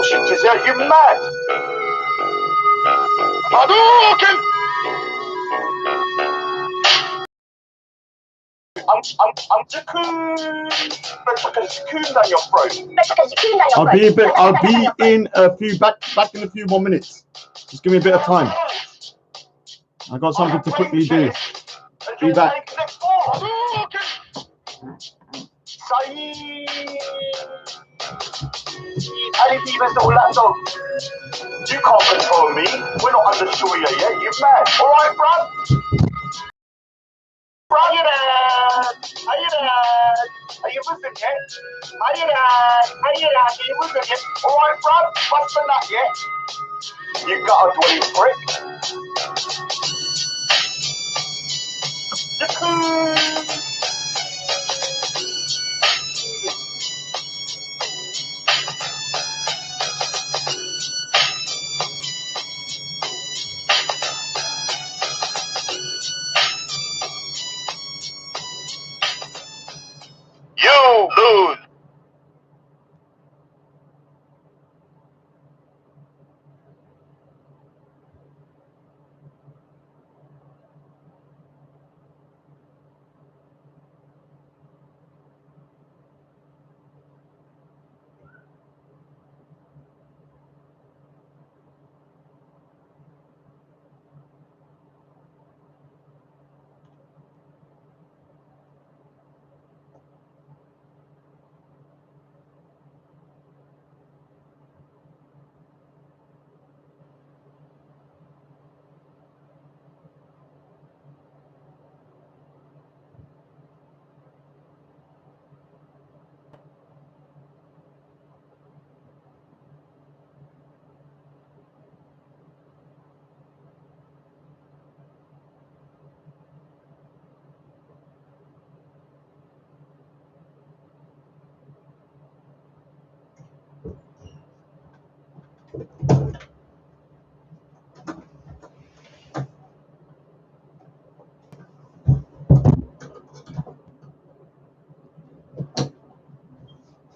bullshit is that? You mad? Hadouken! I'm Jakun. Let's look at Jakun down your throat. I'll be in a few back in a few more minutes. Just give me a bit of time. I got something to quickly do. Be back. You can't control me. We're not under Sharia yet. You mad? All right, bruv? Are you there? Are you listening yet? Are you listening yet? All right, bruv? What's the nut yet? You got a dwelling prick. You lose.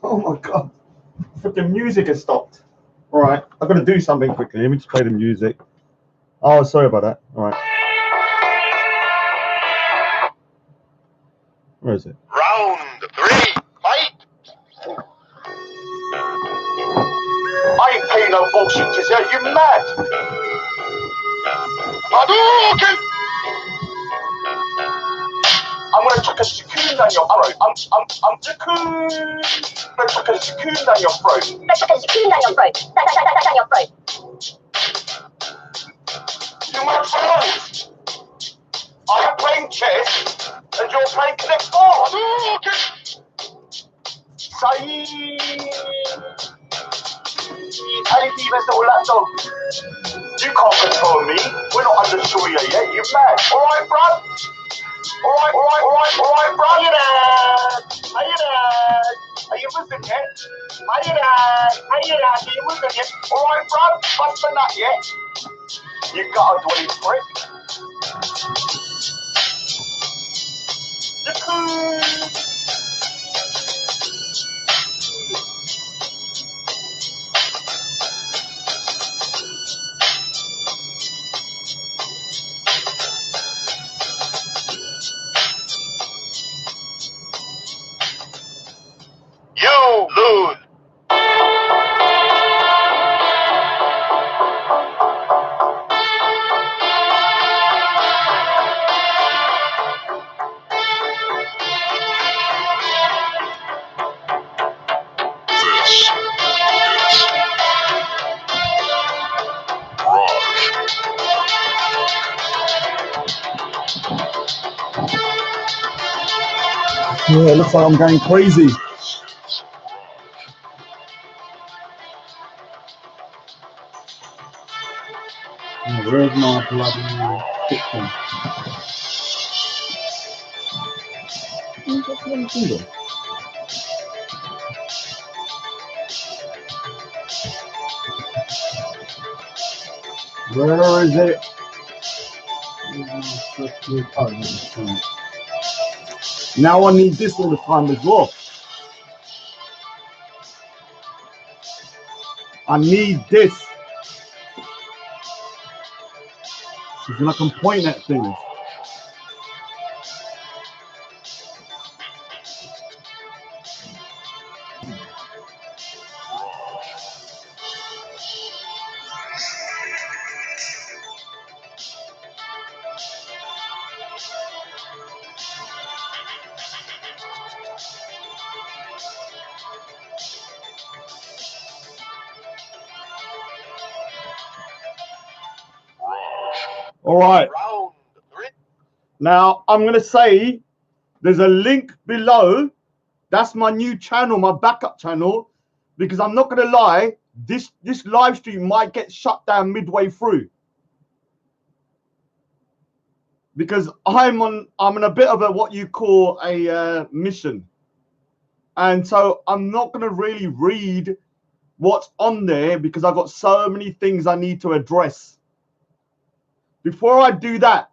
Oh my god. Freaking music has stopped. Alright, I've got to do something quickly. Let me just play the music. Oh, sorry about that. Alright. Where is it? Round 3, fight! I ain't paying no bullshit to you. You mad? Hadouken! I'm gonna chuck a Jakun down your throat. I'm Jakun. I'm gonna chuck a Jakun down your throat. You want to I'm playing chess and you're playing Connect 4. Hadouken! Anything that's all that dog. You can't control me. We're not under Sharia yet. You mad? All right, bruv? All right, bruv? Are you there? Are you listening yet? Are you listening yet? All right, bruv? What's the nut yet? You got a dwelling prick. You lose. Yeah, it looks like I'm going crazy. Oh, where's my bloody picture? Where is it? Now I need this all the time as well. I need this. Because I can point at things. All right. Round 3. Now, I'm going to say there's a link below. That's my new channel, my backup channel, because I'm not going to lie, this live stream might get shut down midway through. Because I'm in a bit of a what you call a mission. And so I'm not going to really read what's on there because I've got so many things I need to address. Before I do that,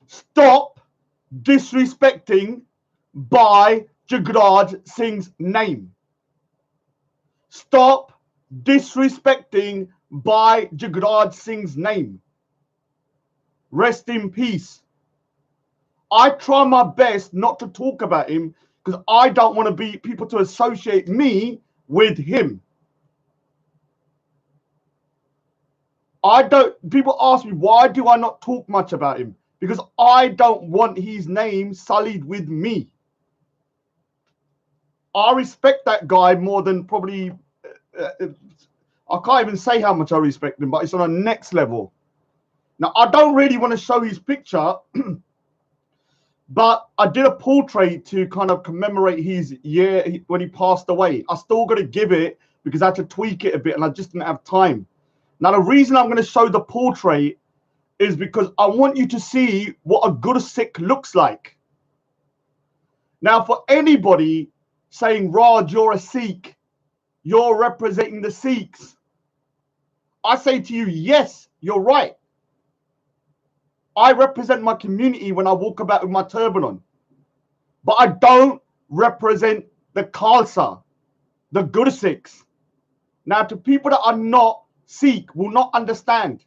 stop disrespecting by Jagraj Singh's name. Stop disrespecting by Jagraj Singh's name. Rest in peace. I try my best not to talk about him because I don't want to be people to associate me with him. People ask me, why do I not talk much about him? Because I don't want his name sullied with me. I respect that guy more than probably, I can't even say how much I respect him, but it's on a next level. Now, I don't really want to show his picture, but I did a portrait to kind of commemorate his year when he passed away. I still got to give it because I had to tweak it a bit and I just didn't have time. Now, the reason I'm going to show the portrait is because I want you to see what a good Sikh looks like. Now, for anybody saying, Raj, you're a Sikh, you're representing the Sikhs, I say to you, yes, you're right. I represent my community when I walk about with my turban on. But I don't represent the Khalsa, the good Sikhs. Now, to people that are not Sikh will not understand.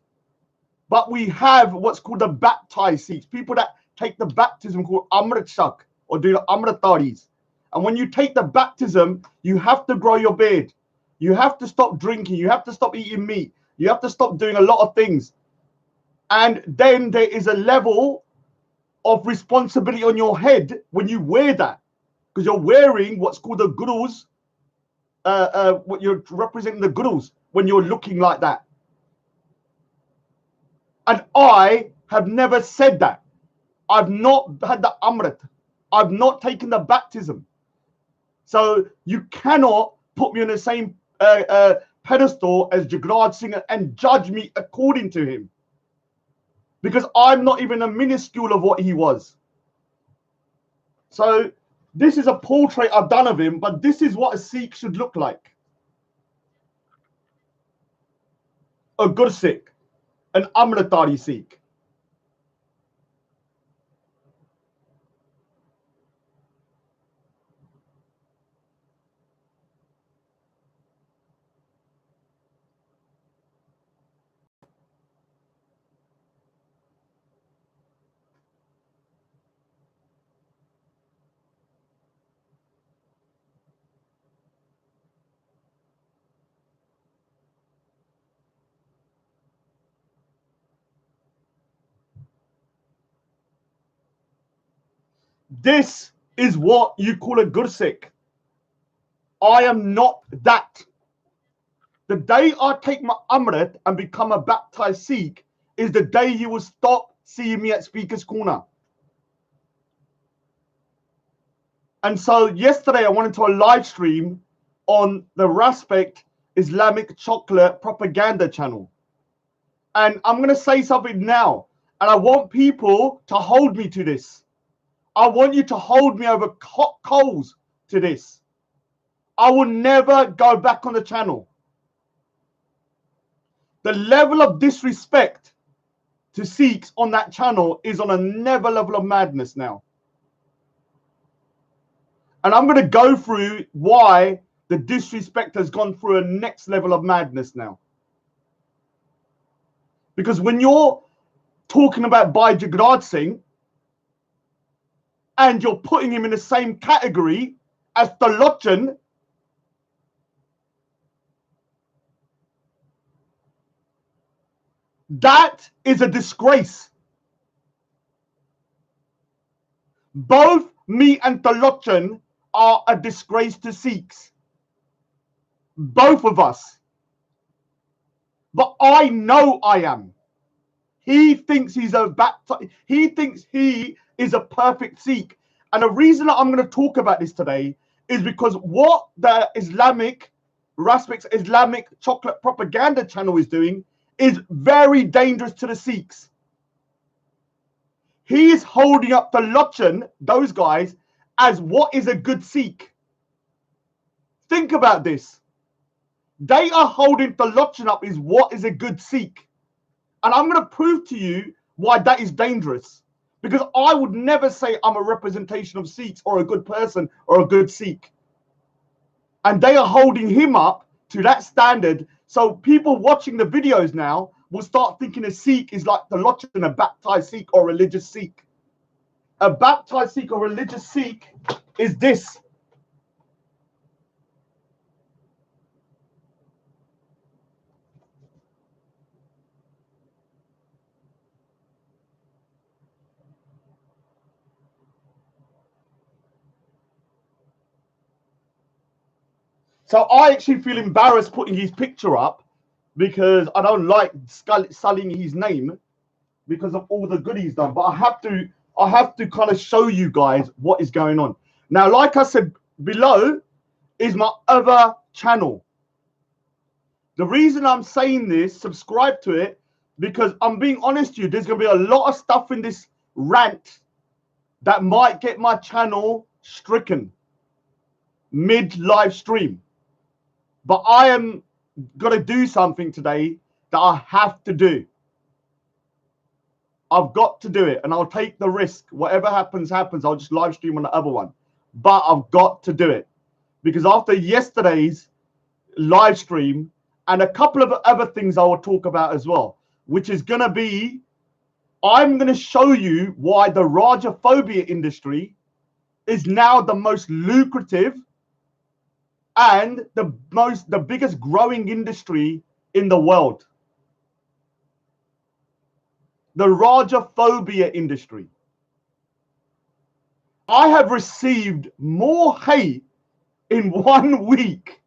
But we have what's called the baptized Sikhs, people that take the baptism called Amrit Shak or do the Amrit Taris. And when you take the baptism, you have to grow your beard. You have to stop drinking. You have to stop eating meat. You have to stop doing a lot of things. And then there is a level of responsibility on your head when you wear that. Because you're wearing what's called the gurus, what you're representing the gurus when you're looking like that. And I have never said that. I've not had the Amrit. I've not taken the baptism. So you cannot put me on the same pedestal as Jagraj Singh and judge me according to him. Because I'm not even a minuscule of what he was. So this is a portrait I've done of him, but this is what a Sikh should look like. A good Sikh, an Amritari Sikh. This is what you call a good Sikh. I am not that. The day I take my Amrit and become a baptized Sikh is the day you will stop seeing me at Speaker's Corner. And so yesterday I went into a live stream on the Respect Islamic Chocolate Propaganda channel. And I'm going to say something now. And I want people to hold me to this. I want you to hold me over hot coals to this. I will never go back on the channel. The level of disrespect to Sikhs on that channel is on another level of madness now. And I'm going to go through why the disrespect has gone through a next level of madness now. Because when you're talking about Bhai Jagraj Singh and you're putting him in the same category as Talochan, that is a disgrace. Both me and Talochan are a disgrace to Sikhs. Both of us. But I know I am. He thinks he thinks he is a perfect Sikh. And the reason that I'm going to talk about this today is because what the Raspik's Islamic chocolate propaganda channel is doing is very dangerous to the Sikhs. He is holding up the Lochan, those guys, as what is a good Sikh. Think about this. They are holding the Lochan up as what is a good Sikh. And I'm going to prove to you why that is dangerous. Because I would never say I'm a representation of Sikhs or a good person or a good Sikh. And they are holding him up to that standard. So people watching the videos now will start thinking a Sikh is like the Lochan, a baptized Sikh or religious Sikh. A baptized Sikh or religious Sikh is this. So I actually feel embarrassed putting his picture up because I don't like sullying his name because of all the good he's done. But I have to kind of show you guys what is going on. Now, like I said, below is my other channel. The reason I'm saying this, subscribe to it, because I'm being honest with you, there's going to be a lot of stuff in this rant that might get my channel stricken mid-live stream. But I am going to do something today that I have to do. I've got to do it, and I'll take the risk. Whatever happens, happens. I'll just live stream on the other one. But I've got to do it. Because after yesterday's live stream, and a couple of other things I will talk about as well, which is going to be, I'm going to show you why the Rajaphobia industry is now the most lucrative and the biggest growing industry in the world. The Rajaphobia industry. I have received more hate in 1 week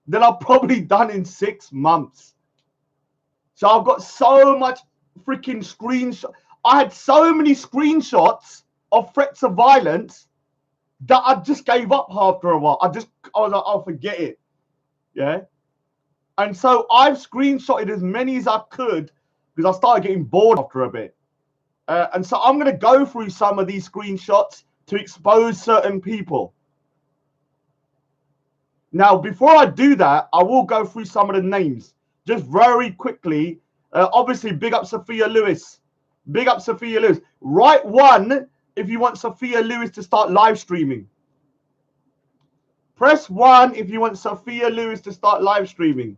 than I've probably done in 6 months. So I've got so much freaking screenshot. I had so many screenshots of threats of violence that I just gave up after a while. I was like, I'll forget it. Yeah. And so I've screenshotted as many as I could because I started getting bored after a bit. And so I'm going to go through some of these screenshots to expose certain people. Now, before I do that, I will go through some of the names just very quickly. Obviously, big up Sophia Lewis. Big up Sophia Lewis. Write 1 if you want Sophia Lewis to start live streaming. Press 1 if you want Sophia Lewis to start live streaming.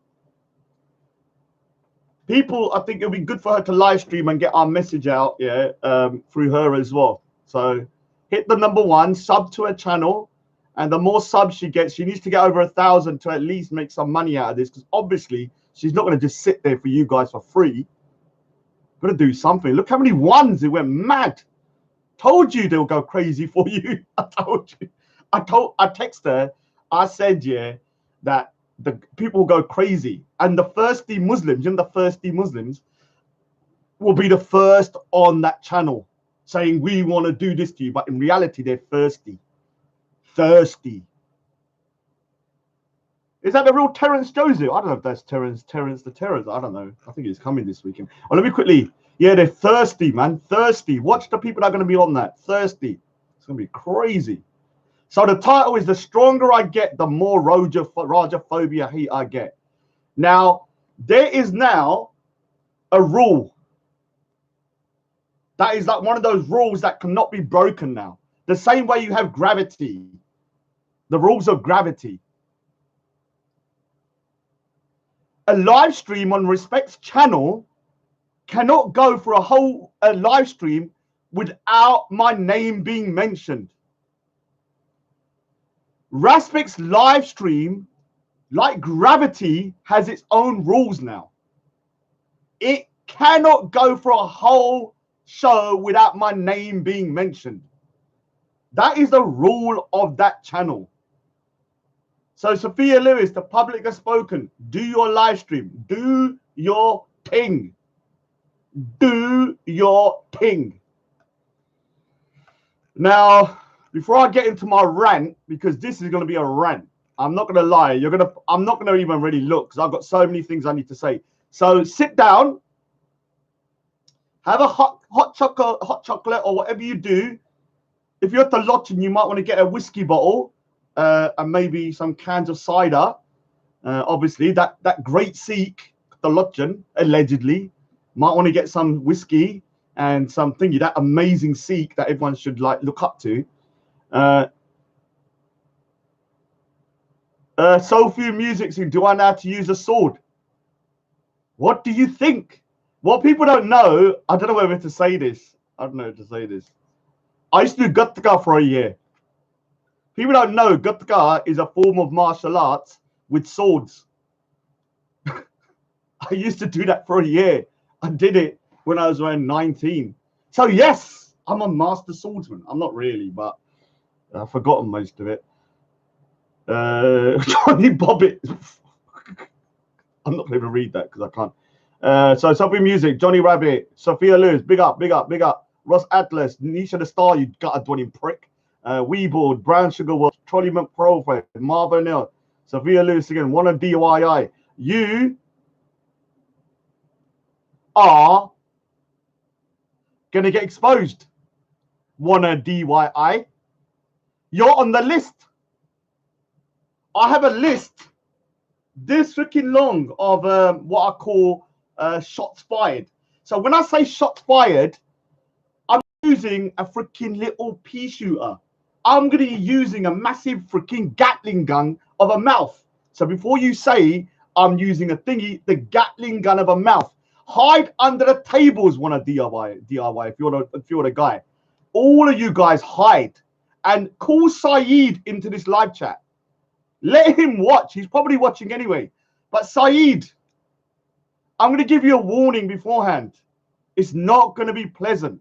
People, I think it'll be good for her to live stream and get our message out, yeah, through her as well. So hit the number 1, sub to her channel, and the more subs she gets, she needs to get over 1,000 to at least make some money out of this, because obviously she's not going to just sit there for you guys for free. Got to do something. Look how many ones it went mad. Told you they'll go crazy for you. I told you. I texted her. I said, yeah, that the people will go crazy, and the thirsty Muslims, the thirsty Muslims, will be the first on that channel saying we want to do this to you, but in reality they're thirsty. Is that the real Terence Joseph? I don't know if that's Terence the Terrors. I don't know. I think he's coming this weekend. Oh, let me quickly. Yeah, they're thirsty, man. Thirsty. Watch the people that are going to be on that. Thirsty. It's going to be crazy. So the title is The Stronger I Get, the More Rajaphobia Hate I Get. Now, there is now a rule. That is like one of those rules that cannot be broken now. The same way you have gravity. The rules of gravity. a live stream on Respect's channel cannot go for a whole live stream without my name being mentioned. Respect's live stream, like Gravity, has its own rules now. It cannot go for a whole show without my name being mentioned. That is the rule of that channel. So Sophia Lewis, the public has spoken. Do your live stream. Do your thing. Do your thing. Now, before I get into my rant, because this is going to be a rant, I'm not going to lie. I'm not going to even really look because I've got so many things I need to say. So sit down, have a hot chocolate or whatever you do. If you're at the lodging, you might want to get a whiskey bottle and maybe some cans of cider. Obviously, that great Sikh, the lodging, allegedly, might want to get some whiskey and some thingy, that amazing Sikh that everyone should like look up to. Soulful Music scene, do I know how to use a sword? What do you think? What people don't know, I don't know whether to say this. I don't know how to say this. I used to do Gatka for a year. People don't know Gatka is a form of martial arts with swords. I used to do that for a year. I did it when I was around 19. So yes, I'm a master swordsman. I'm not really, but I've forgotten most of it. Johnny Bobbitt. I'm not going to read that because I can't. So Sophie Music, Johnny Rabbit, Sophia Lewis, big up, big up, big up. Ross Atlas, Nisha the Star, you got a dwelling prick. Weeboard, Brown Sugar World, Trolley McProfile, Marvin Hill, Sophia Lewis again, one of DYI. You are gonna get exposed. Wanna DYI? You're on the list. I have a list this freaking long of what I call shots fired. So when I say shots fired, I'm using a freaking little pea shooter. I'm gonna be using a massive freaking Gatling gun of a mouth. So before you say I'm using a thingy, the Gatling gun of a mouth. Hide under the tables, one of DIY if you're the guy. All of you guys hide and call Saeed into this live chat. Let him watch. He's probably watching anyway. But Saeed, I'm going to give you a warning beforehand. It's not going to be pleasant.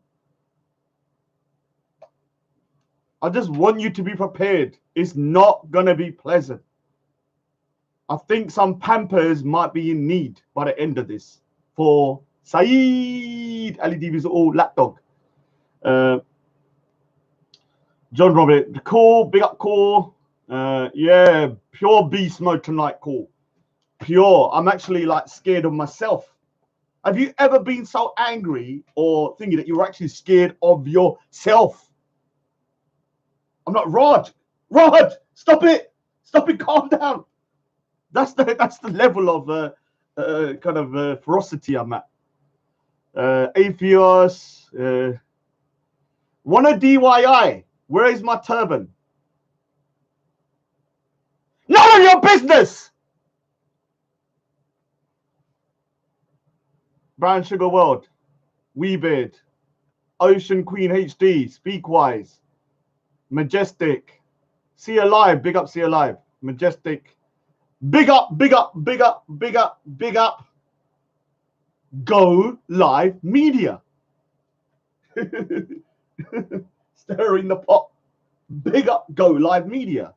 I just want you to be prepared. It's not going to be pleasant. I think some Pampers might be in need by the end of this. For Saeed Ali DB's all lapdog. John Robert, cool, big up, cool. Yeah, pure beast mode tonight, cool. Pure. I'm actually like scared of myself. Have you ever been so angry or thinking that you're actually scared of yourself? I'm not Raj. Raj, stop it, calm down. That's the level of kind of ferocity I'm at. Atheos, wanna DYI? Where is my turban? None of your business. Brown Sugar World, Weebeard, Ocean Queen HD, Speakwise, Majestic, See Alive, big up See Alive, Majestic, big up, big up, big up, big up, big up, Go Live Media. Stirring the pot. Big up Go Live Media.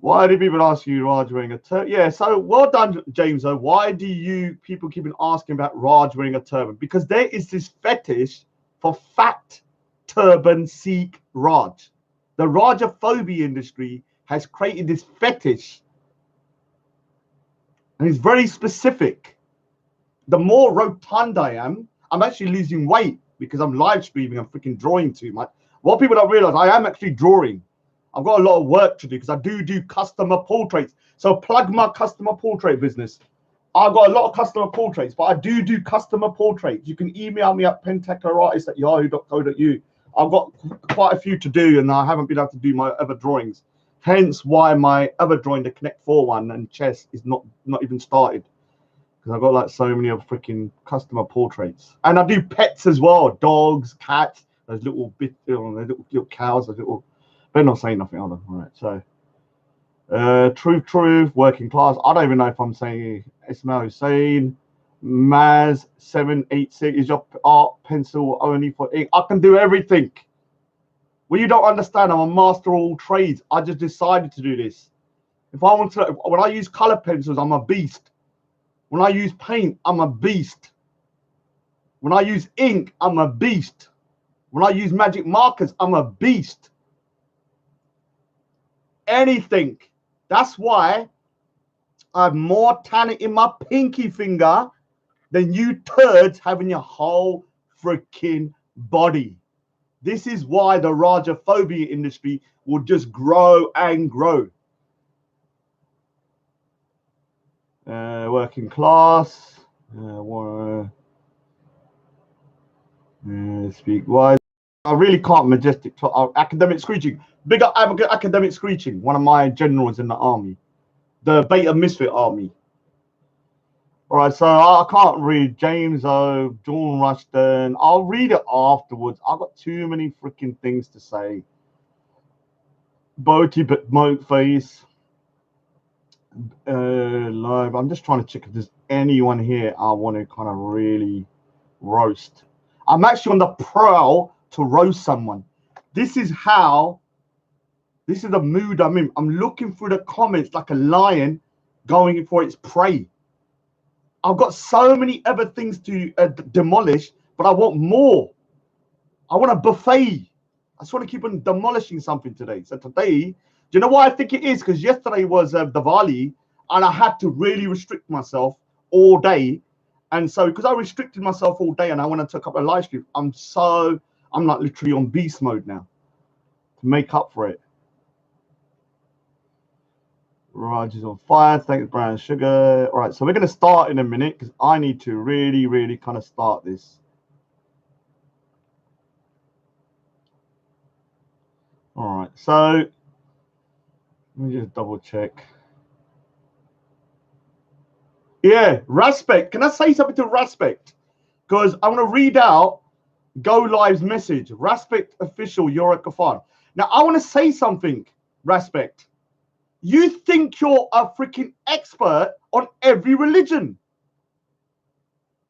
Why do people ask you Raj wearing a turban? Yeah, so well done, James. Though, why do you people keep asking about Raj wearing a turban? Because there is this fetish for fat turban Sikh Raj. The Rajaphobia industry has created this fetish, and it's very specific. The more rotund I am, I'm actually losing weight because I'm live streaming. I'm freaking drawing too much. What people don't realize, I am actually drawing. I've got a lot of work to do because I do customer portraits. So plug my customer portrait business. I've got a lot of customer portraits, but I do customer portraits. You can email me at pentacularartist@yahoo.co.uk. I've got quite a few to do, and I haven't been able to do my other drawings. Hence why my other drawing, the Connect 4 one and chess, is not even started. Because I've got like so many of freaking customer portraits. And I do pets as well. Dogs, cats, those little bit, little cows, those little... Better not saying nothing, hold on. All right, so... truth, working class. I don't even know if I'm saying Ismail Hussein. Maz 786 is your art pencil only for ink. I can do everything. Well, you don't understand. I'm a master of all trades. I just decided to do this. If I want to, when I use color pencils, I'm a beast. When I use paint, I'm a beast. When I use ink, I'm a beast. When I use magic markers, I'm a beast. Anything. That's why I have more talent in my pinky finger than you turds have in your whole freaking body. This is why the Rajaphobia industry will just grow and grow. Working class. Speak wise. I really can't majestic talk. Academic screeching. Big up academic screeching. One of my generals in the army. The Beta Misfit army. All right, so I can't read James O, John Rushton. I'll read it afterwards. I've got too many freaking things to say. Boaty but moat face. Live. I'm just trying to check if there's anyone here I want to kind of really roast. I'm actually on the prowl to roast someone. This is the mood I'm in. I'm looking through the comments like a lion going for its prey. I've got so many other things to demolish, but I want more. I want a buffet. I just want to keep on demolishing something today. So today, do you know why I think it is? Because yesterday was Diwali, and I had to really restrict myself all day. And so because I restricted myself all day and I went and took up a live stream, I'm like literally on beast mode now to make up for it. Raj is on fire. Thanks, Brown Sugar. All right, so we're going to start in a minute because I need to really, really kind of start this. All right, so let me just double check. Yeah, Respect. Can I say something to Respect? Because I want to read out Go Live's message. Respect official, you're a kafan. Now, I want to say something, Respect. You think you're a freaking expert on every religion.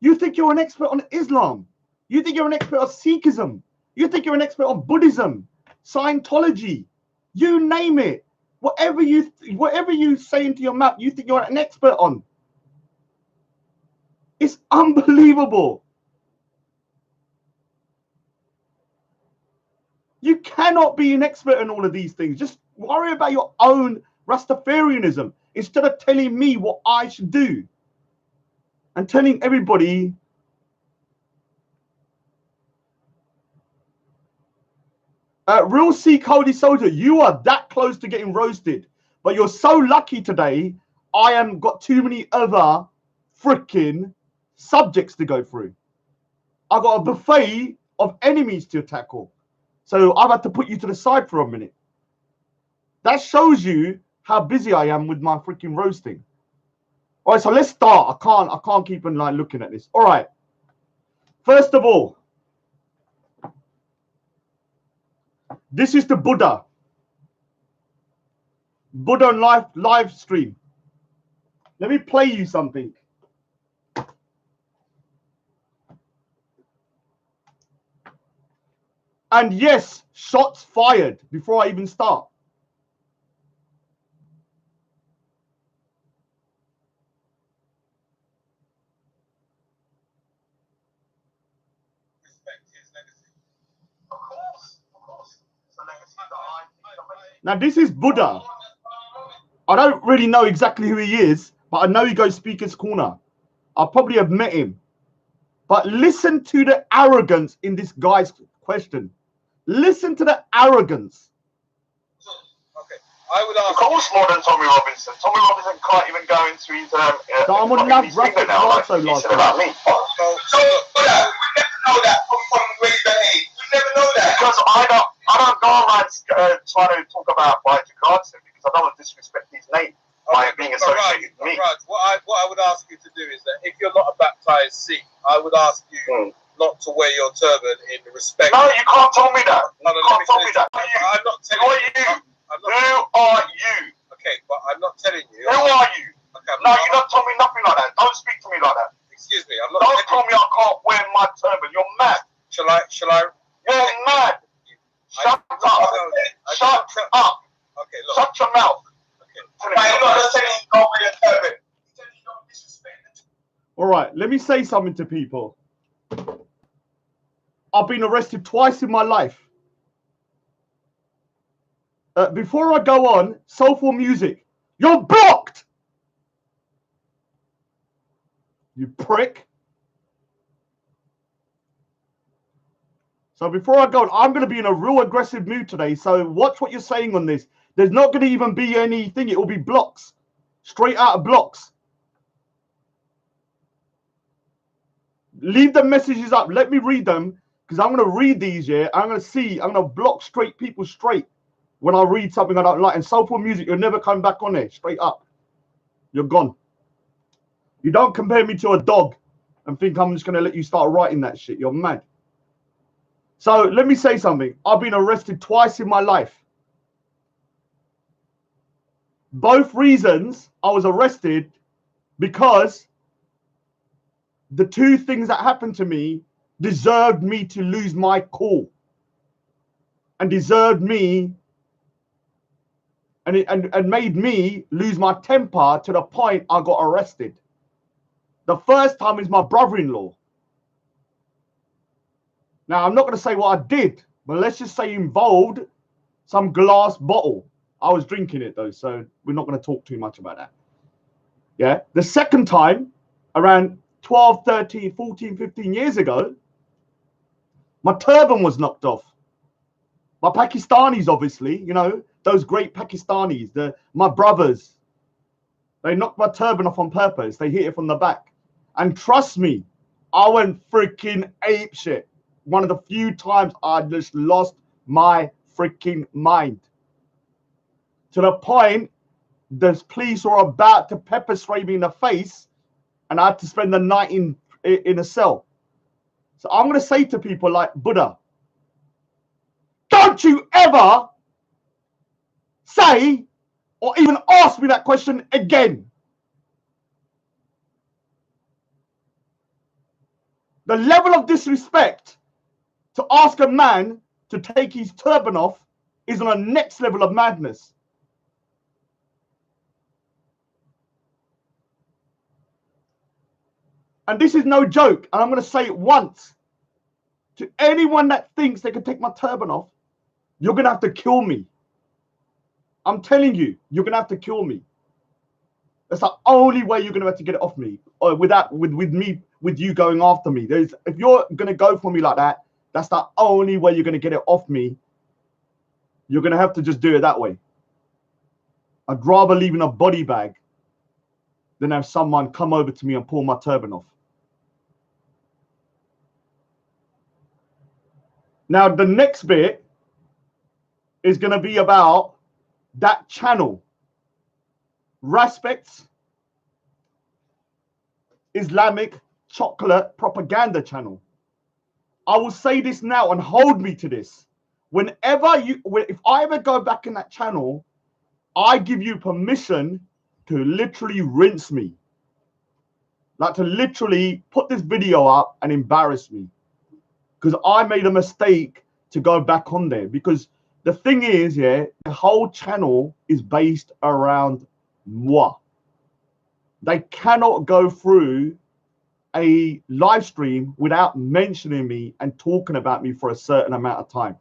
You think you're an expert on Islam. You think you're an expert on Sikhism. You think you're an expert on Buddhism, Scientology. You name it. Whatever you say into your mouth, you think you're an expert on. It's unbelievable. You cannot be an expert in all of these things. Just worry about your own Rastafarianism instead of telling me what I should do and telling everybody Real C Cody Soldier, you are that close to getting roasted, but you're so lucky today. I am got too many other freaking subjects to go through. I got a buffet of enemies to tackle, so I've had to put you to the side for a minute. That shows you how busy I am with my freaking roasting. All right, so let's start. I can't keep on like looking at this. All right. First of all, this is the Buddha live stream. Let me play you something. And yes, shots fired before I even start. Now, this is Buddha. I don't really know exactly who he is, but I know he goes Speaker's Corner. I probably have met him. But listen to the arrogance in this guy's question. Listen to the arrogance. Okay, I would ask. Of course, more than Tommy Robinson. Tommy Robinson can't even go into his. So I'm on enough Rapid Marso last about me. So we never know that from where you behave. We never know that because I'm don't go around trying to talk about Elijah Clarkson because I don't want to disrespect his name by being associated with me. Raj, what I would ask you to do is that if you're not a baptized Sikh, I would ask you not to wear your turban in respect. No, you can't tell me that. No, You can't tell me that. I'm not telling you. Who are you? Okay, but I'm not telling you. Who are you? Okay, no, you don't tell me nothing like that. Don't speak to me like that. Excuse me, I'm not. Don't tell me I can't wear my turban. You're mad. Shall I? You're mad. Shut up. Shut up. Okay, look. Shut your mouth. Okay. I'm not just saying you can't wear your turban. You don't disrespect. All right, let me say something to people. I've been arrested twice in my life. Before I go on, Soulful Music, you're blocked. You prick. So before I go on, I'm going to be in a real aggressive mood today. So watch what you're saying on this. There's not going to even be anything. It will be blocks. Straight out of blocks. Leave the messages up. Let me read them. Because I'm going to read these, yeah. I'm going to block straight people straight when I read something I don't like. And Soulful Music, you'll never come back on there. Straight up. You're gone. You don't compare me to a dog and think I'm just going to let you start writing that shit. You're mad. So let me say something. I've been arrested twice in my life. Both reasons I was arrested because the two things that happened to me deserved me to lose my cool and deserved me and made me lose my temper to the point I got arrested. The first time is my brother-in-law. Now, I'm not going to say what I did, but let's just say involved some glass bottle. I was drinking it though, so we're not going to talk too much about that. Yeah. The second time, around 12, 13, 14, 15 years ago, my turban was knocked off. My Pakistanis, obviously, you know, those great Pakistanis, my brothers, they knocked my turban off on purpose. They hit it from the back. And trust me, I went freaking apeshit. One of the few times I just lost my freaking mind. To the point, the police were about to pepper spray me in the face and I had to spend the night in a cell. So I'm going to say to people like Buddha, don't you ever say or even ask me that question again. The level of disrespect to ask a man to take his turban off is on a next level of madness. And this is no joke. And I'm going to say it once. To anyone that thinks they can take my turban off, you're going to have to kill me. I'm telling you, you're going to have to kill me. That's the only way you're going to have to get it off me. Or with you going after me. If you're going to go for me like that, that's the only way you're going to get it off me. You're going to have to just do it that way. I'd rather leave in a body bag than have someone come over to me and pull my turban off. Now, the next bit is going to be about that channel, Raspect's Islamic Chocolate Propaganda Channel. I will say this now and hold me to this. If I ever go back in that channel, I give you permission to literally rinse me. Like to literally put this video up and embarrass me. Because I made a mistake to go back on there. Because the thing is, yeah, the whole channel is based around moi. They cannot go through a live stream without mentioning me and talking about me for a certain amount of time.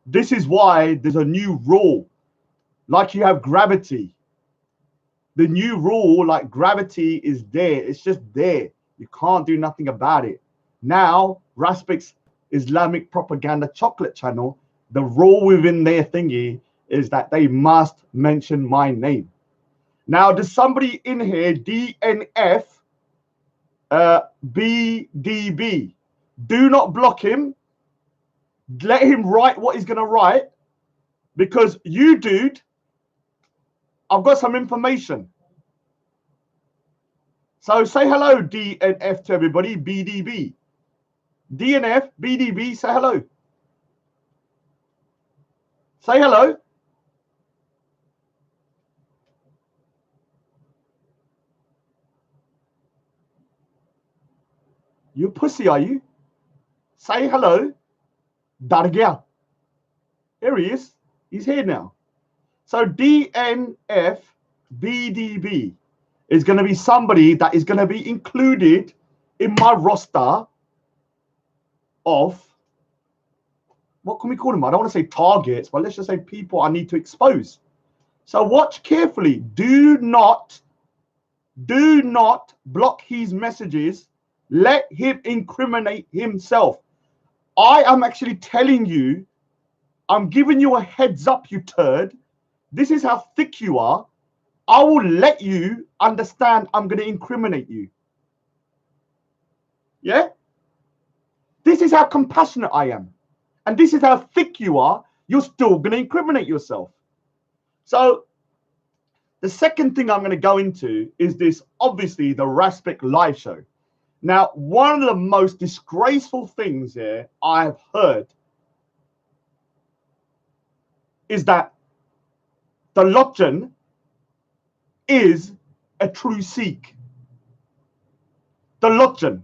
This is why there's a new rule. Like you have gravity. The new rule, like gravity is there. It's just there. You can't do nothing about it. Now, Raspect's Islamic Propaganda Chocolate Channel, the rule within their thingy is that they must mention my name. Now, there's somebody in here, DNF, BDB. Do not block him. Let him write what he's going to write, because you, dude, I've got some information. So say hello, DNF, to everybody, BDB. DNF, BDB, say hello. Say hello. You pussy, are you? Say hello. Dar gaya. Here he is. He's here now. So DNF, BDB is going to be somebody that is going to be included in my roster of, what can we call them? I don't want to say targets, but let's just say people I need to expose. So watch carefully. Do not block his messages. Let him incriminate himself. I am actually telling you, I'm giving you a heads up, you turd. This is how thick you are. I will let you understand I'm going to incriminate you. Yeah? This is how compassionate I am. And this is how thick you are. You're still going to incriminate yourself. So the second thing I'm going to go into is this, obviously, the Raspik live show. Now, one of the most disgraceful things here I've heard is that the Lotjan is a true Sikh. The Lotjan.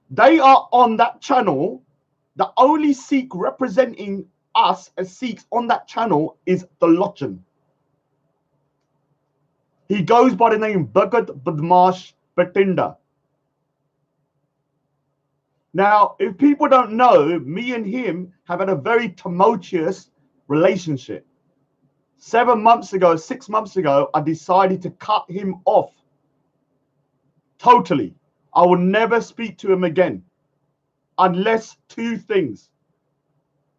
They are on that channel. The only Sikh representing us as Sikhs on that channel is the Lotjan. He goes by the name Bhagat Badmash Batinda. Now, if people don't know, me and him have had a very tumultuous relationship. 7 months ago, 6 months ago, I decided to cut him off. Totally. I will never speak to him again. Unless two things.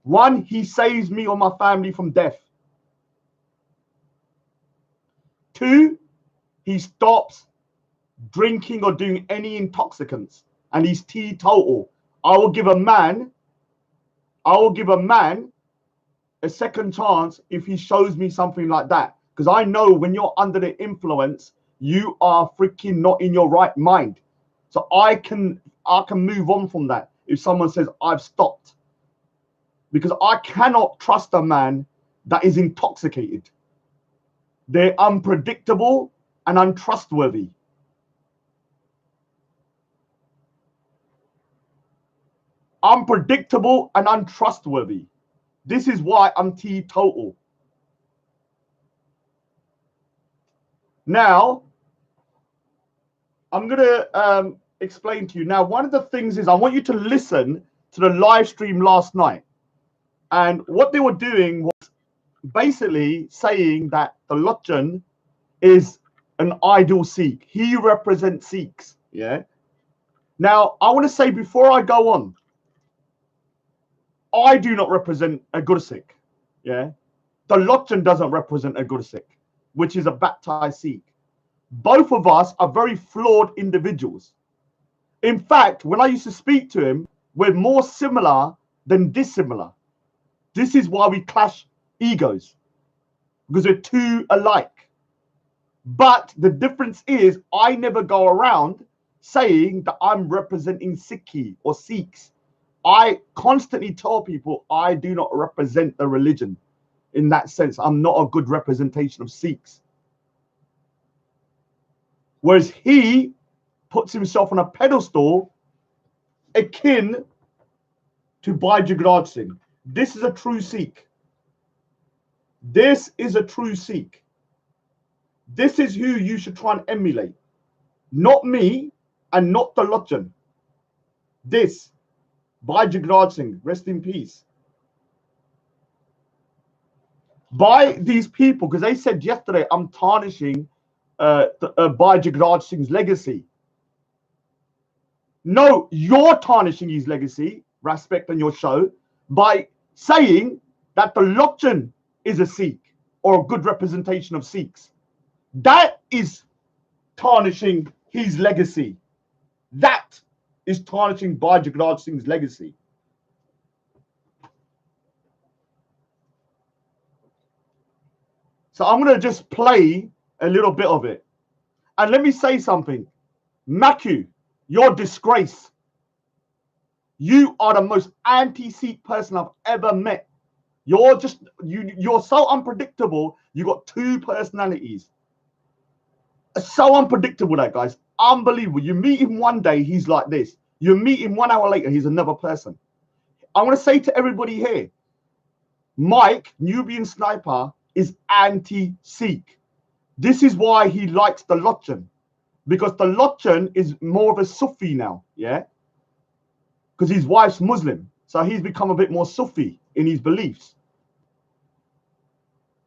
One, he saves me or my family from death. Two, he stops drinking or doing any intoxicants. And he's teetotal. I will give a man a second chance if he shows me something like that. Because I know when you're under the influence, you are freaking not in your right mind. So I can move on from that if someone says I've stopped. Because I cannot trust a man that is intoxicated. They're unpredictable and untrustworthy. Unpredictable and untrustworthy. This is why I'm teetotal. Now, I'm going to explain to you. Now, one of the things is I want you to listen to the live stream last night. And what they were doing was basically saying that the Lotjan is an ideal Sikh. He represents Sikhs. Yeah. Now, I want to say before I go on, I do not represent a Gursikh. Yeah. The Lotjan doesn't represent a Gursikh, which is a baptized Sikh. Both of us are very flawed individuals. In fact, when I used to speak to him, we're more similar than dissimilar. This is why we clash egos, because we're too alike. But the difference is I never go around saying that I'm representing Sikhi or Sikhs. I constantly tell people I do not represent the religion. In that sense, I'm not a good representation of Sikhs. Whereas he puts himself on a pedestal akin to Bhai Jagraj Singh. This is a true Sikh. This is a true Sikh. This is who you should try and emulate. Not me and not the Lotjan. This, Bhai Jagraj Singh, rest in peace. By these people, because they said yesterday I'm tarnishing Bhai Jagraj Singh's legacy. No, you're tarnishing his legacy, respect on your show, by saying that the Lotjan is a Sikh or a good representation of Sikhs. That is tarnishing his legacy. That is tarnishing Jagraj Singh's legacy. So I'm going to just play a little bit of it. And let me say something. Maku, you're a disgrace. You are the most anti-Sikh person I've ever met. You're so unpredictable. You got two personalities. It's so unpredictable, that guy's unbelievable. You meet him one day, he's like this. You meet him 1 hour later, he's another person. I want to say to everybody here, Mike, Nubian Sniper, is anti-Sikh. This is why he likes the Lochan, because the Lochan is more of a Sufi now, yeah? Because his wife's Muslim, so he's become a bit more Sufi in his beliefs.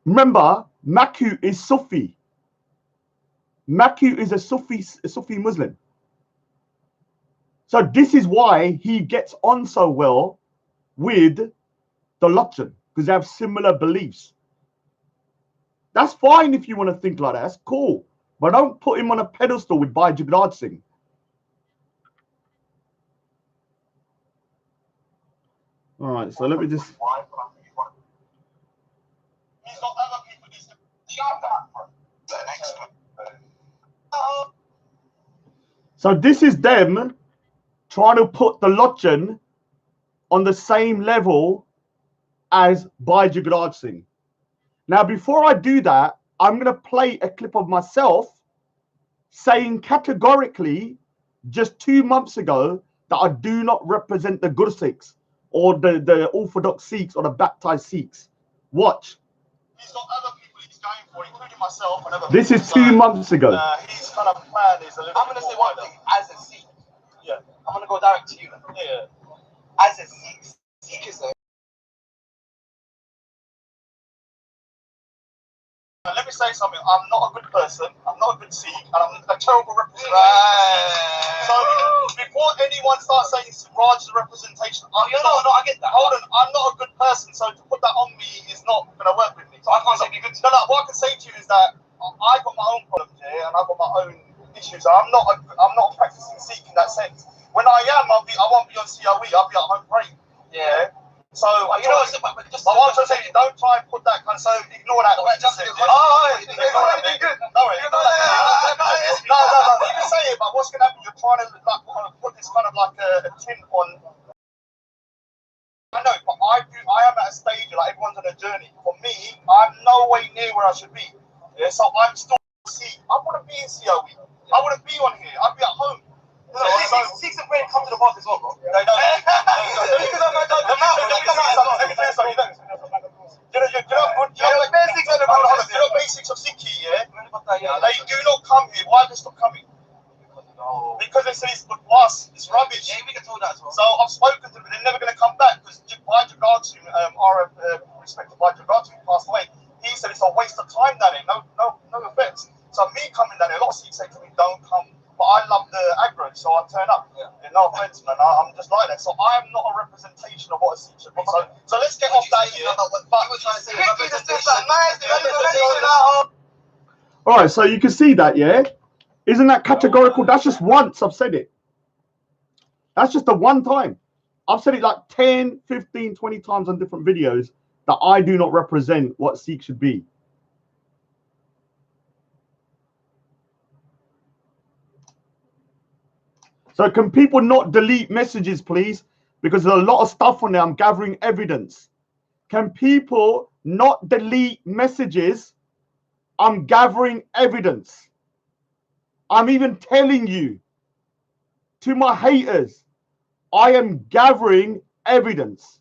Remember, Maku is Sufi. Maku is a Sufi Muslim. So this is why he gets on so well with the Lochan, because they have similar beliefs. That's fine if you want to think like that. That's cool. But don't put him on a pedestal with Jagraj Singh. All right, so let me just... So this is them trying to put the Lochan on the same level as Jagraj Singh. Now, before I do that, I'm going to play a clip of myself saying categorically just 2 months ago that I do not represent the Gursikhs or the Orthodox Sikhs or the baptized Sikhs. Watch. He's got other people he's going for, including myself. And other this people. is 2 months ago. His kind of plan is a little I'm going to say one thing as a Sikh. Yeah. I'm going to go direct to you. Yeah. As a Sikh, Sikhism. Let me say something. I'm not a good person. I'm not a good Sikh, and I'm a terrible representation. Right. So before anyone starts saying Raj's representation, no, I get that. Hold on, I'm not a good person, so to put that on me is not going to work with me. So I can't say be good. No, what I can say to you is that I got my own problems here, and I've got my own issues. I'm not a practicing Sikh in that sense. When I am, I won't be on COE. I'll be at home praying. Yeah. So, you know, but just I want to say, don't try and put that kind of, so ignore that. You can say it, but what's going to happen, you're trying to put this kind of like a tint on. I know, but I am at a stage, like everyone's on a journey. For me, I'm no way near where I should be. Yeah, so I'm still I wouldn't be in COE. I wouldn't be on here. I'd be at home. Sikhs and Brady come to the boss as well, bro. They don't. Basics of Sikhi, yeah? They do not come here. Why do they stop coming? Because they say it's good for us. It's rubbish. Yeah, we get told that as well. So I've spoken to them. They're never going to come back because Jagraj Singh, our respected Jagraj Singh, passed away. He said it's a waste of time down there. No offense. So me coming down there, a lot of Sikhs say to me, don't come. But I love the aggro, so I turn up. Yeah. No offense, man. I'm just like that. So I'm not a representation of what a Sikh should be. So let's get off that here. All right, so you can see that, yeah? Isn't that categorical? That's just once I've said it. That's just the one time. I've said it like 10, 15, 20 times on different videos that I do not represent what Sikh should be. So can people not delete messages, please? Because there's a lot of stuff on there. I'm gathering evidence. Can people not delete messages? I'm gathering evidence. I'm even telling you, to my haters, I am gathering evidence.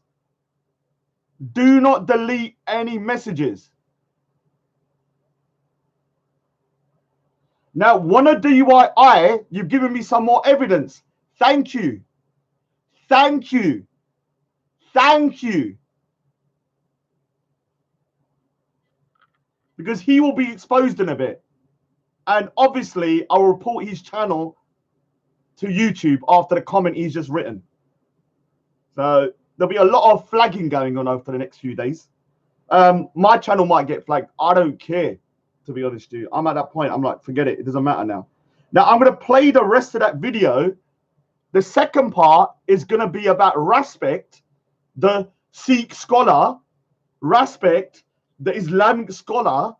Do not delete any messages. Now, wanna DUI, you've given me some more evidence. Thank you. Thank you. Thank you. Because he will be exposed in a bit. And obviously, I'll report his channel to YouTube after the comment he's just written. So there'll be a lot of flagging going on over the next few days. My channel might get flagged. I don't care, to be honest with you. I'm at that point. I'm like, forget it. It doesn't matter now. Now, I'm going to play the rest of that video The second part is going to be about respect, the Sikh scholar, respect, the Islamic scholar,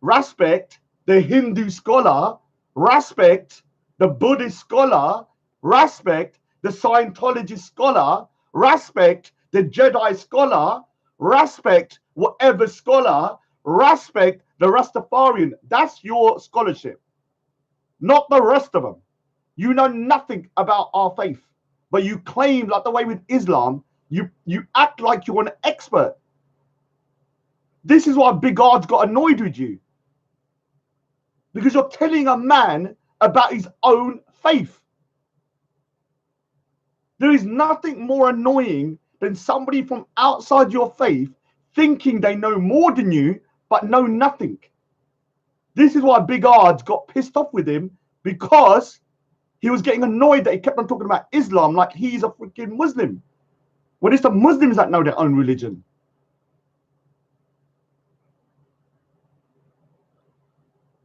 respect, the Hindu scholar, respect, the Buddhist scholar, respect, the Scientology scholar, respect, the Jedi scholar, respect, whatever scholar, respect, the Rastafarian. That's your scholarship, not the rest of them. You know nothing about our faith, but you claim, like the way with Islam, you act like you're an expert. This is why Big Ard's got annoyed with you, because you're telling a man about his own faith. There is nothing more annoying than somebody from outside your faith thinking they know more than you, but know nothing. This is why Big Ard's got pissed off with him, because he was getting annoyed that he kept on talking about Islam like he's a freaking Muslim, when it's the Muslims that know their own religion.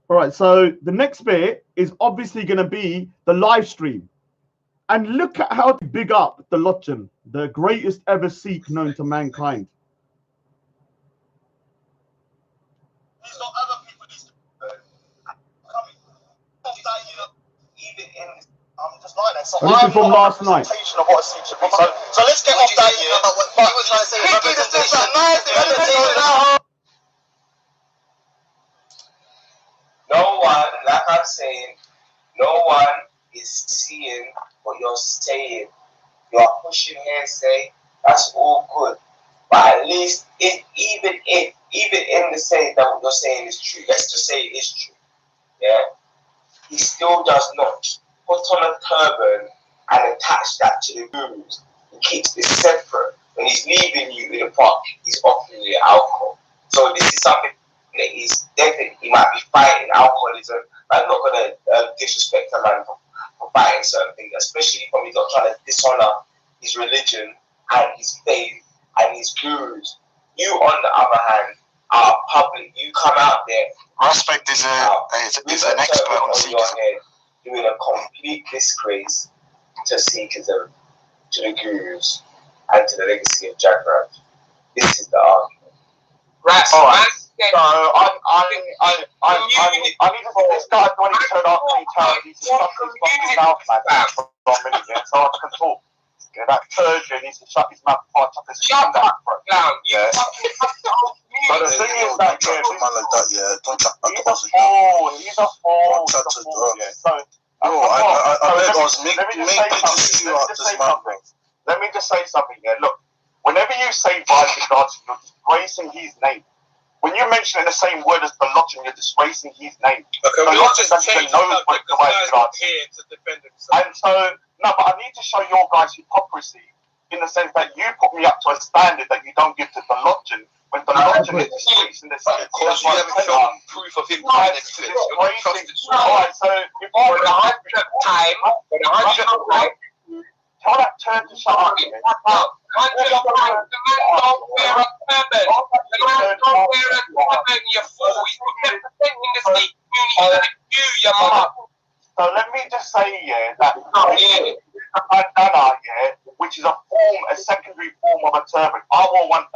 All right, so the next bit is obviously going to be the live stream. And look at how they big up the Lochin, the greatest ever Sikh known to mankind. He's got other people coming. Even in, I'm just like that. So this is from last night. Of what a Sikh should be. So let's get off that here. What you were trying to say is representation. No one, like I'm saying, no one is seeing what you're saying. You're pushing hearsay, that's all good. But at least, even in the saying that what you're saying is true, let's just say it is true, yeah, he still does not put on a turban and attach that to the gurus. He keeps this separate. When he's leaving you in the park, he's offering you alcohol. So this is something that he's definitely, he might be fighting alcoholism. I'm not going to disrespect a man for fighting certain things, especially when he's not trying to dishonor his religion and his faith and his gurus. You, on the other hand, are public. You come out there. Respect is an expert on Sikhism. Doing a complete disgrace to Sikhism, to the gurus, and to the legacy of Jagraj. This is the argument. Right. All right. So I need to say this guy when he turned up and he turned, he's stuck his fucking mouth, man, for 1 minute, yeah, so I can talk. Yeah, that Persian needs to shut his mouth before I chuck his shut up, clown. Yeah. But the thing is that, yeah, man like that, yeah, don't chat back to us again. He's a fool, yeah. So, I beg us, make pages two out this man, bro. Let me just say something here. Look, whenever you say violent regards, you're disgracing his name. When you mention in the same word as the Lochin, you're disgracing his name. Okay, the Lochin doesn't even know what the violent regards is. And so, no, but I need to show your guys hypocrisy in the sense that you put me up to a standard that you don't give to the Lochin, when the Lochin is disgracing the same. Because you haven't shown proof of him doing next to it. Alright, so if I would have time, tell that turn to shut up. The man don't wear a turban. The man don't wear a turban, you fool. He's representing the Sikh community like you, your mother. So let me just say, yeah, that bandana, yeah, which is a secondary form of a turban. I wore one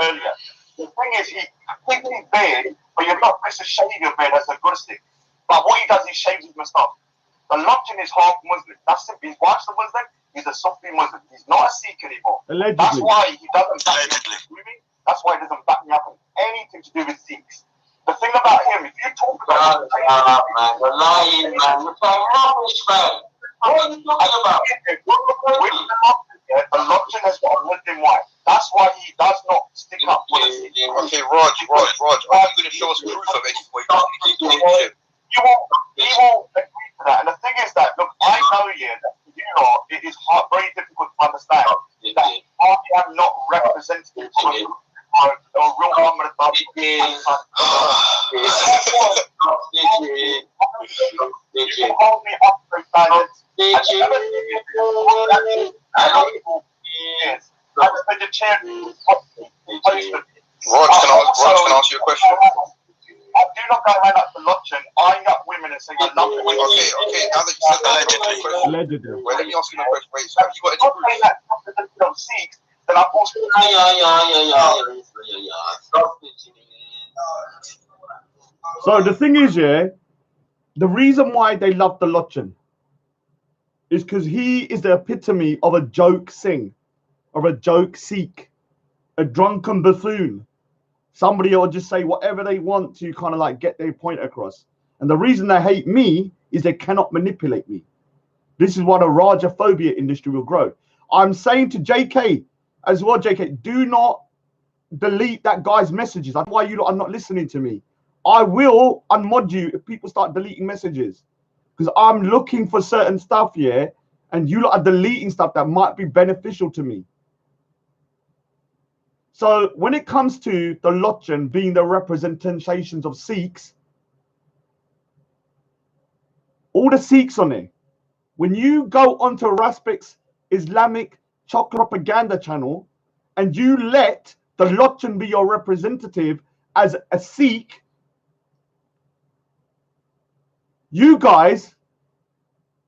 earlier. The thing is, he thinks he's beard, but you're not supposed to shave your beard as a good stick. But what he does, he shaves his moustache. The Lochin is half Muslim. That's simple. His wife's a Muslim. He's a Sufi Muslim. He's not a Sikh anymore. Allegedly. That's why he doesn't back me up with me. That's why he doesn't back me up on anything to do with Sikhs. The thing about him, if you talk about him, man, you're lying, man. You're so rubbish, man. What are you talking about? The Lochin has got a Muslim wife. That's why he does not stick up with us. Okay, Raj, are you going to show us proof of any way? He won't agree to that. And the thing is that, look, I know, yeah, that for you lot, it is very difficult to understand that I am not representative of a real woman of you hold me up to standards. Raj, can I ask you a question? I do not go around up to Lochin, eyeing up women and So you love it. Okay. Now that you said allegedly. Allegedly. Well, let me ask you a question. Wait, so have you got any proof? that representation of Sikhs, then I've also So the thing is, yeah, the reason why they love the Lochin is because he is the epitome of a joke Singh, or a joke Sikh, a drunken buffoon. Somebody will just say whatever they want to kind of like get their point across. And the reason they hate me is they cannot manipulate me. This is why the Rajaphobia industry will grow. I'm saying to JK as well, JK, do not delete that guy's messages. That's why you are not listening to me. I will unmod you if people start deleting messages, because I'm looking for certain stuff here, and you lot are deleting stuff that might be beneficial to me. So when it comes to the Lochin being the representations of Sikhs, all the Sikhs on there, when you go onto Raspik's Islamic chocolate propaganda channel and you let the Lochin be your representative as a Sikh, you guys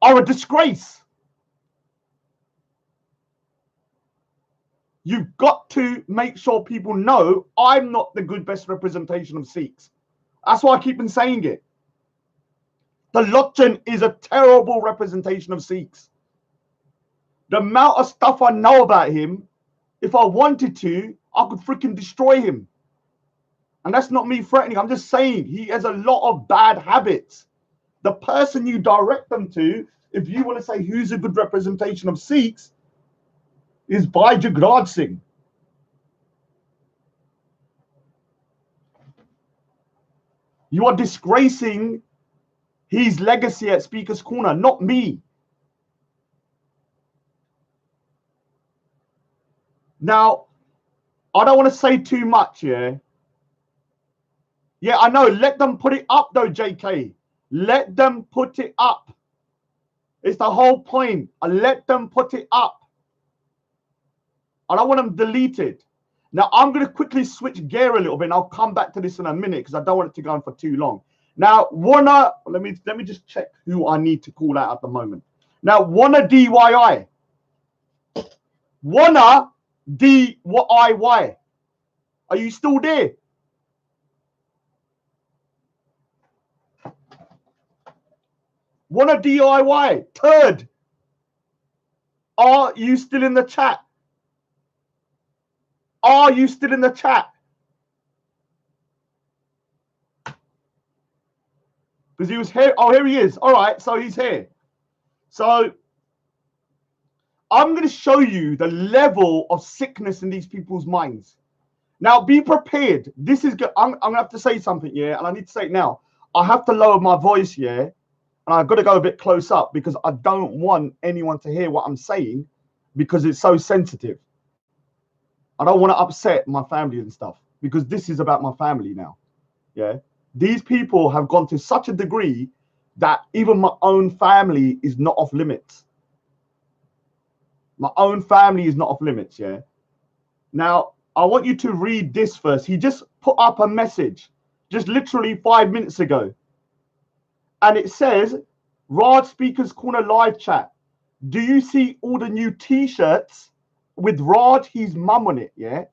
are a disgrace. You've got to make sure people know I'm not the good best representation of Sikhs. That's why I keep on saying it. The Lochin is a terrible representation of Sikhs. The amount of stuff I know about him, if I wanted to, I could freaking destroy him. And that's not me threatening. I'm just saying he has a lot of bad habits. The person you direct them to, if you want to say who's a good representation of Sikhs, is Bhai Jagraj Singh. You are disgracing his legacy at Speaker's Corner, not me. Now, I don't want to say too much, yeah? Yeah, I know. Let them put it up, though, JK. Let them put it up. It's the whole point. I let them put it up. I don't want them deleted. Now, I'm going to quickly switch gear a little bit, and I'll come back to this in a minute because I don't want it to go on for too long. Now, let me just check who I need to call out at the moment. Now, Wanna DYI. Wanna DYY. Are you still there? Wanna DIY? Turd. Are you still in the chat? Are you still in the chat? Because he was here. Oh, here he is. All right, so he's here. So I'm going to show you the level of sickness in these people's minds. Now, be prepared. This is good. I'm going to have to say something, yeah, and I need to say it now. I have to lower my voice, yeah, and I've got to go a bit close up because I don't want anyone to hear what I'm saying because it's so sensitive. I don't want to upset my family and stuff because this is about my family now, yeah. These people have gone to such a degree that even my own family is not off limits. My own family is not off limits, yeah. Now, I want you to read this first. He just put up a message just literally 5 minutes ago. And it says, Raj Speaker's Corner live chat. Do you see all the new t-shirts with Raj, his mum on it, yeah?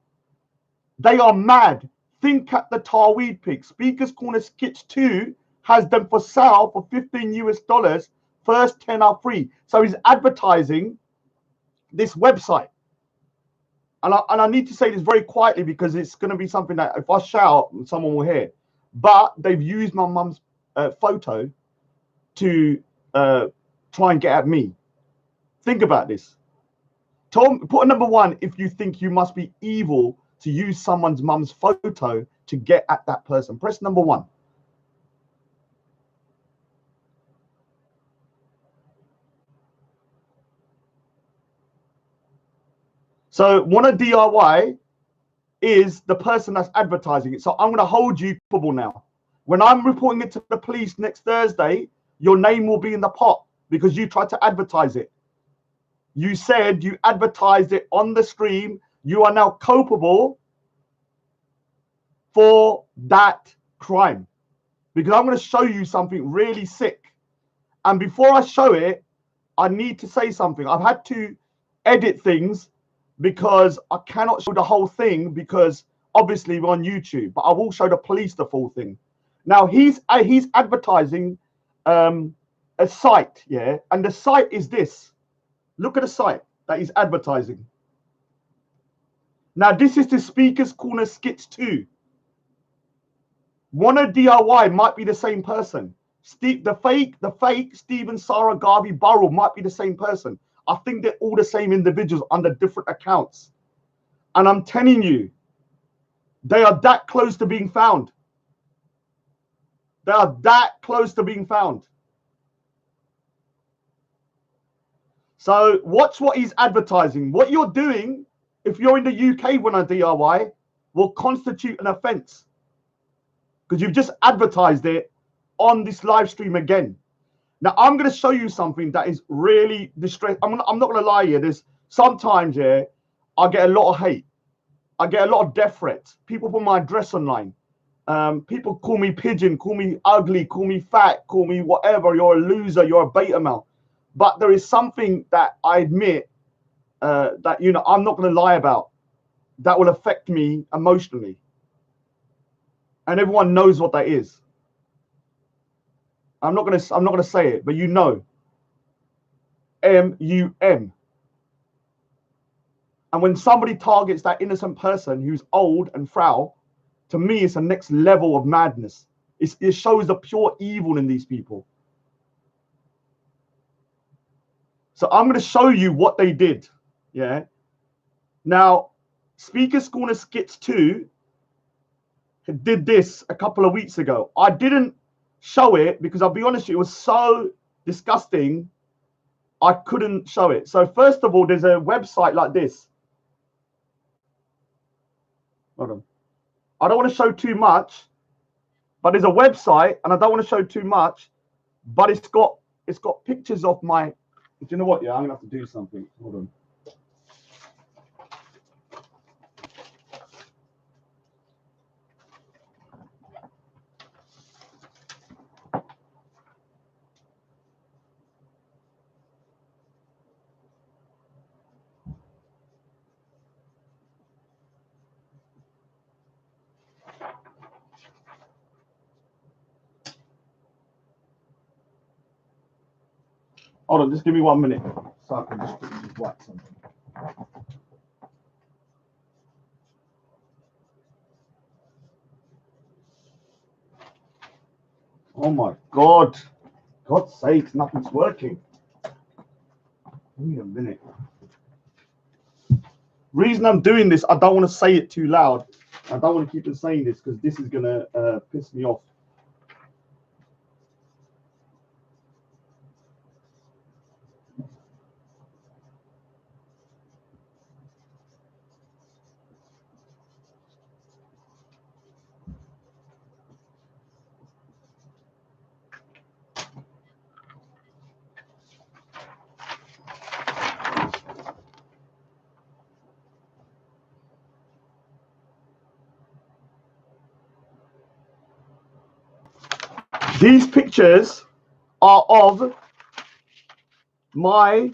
They are mad. Think at the Tarweed pick. Speaker's Corner Skits 2 has them for sale for $15 US. First 10 are free. So he's advertising this website. And I need to say this very quietly because it's going to be something that if I shout, someone will hear. But they've used my mum's photo to try and get at me. Think about this. Put a number 1 if you think you must be evil to use someone's mum's photo to get at that person. Press number 1. So Wanna DIY is the person that's advertising it. So I'm going to hold you culpable now. When I'm reporting it to the police next Thursday, your name will be in the pot because you tried to advertise it. You said you advertised it on the stream. You are now culpable for that crime. because I'm going to show you something really sick. And before I show it, I need to say something. I've had to edit things because I cannot show the whole thing because obviously we're on YouTube, but I will show the police the full thing. Now he's advertising a site, yeah, and the site is this. Look at the site that he's advertising. Now this is the Speaker's Corner Skits 2. Wanna DIY might be the same person. The fake Stephen Sarah Garvey Burrell might be the same person. I think they're all the same individuals under different accounts. And I'm telling you, they are that close to being found. They are that close to being found. So watch what he's advertising. What you're doing, if you're in the UK when I DIY, will constitute an offense. Because you've just advertised it on this live stream again. Now I'm going to show you something that is really distressing. I'm not going to lie here. There's sometimes I get a lot of hate. I get a lot of death threats. People put my address online. People call me pigeon, call me ugly, call me fat, call me whatever. You're a loser. You're a beta male. But there is something that I admit that I'm not going to lie about. That will affect me emotionally, and everyone knows what that is. I'm not gonna say it, but you know. MUM. And when somebody targets that innocent person who's old and frail, to me, it's the next level of madness. It shows the pure evil in these people. So I'm going to show you what they did. Yeah. Now, Speaker's Corner Skits 2 did this a couple of weeks ago. I didn't show it because I'll be honest, it was so disgusting. I couldn't show it. So first of all, there's a website like this. Hold on. I don't want to show too much, but there's a website, and I don't want to show too much, but it's got pictures of my. Do you know what? Yeah, I'm gonna have to do something. Hold on. Hold on, just give me 1 minute so I can just quickly whack something. Oh my God. God's sakes, nothing's working. Give me a minute. Reason I'm doing this, I don't want to say it too loud. I don't want to keep on saying this because this is going to piss me off. These pictures are of my.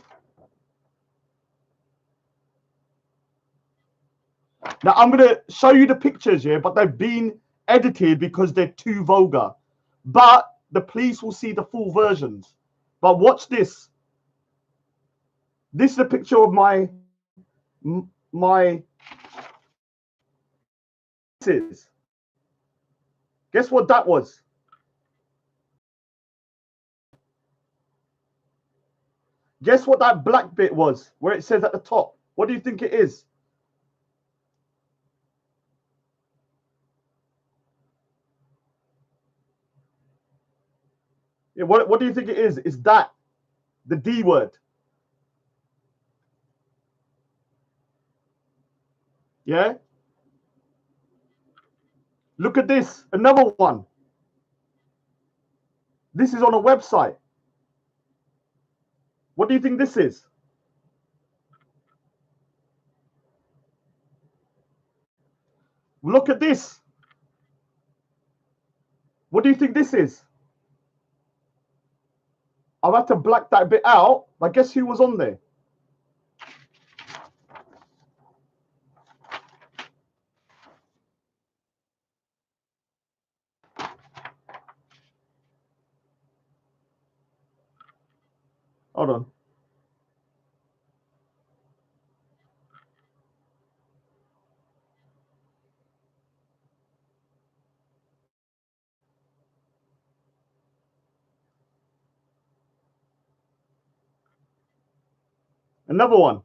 Now I'm going to show you the pictures here, but they've been edited because they're too vulgar. But the police will see the full versions. But watch this. This is a picture of my. Guess what that was? Guess what that black bit was, where it says at the top? What do you think it is? Yeah, what do you think it is? It's that, the D word. Yeah? Look at this, another one. This is on a website. What do you think this is? Look at this. What do you think this is? I'll have to black that bit out, but guess who was on there? Hold on. Another one.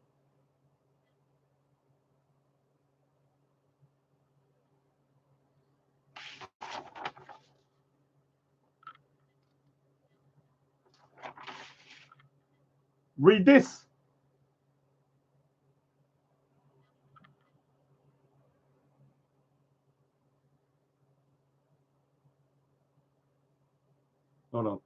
Read this. Hold on.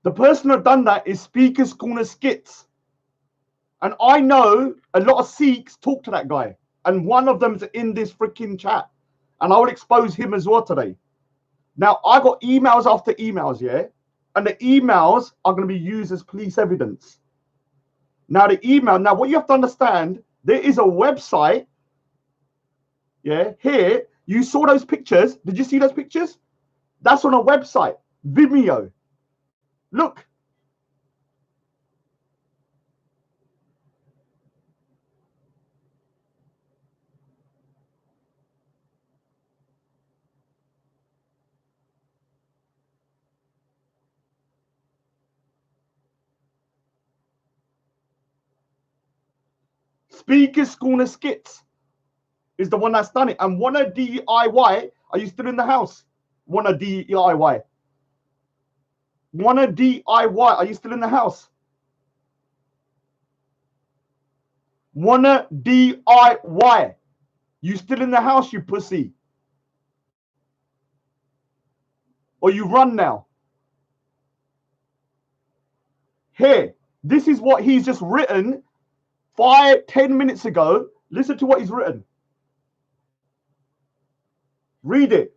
The person who done that is Speaker's Corner Skits. And I know a lot of Sikhs talk to that guy. And one of them's in this freaking chat. And I will expose him as well today. Now, I got emails after emails, yeah? And the emails are going to be used as police evidence. Now, now what you have to understand, there is a website, yeah? Here, you saw those pictures. Did you see those pictures? That's on a website, Vimeo. Look. Speaker's Corner Skits is the one that's done it. And Wanna DIY, are you still in the house? Wanna DIY. Wanna DIY, are you still in the house? Wanna DIY. You still in the house, you pussy? Or you run now? Here, this is what he's just written 5-10 minutes ago. Listen to what he's written. Read it.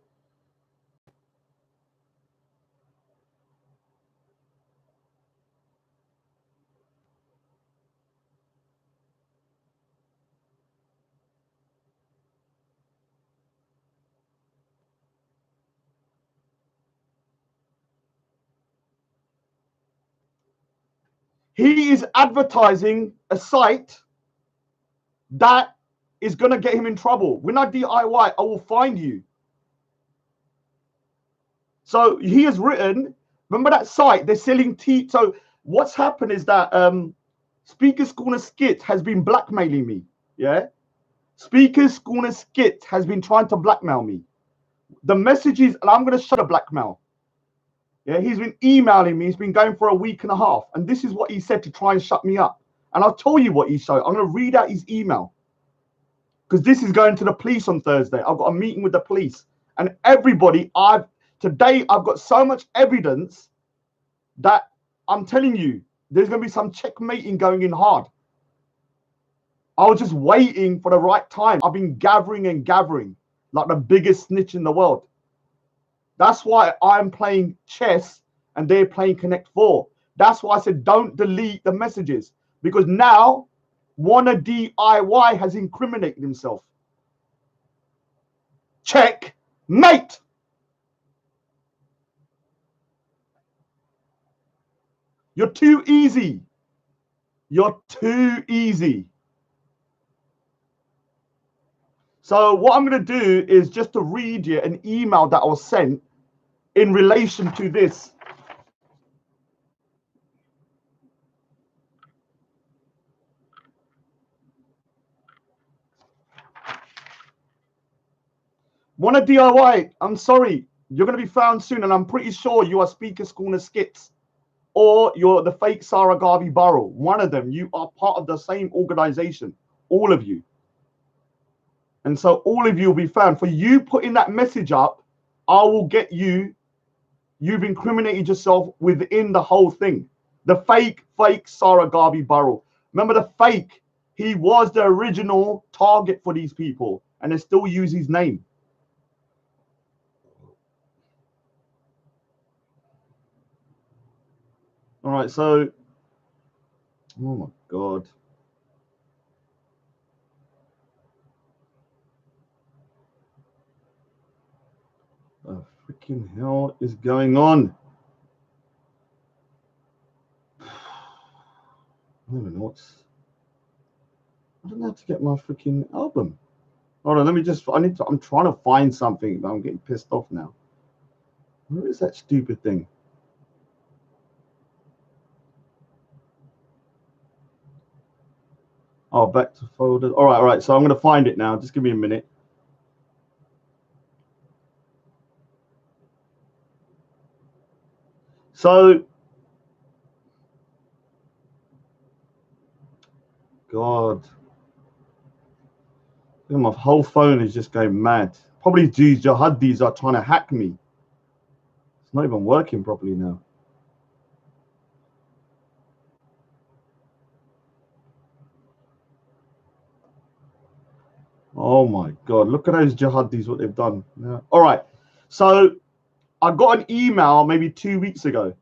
He is advertising a site that is going to get him in trouble. When I DIY, I will find you. So he has written, remember that site, they're selling tea. So what's happened is that Speaker's Corner Skit has been blackmailing me. Yeah. Speaker's Corner Skit has been trying to blackmail me. The messages, and I'm going to show the blackmail. Yeah, he's been emailing me. He's been going for a week and a half. And this is what he said to try and shut me up. And I'll tell you what he showed. I'm going to read out his email. Because this is going to the police on Thursday. I've got a meeting with the police. And everybody, today I've got so much evidence that I'm telling you, there's going to be some checkmating going in hard. I was just waiting for the right time. I've been gathering and gathering like the biggest snitch in the world. That's why I'm playing chess and they're playing Connect 4. That's why I said don't delete the messages. Because now, Wanna DIY has incriminated himself. Check, mate. You're too easy. You're too easy. So what I'm going to do is just to read you an email that I was sent in relation to this. Wanna DIY? I'm sorry. You're going to be found soon, and I'm pretty sure you are Speaker's Corner Skits or you're the fake Sarah Garvey Burrow. One of them. You are part of the same organization. All of you. And so all of you will be found. For you putting that message up, I will get you. You've incriminated yourself within the whole thing. The fake Sarah Garvey Burrell. Remember the fake? He was the original target for these people, and they still use his name. All right, so, oh my God. What the freaking hell is going on? I don't even know I don't know how to get my freaking album. Hold on, let me just, I'm trying to find something, but I'm getting pissed off now. Where is that stupid thing? Oh, back to folders. All right. So I'm going to find it now. Just give me a minute. So, God, my whole phone is just going mad. Probably these jihadis are trying to hack me. It's not even working properly now. Oh my God, look at those jihadis, what they've done. Yeah. All right. So I got an email maybe 2 weeks ago.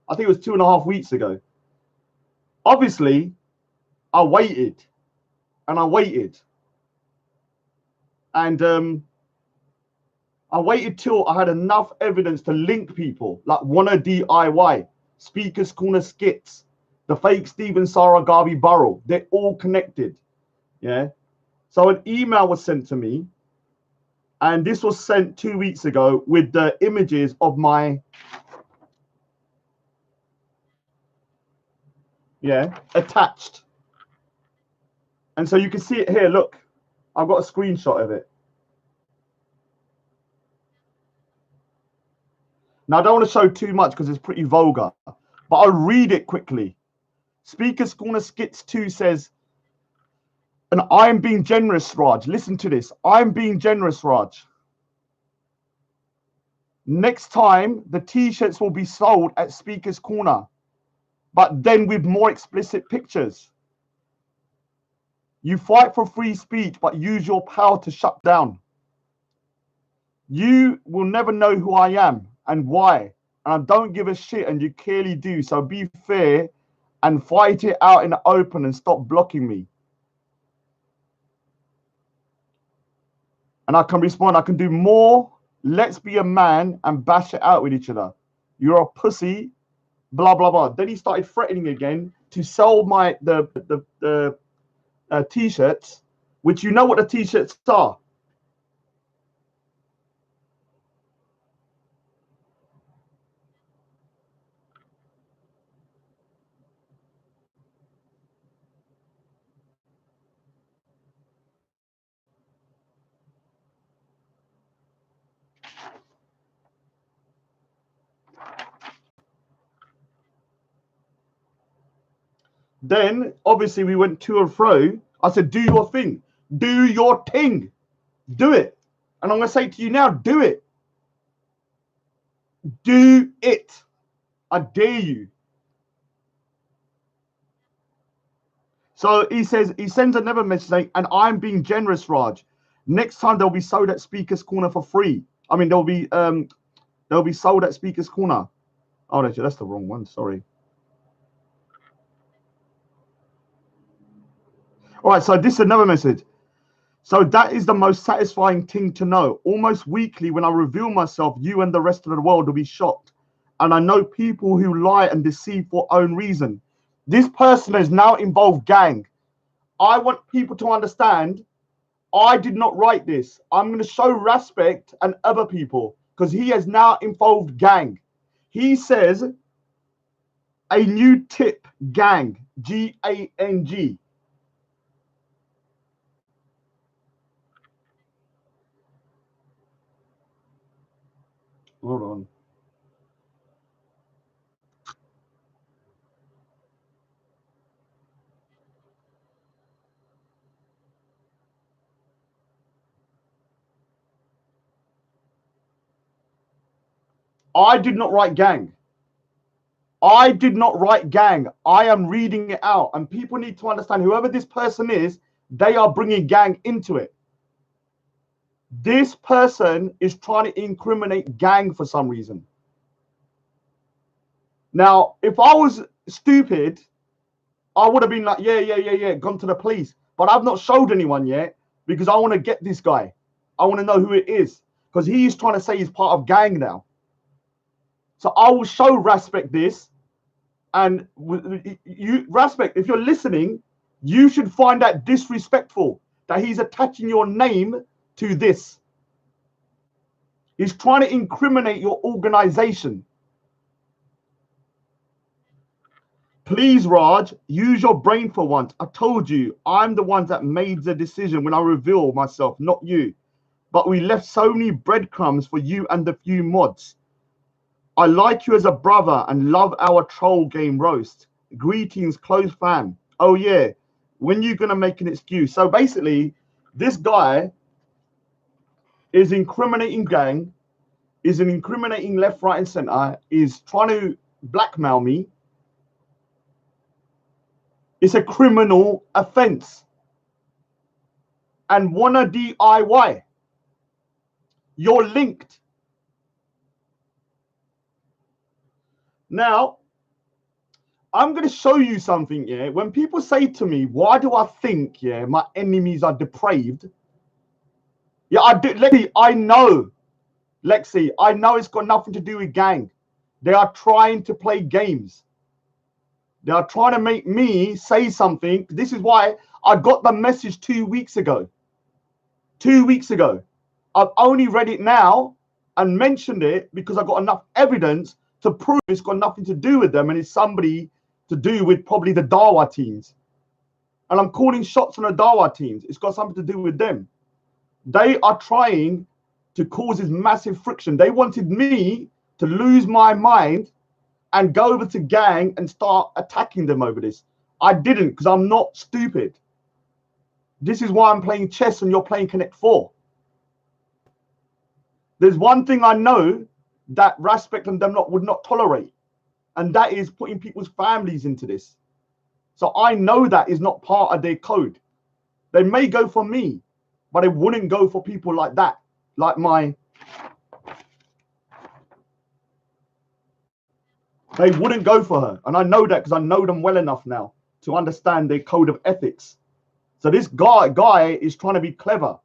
I think it was 2.5 weeks ago. Obviously, I waited and I waited. And I waited till I had enough evidence to link people, like Wanna DIY, Speakers Corner Skits, the fake Stephen Sarah Garvey Burrell. They're all connected. Yeah. So an email was sent to me, and this was sent 2 weeks ago with the images of my attached. And so you can see it here. Look, I've got a screenshot of it. Now I don't want to show too much because it's pretty vulgar, but I'll read it quickly. Speakers Corner Skits 2 says, and I'm being generous, Raj. Listen to this. I'm being generous, Raj. Next time, the t-shirts will be sold at Speaker's Corner, but then with more explicit pictures. You fight for free speech, but use your power to shut down. You will never know who I am and why. And I don't give a shit, and you clearly do. So be fair and fight it out in the open and stop blocking me. And I can respond, I can do more. Let's be a man and bash it out with each other. You're a pussy, blah, blah, blah. Then he started threatening again to sell the t-shirts, which you know what the t-shirts are. Then, obviously, we went to and fro. I said, do your thing. Do your thing. Do it. And I'm going to say to you now, do it. Do it. I dare you. So he says, he sends another message saying, and I'm being generous, Raj. Next time they'll be sold at Speaker's Corner for free. I mean, they'll be sold at Speaker's Corner. Oh, that's the wrong one. Sorry. All right, so this is another message. So that is the most satisfying thing to know. Almost weekly, when I reveal myself, you and the rest of the world will be shocked. And I know people who lie and deceive for own reason. This person is now involved gang. I want people to understand I did not write this. I'm going to show respect and other people because he has now involved gang. He says a new tip, gang, G-A-N-G. Hold on. I did not write gang. I did not write gang. I am reading it out. And people need to understand, whoever this person is, they are bringing gang into it. This person is trying to incriminate gang for some reason. Now, if I was stupid, I would have been like, yeah, gone to the police. But I've not showed anyone yet because I want to get this guy. I want to know who it is because he's trying to say he's part of gang now. So I will show Respect this. And you, Respect, if you're listening, you should find that disrespectful that he's attaching your name to this. He's trying to incriminate your organization. Please, Raj, use your brain for once. I told you, I'm the one that made the decision when I revealed myself, not you. But we left so many breadcrumbs for you and the few mods. I like you as a brother and love our troll game roast. Greetings, close fam. Oh yeah, when you gonna make an excuse? So basically, this guy is incriminating gang, is incriminating left, right, and center, is trying to blackmail me. It's a criminal offense. And wanna DIY. You're linked. Now, I'm going to show you something, yeah? When people say to me, why do I think, yeah, my enemies are depraved? Yeah, I do. Lexi, I know. Lexi, I know it's got nothing to do with gang. They are trying to play games. They are trying to make me say something. This is why I got the message 2 weeks ago. 2 weeks ago. I've only read it now and mentioned it because I got enough evidence to prove it's got nothing to do with them and it's somebody to do with probably the Dawa teams. And I'm calling shots on the Dawa teams. It's got something to do with them. They are trying to cause this massive friction. They wanted me to lose my mind and go over to gang and start attacking them over this. I didn't because I'm not stupid. This is why I'm playing chess and you're playing Connect 4. There's one thing I know that Respect and them would not tolerate, and that is putting people's families into this. So I know that is not part of their code. They may go for me, but they wouldn't go for people like that, like my. They wouldn't go for her, and I know that because I know them well enough now to understand their code of ethics. So this guy is trying to be clever.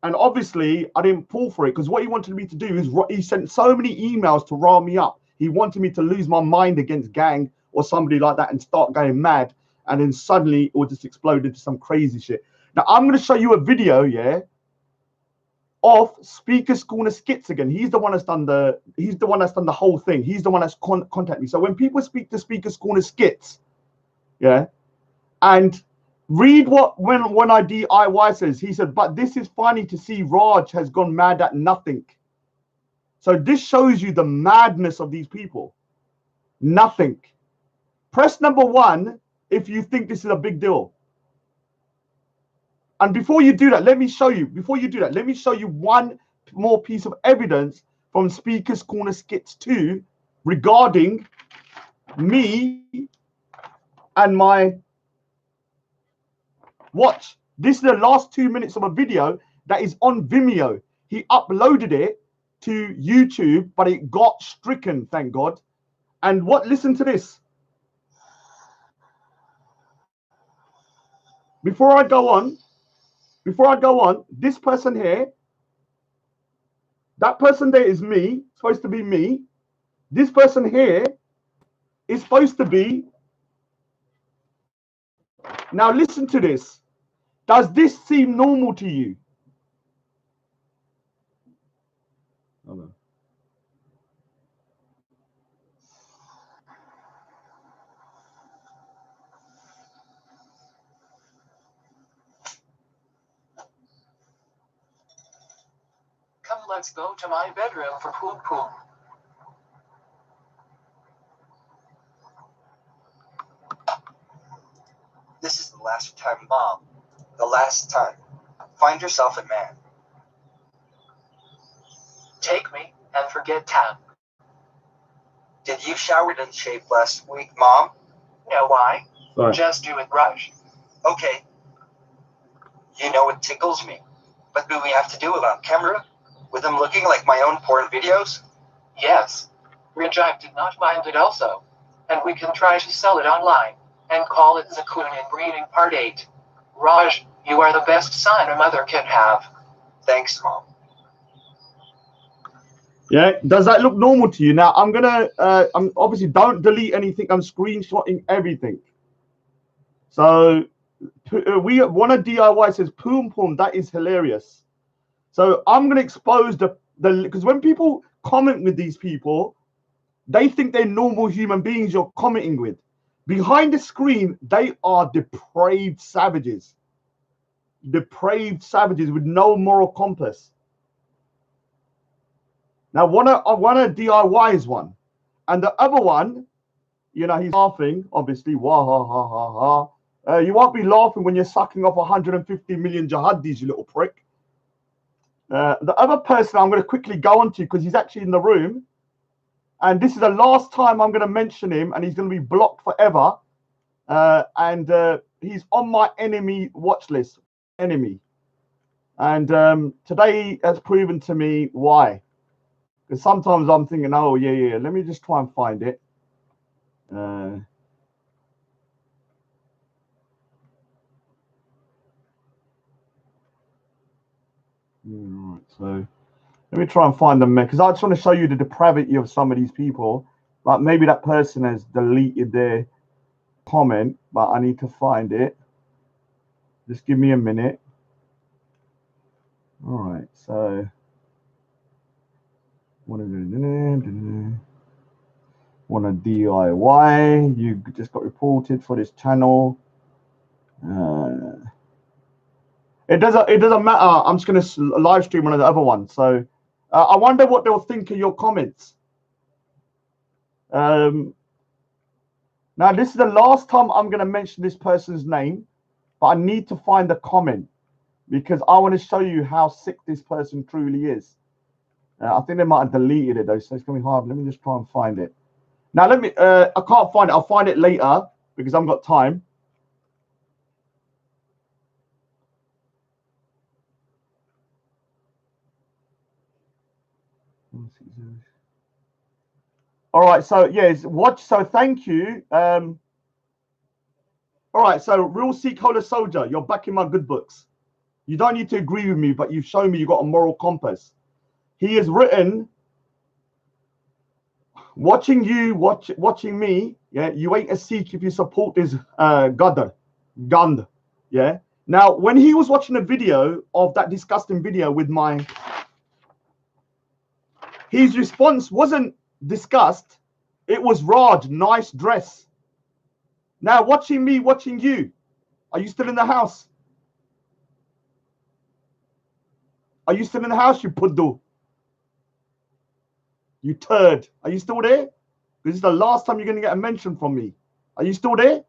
And obviously, I didn't fall for it because what he wanted me to do is he sent so many emails to rile me up. He wanted me to lose my mind against gang or somebody like that and start going mad. And then suddenly it will just explode into some crazy shit. Now, I'm going to show you a video, yeah, of Speaker Schooner Skits again. He's the one that's done the whole thing. He's the one that's contacted me. So when people speak to Speaker Schooner Skits, yeah, and read what when I DIY says. He said, but this is funny to see Raj has gone mad at nothing. So this shows you the madness of these people. Nothing. Press number 1 if you think this is a big deal. And before you do that, let me show you. Before you do that, let me show you one more piece of evidence from Speaker's Corner Skits 2 regarding me and my. Watch. This is the last 2 minutes of a video that is on Vimeo. He uploaded it to YouTube, but it got stricken, thank God. And what? Listen to this. Before I go on, this person here, that person there is me, supposed to be me. This person here is supposed to be. Now listen to this. Does this seem normal to you? Hold on. Come, let's go to my bedroom for poop poop. This is the last time, Mom. The last time. Find yourself a man. Take me and forget Tab. Did you shower and shave last week, Mom? No, why? Sorry. Just do it, Raj. Okay. You know it tickles me. But do we have to do it on camera? With them looking like my own porn videos? Yes. Rajak did not mind it also. And we can try to sell it online. And call it Zakun Inbreeding Part 8. Raj, you are the best son a mother can have. Thanks, Mom. Yeah, does that look normal to you? Now I'm gonna I'm obviously don't delete anything. I'm screenshotting everything. So we want a DIY says poom poom. That is hilarious. So I'm gonna expose the because when people comment with these people, they think they're normal human beings you're commenting with. Behind the screen, they are depraved savages. Depraved savages with no moral compass. Now, one of DIY is one, and the other one, you know, he's laughing. Obviously, wah ha ha ha ha. You won't be laughing when you're sucking off 150 million jihadis, you little prick. The other person I'm going to quickly go on to because he's actually in the room, and this is the last time I'm going to mention him, and he's going to be blocked forever. And he's on my enemy watch list. Enemy, and today has proven to me why. Because sometimes I'm thinking, oh, yeah, let me just try and find it. Right, so let me try and find them, because I just want to show you the depravity of some of these people. Like maybe that person has deleted their comment, but I need to find it. Just give me a minute. All right, so want a DIY. You just got reported for this channel. It doesn't matter. I'm just going to live stream one of the other ones. So I wonder what they'll think of your comments. Now, this is the last time I'm going to mention this person's name, but I need to find the comment because I want to show you how sick this person truly is. I think they might have deleted it though, so it's going to be hard. Let me just try and find it. Now, let me. I can't find it. I'll find it later because I've got time. All right, so yes, watch. So thank you. All right, so real Sikh holder soldier, you're back in my good books. You don't need to agree with me, but you've shown me you've got a moral compass. He has written, watching you, watching me. Yeah, you ain't a Sikh if you support this Gand. Yeah. Now, when he was watching a video of that disgusting video with my, his response wasn't disgust. It was Raj, nice dress. Now, watching me, watching you. Are you still in the house? Are you still in the house, you puddu? You turd. Are you still there? This is the last time you're going to get a mention from me. Are you still there?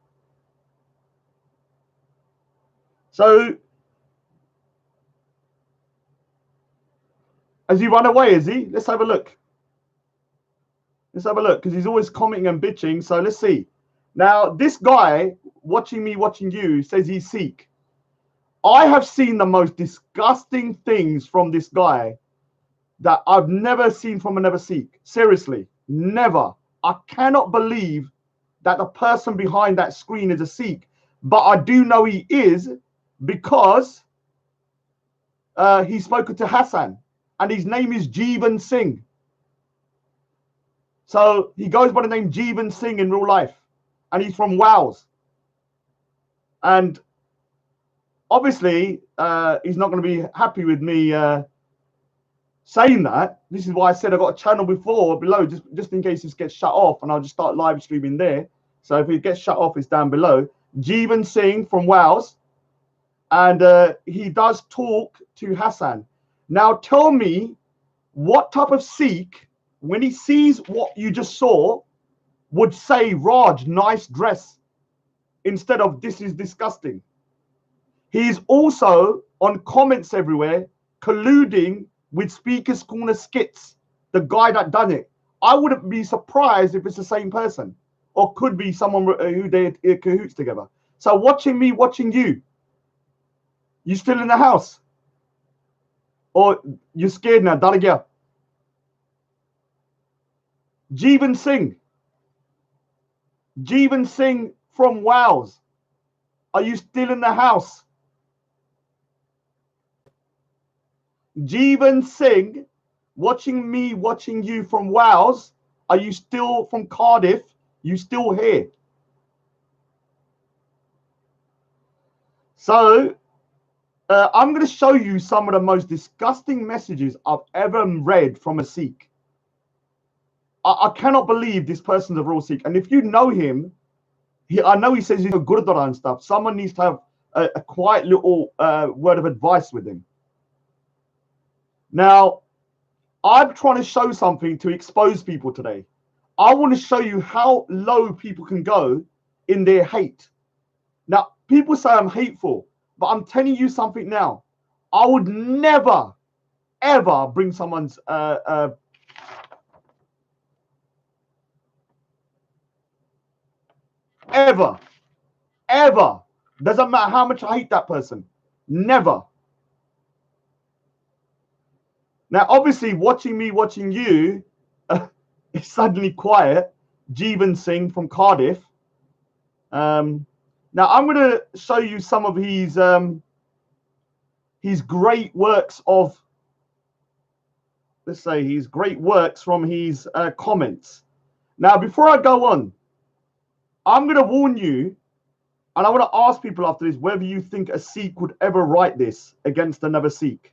So, has he run away, is he? Let's have a look. Let's have a look, because he's always commenting and bitching. So, let's see. Now, this guy, watching me, watching you, says he's Sikh. I have seen the most disgusting things from this guy that I've never seen from another Sikh. Seriously, never. I cannot believe that the person behind that screen is a Sikh. But I do know he is because he's spoken to Hassan. And his name is Jeevan Singh. So he goes by the name Jeevan Singh in real life. And he's from Wales. And obviously, he's not going to be happy with me saying that. This is why I said I got a channel before below, just in case this gets shut off, and I'll just start live streaming there. So if it gets shut off, it's down below. Jeevan Singh from Wales, and he does talk to Hassan. Now tell me, what type of Sikh, when he sees what you just saw, would say, Raj, nice dress, instead of this is disgusting? He's also on comments everywhere, colluding with Speaker's Corner Skits, the guy that done it. I wouldn't be surprised if it's the same person, or could be someone who they cahoots together. So watching me, watching you. You still in the house? Or you scared now? Dar gaya. Jeevan Singh. Jeevan Singh from Wales. Are you still in the house? Jeevan Singh, watching me, watching you from Wales. Are you still from Cardiff? You still here? So I'm going to show you some of the most disgusting messages I've ever read from a Sikh. I cannot believe this person's a real Sikh. And if you know him, I know he says he's a Gurdwara and stuff. Someone needs to have a quiet little word of advice with him. Now, I'm trying to show something to expose people today. I want to show you how low people can go in their hate. Now, people say I'm hateful, but I'm telling you something now. I would never, ever bring someone's ever. Doesn't matter how much I hate that person. Never. Now, obviously, watching me, watching you, it's suddenly quiet. Jeevan Singh from Cardiff. Now, I'm going to show you some of his great works of, let's say, his great works from his comments. Now, before I go on, I'm going to warn you, and I want to ask people after this whether you think a Sikh would ever write this against another Sikh.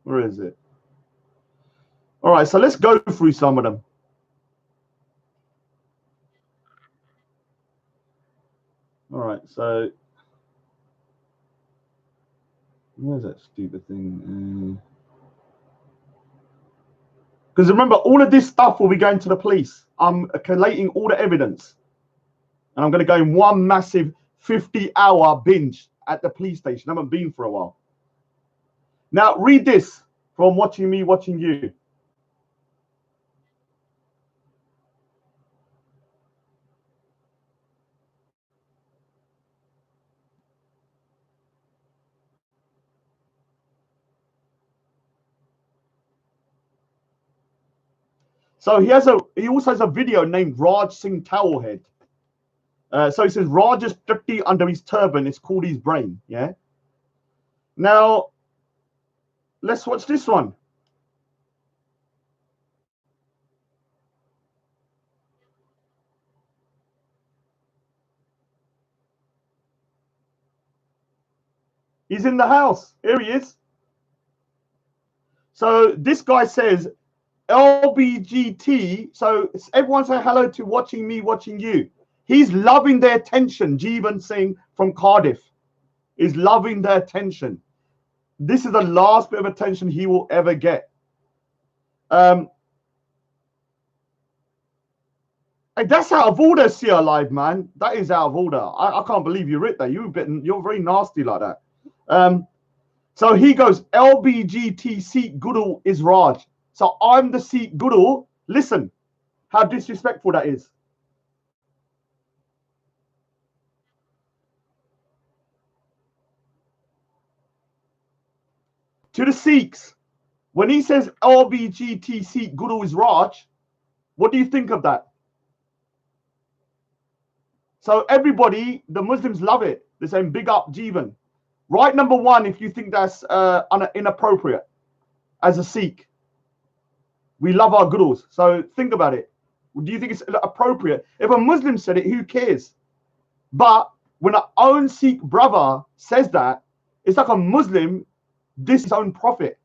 Where is it? All right, so let's go through some of them. All right, so where's that stupid thing? Because remember, all of this stuff will be going to the police. I'm collating all the evidence. And I'm going to go in one massive 50-hour binge at the police station. I haven't been for a while. Now, read this from watching me, watching you. So he also has a video named Raj Singh Towelhead. So he says Raj is 50 under his turban. It's called his brain. Yeah. Now, let's watch this one. He's in the house. Here he is. So this guy says LBGT. So everyone say hello to watching me, watching you. He's loving their attention. Jeevan Singh from Cardiff is loving their attention. This is the last bit of attention he will ever get. Hey, that's out of order, see alive, man. That is out of order. I can't believe you wrote that. You're very nasty like that. So he goes, LBGT Sikh Guru is Raj. So I'm the Sikh Guru. Listen, how disrespectful that is. To the Sikhs, when he says LBGT Sikh Guru is Raj, what do you think of that? So everybody, the Muslims love it. They're saying big up Jeevan. Right, number one, if you think that's inappropriate as a Sikh. We love our gurus. So think about it. Do you think it's appropriate? If a Muslim said it, who cares? But when our own Sikh brother says that, it's like a Muslim diss his own prophet.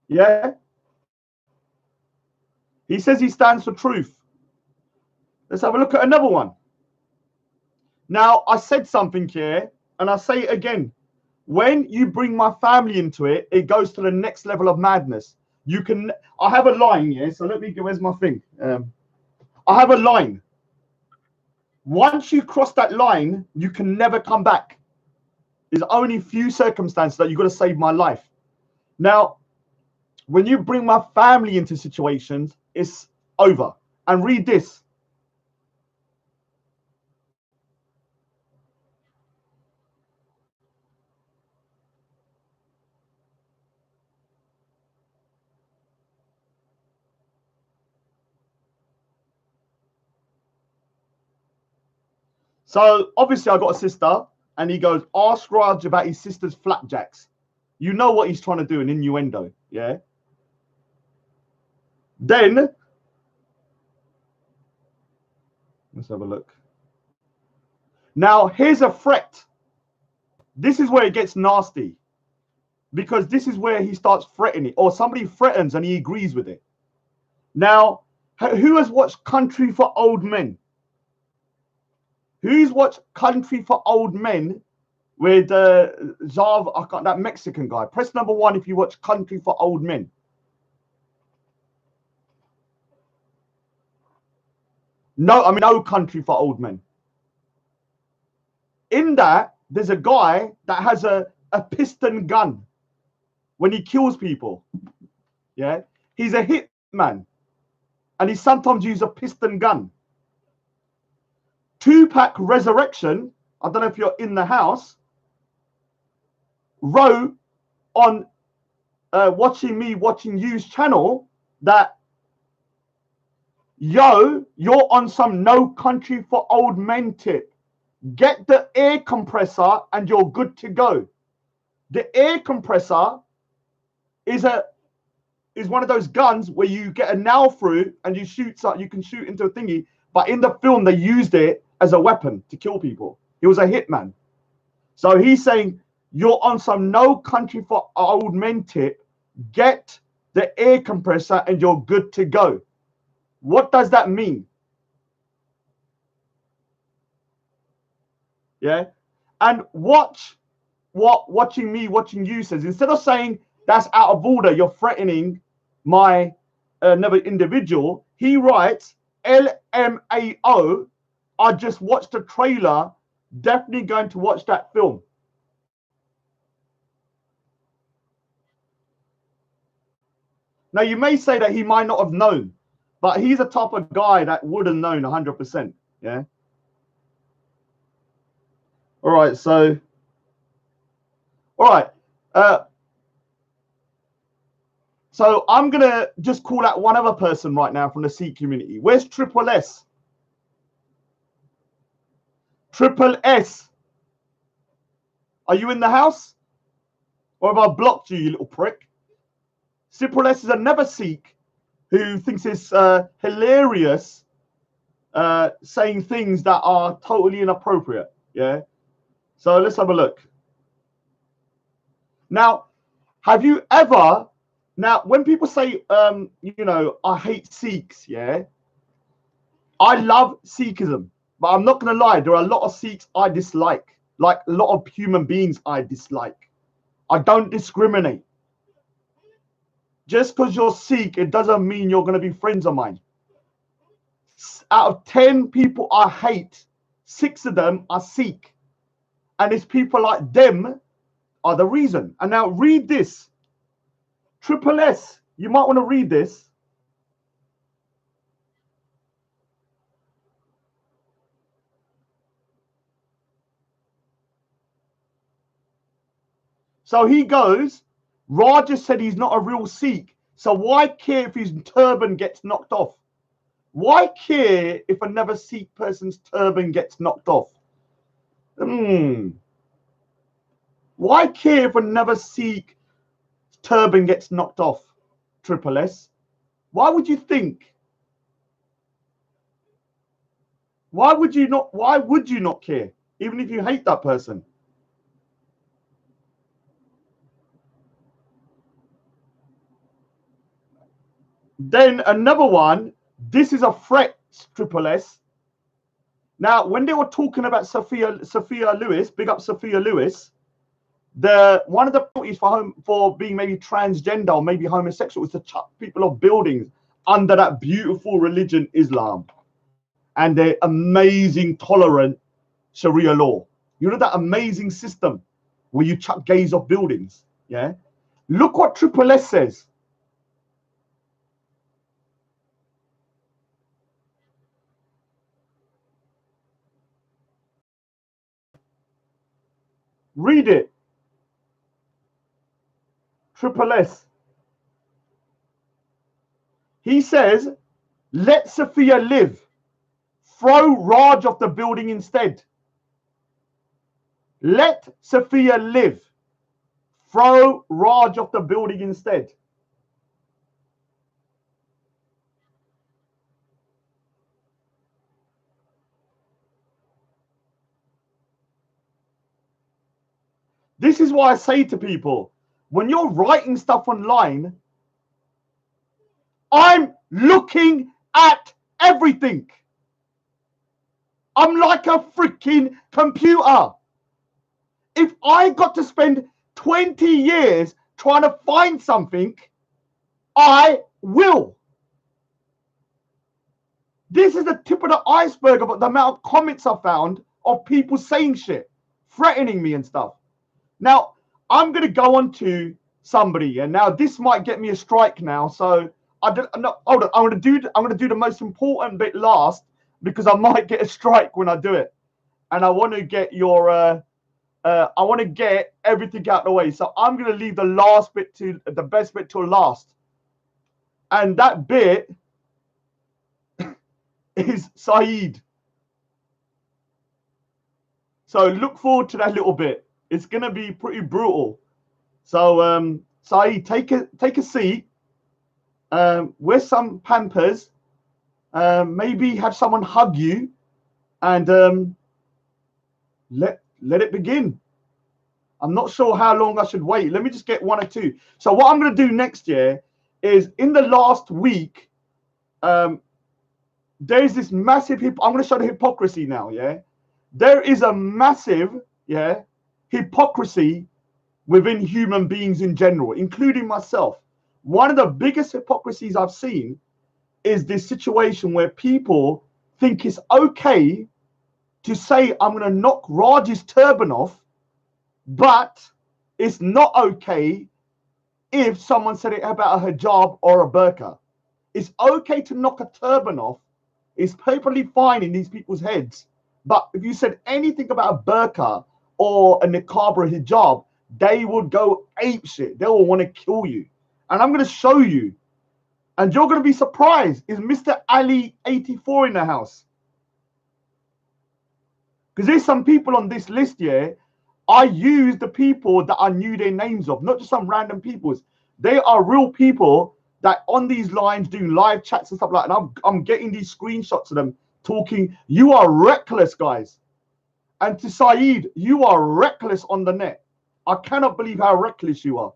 Yeah? He says he stands for truth. Let's have a look at another one. Now, I said something here, and I'll say it again. When you bring my family into it, it goes to the next level of madness. I have a line here, so let me go, where's my thing? I have a line. Once you cross that line, you can never come back. There's only few circumstances that you've got to save my life. Now, when you bring my family into situations, it's over. And read this. So obviously I got a sister, and he goes, ask Raj about his sister's flapjacks. You know what he's trying to do, an innuendo, yeah? Then, let's have a look. Now, here's a threat. This is where it gets nasty, because this is where he starts threatening, or somebody threatens and he agrees with it. Now, who has watched Country for Old Men? Who's watched Country for Old Men with that Mexican guy? Press number 1 if you watch Country for Old Men. No, I mean No Country for Old Men. In that, there's a guy that has a piston gun when he kills people. Yeah, he's a hitman, and he sometimes uses a piston gun. Tupac Resurrection, I don't know if you're in the house, wrote on Watching You's channel that, yo, you're on some No Country for Old Men tip. Get the air compressor and you're good to go. The air compressor is one of those guns where you get a nail through and you can shoot into a thingy. But in the film, they used it as a weapon to kill people. He was a hitman. So he's saying, you're on some No Country for Old Men tip. Get the air compressor and you're good to go. What does that mean? Yeah. And watch what Watching You says. Instead of saying that's out of order, you're threatening my another individual, he writes, LMAO, I just watched the trailer, definitely going to watch that film. Now, you may say that he might not have known, but he's the type of guy that would have known 100%. Yeah. All right. So, all right. So I'm going to just call out one other person right now from the Sikh community. Where's Triple S? Triple S. Are you in the house? Or have I blocked you, you little prick? Triple S is another Sikh who thinks it's hilarious saying things that are totally inappropriate. Yeah. So let's have a look. Now, have you ever... Now, when people say, you know, I hate Sikhs, yeah, I love Sikhism, but I'm not going to lie, there are a lot of Sikhs I dislike, like a lot of human beings I dislike. I don't discriminate. Just because you're Sikh, it doesn't mean you're going to be friends of mine. Out of 10 people I hate, 6 of them are Sikh. And it's people like them are the reason. And now read this. Triple S, you might want to read this. So he goes, Raja said he's not a real Sikh. So why care if his turban gets knocked off? Why care if another Sikh person's turban gets knocked off? Why care if another Sikh turban gets knocked off? Triple S. Why would you think? Why would you not care, even if you hate that person? Then another one, this is a threat, Triple S. Now, when they were talking about Sophia Lewis, big up Sophia Lewis, one of the penalties for being maybe transgender or maybe homosexual is to chuck people off buildings under that beautiful religion, Islam. and their amazing tolerant Sharia law. You know that amazing system where you chuck gays off buildings. Yeah. Look what Triple S says. Read it. Triple S. He says, let Sophia live. Throw Raj off the building instead. Let Sophia live. Throw Raj off the building instead. This is why I say to people, when you're writing stuff online, I'm looking at everything. I'm like a freaking computer. If I got to spend 20 years trying to find something, I will. This is the tip of the iceberg of the amount of comments I found of people saying shit, threatening me and stuff. Now, I'm going to go on to somebody, and now this might get me a strike now. So hold on, I'm going to do the most important bit last, because I might get a strike when I do it, and I want to get your I want to get everything out of the way. So I'm going to leave the last bit to the best bit till last, and that bit is Saeed. So look forward to that little bit. It's going to be pretty brutal. So Saeed, take a seat. Wear some Pampers. Maybe have someone hug you, and let it begin. I'm not sure how long I should wait. Let me just get one or two. So what I'm going to do next year is, in the last week, there's this massive I'm going to show the hypocrisy now. Yeah, there is a massive hypocrisy within human beings in general, including myself. One of the biggest hypocrisies I've seen is this situation where people think it's okay to say, I'm going to knock Raj's turban off, but it's not okay if someone said it about a hijab or a burqa. It's okay to knock a turban off. It's perfectly fine in these people's heads. But if you said anything about a burqa or a niqab or a hijab, they would go apeshit. They will want to kill you. And I'm going to show you. And you're going to be surprised. Is Mr. Ali 84 in the house? Because there's some people on this list here. I use the people that I knew their names of, not just some random peoples. They are real people that on these lines doing live chats and stuff like that. And I'm getting these screenshots of them talking. You are reckless, guys. And to Saeed, you are reckless on the net. I cannot believe how reckless you are.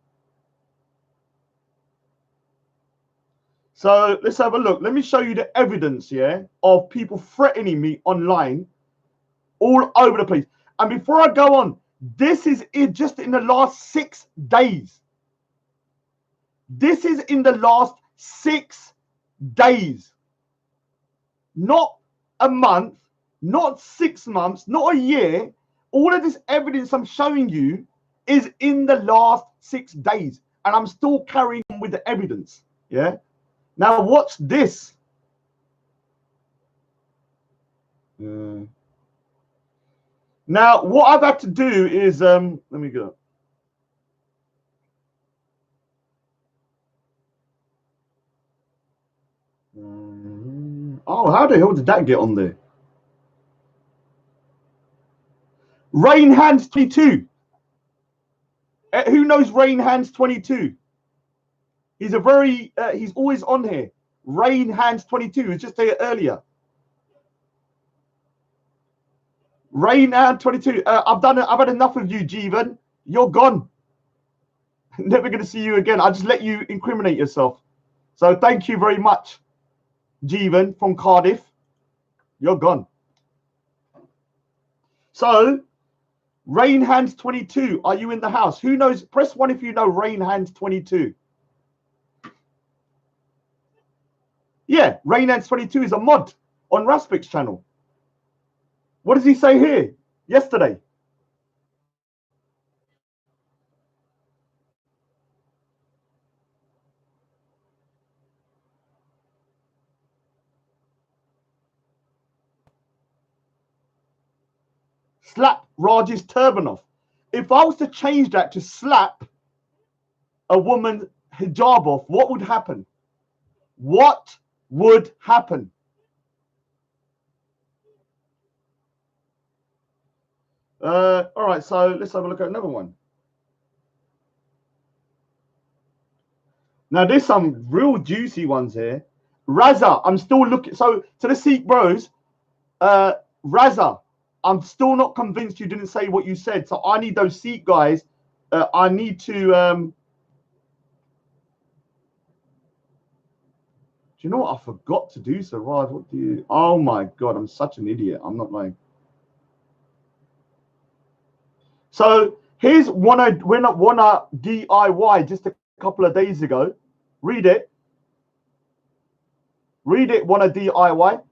So let's have a look. Let me show you the evidence here of people threatening me online all over the place. And before I go on, this is it just in the last 6 days. This is in the last 6 days. Not a month, not 6 months, not a year. All of this evidence I'm showing you is in the last 6 days. And I'm still carrying on with the evidence. Yeah. Now watch this. Now what I've had to do is let me go. Oh, how the hell did that get on there? Rain Hands 22. Who knows Rain Hands 22? He's a very he's always on here. Rain Hands 22 was just there earlier. Rain Hands 22. I've had enough of you, Jeevan. You're gone. Never going to see you again. I just let you incriminate yourself. So thank you very much, Jeevan from Cardiff. You're gone. So Rain Hands 22. Are you in the house? Who knows? Press 1 if you know Rain Hands 22. Yeah, Rain Hands 22 is a mod on Raspik's channel. What does he say here yesterday? Slap Raj's turban off. If I was to change that to slap a woman's hijab off, what would happen? What would happen? All right, so let's have a look at another one. Now, there's some real juicy ones here. Raza, I'm still looking. So, to the Sikh bros, Raza, I'm still not convinced you didn't say what you said. So, I need those Sikh guys. I need to. Do you know what? I forgot to do so, Raj. What do you? Oh my God, I'm such an idiot. I'm not lying. So here's one DIY just a couple of days ago. Read it. Read it, one of DIY.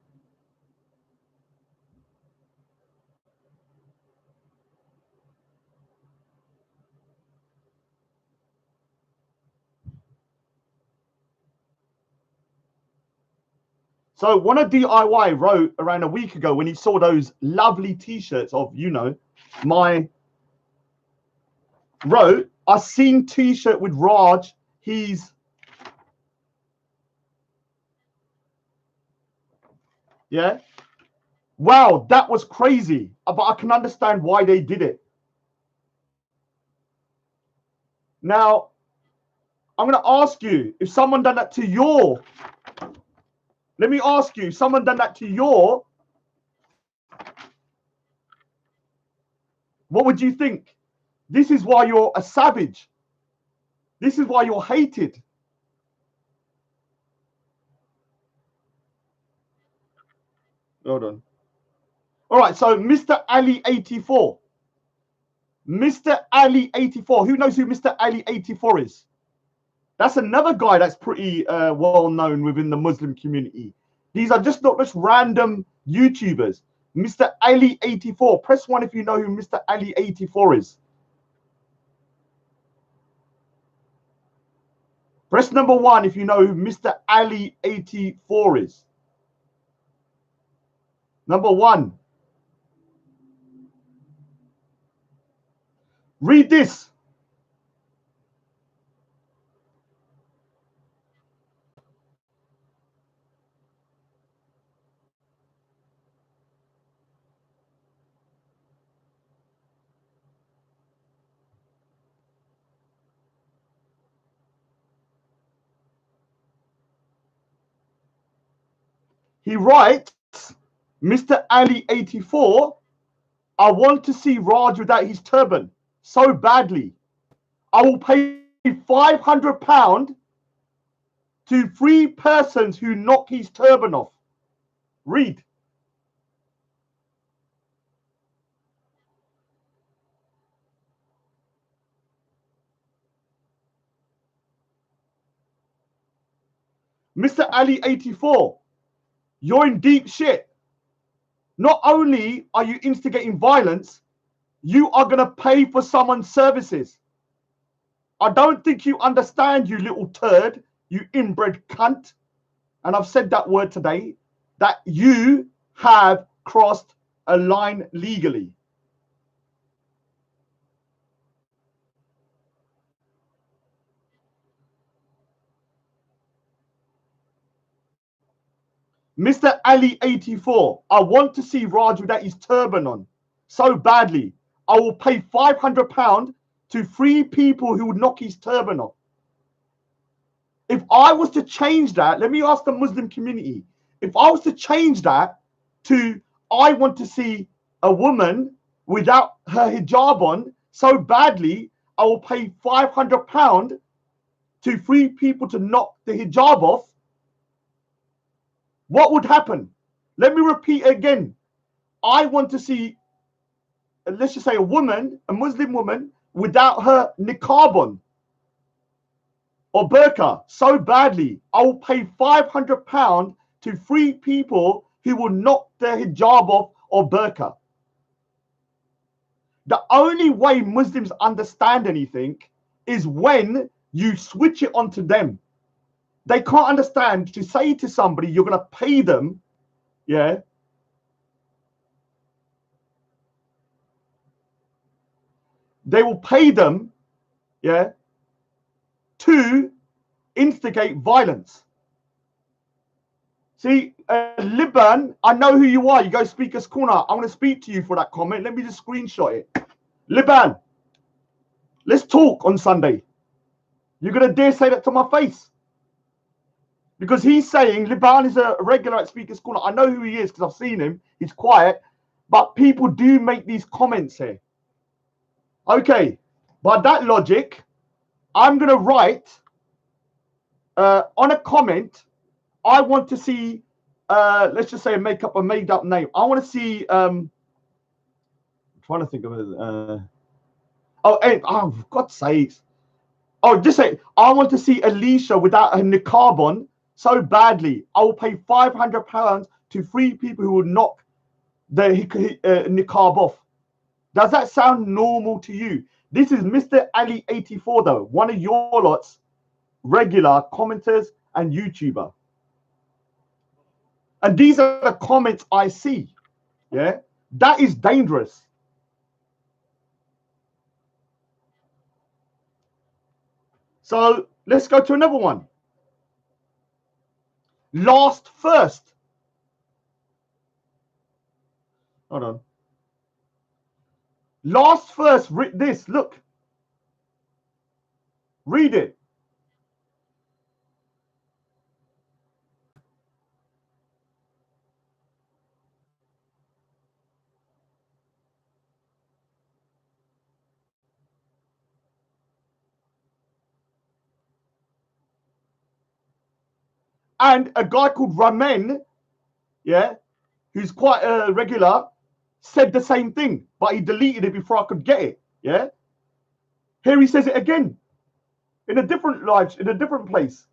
So one of DIY wrote around a week ago when he saw those lovely T-shirts of, you know, wrote, I seen T-shirt with Raj. He's, yeah. Wow, that was crazy. But I can understand why they did it. Now, I'm going to ask you, if someone done that to your, let me ask you, someone done that to your, what would you think? This is why you're a savage. This is why you're hated. Hold on. All right, so Mr. Ali 84. Mr. Ali 84. Who knows who Mr. Ali 84 is? That's another guy that's pretty well known within the Muslim community. These are just not just random YouTubers. Mr. Ali 84. Press 1 if you know who Mr. Ali 84 is. Press number 1 if you know who Mr. Ali 84 is. Number 1. Read this. He writes, Mr. Ali 84, I want to see Raj without his turban so badly. I will pay £500 to 3 persons who knock his turban off. Read. Mr. Ali 84, you're in deep shit. Not only are you instigating violence, you are going to pay for someone's services. I don't think you understand, you little turd, you inbred cunt. And I've said that word today, that you have crossed a line legally. Mr. Ali 84, I want to see Raj without his turban on so badly. I will pay £500 to 3 people who would knock his turban off. If I was to change that, let me ask the Muslim community. If I was to change that to, I want to see a woman without her hijab on so badly, I will pay £500 to 3 people to knock the hijab off. What would happen? Let me repeat again. I want to see, let's just say a woman, a Muslim woman, without her niqab on or burqa so badly, I will pay £500 to 3 people who will knock their hijab off or burqa. The only way Muslims understand anything is when you switch it onto them. They can't understand to say to somebody, you're going to pay them, yeah. They will pay them, yeah, to instigate violence. See, Liban, I know who you are. You go Speaker's Corner. I want to speak to you for that comment. Let me just screenshot it. Liban, let's talk on Sunday. You're going to dare say that to my face? Because he's saying Liban is a regular at Speaker's Corner. I know who he is because I've seen him. He's quiet. But people do make these comments here. Okay, by that logic, I'm going to write on a comment, I want to see, let's just say make up a made up name. I want to see, I'm trying to think of it. Oh, for God's sakes. Oh, just say, I want to see Alicia without her niqab on so badly. I will pay £500 to 3 people who will knock the niqab off. Does that sound normal to you? This is Mr. Ali 84 though, one of your lot's regular commenters and YouTuber. And these are the comments I see. Yeah, that is dangerous. So let's go to another one. Last first. Hold on. Last first, read this. Look. Read it. And a guy called Ramen, yeah, who's quite a regular, said the same thing, but he deleted it before I could get it. Yeah. Here he says it again in a different live, in a different place.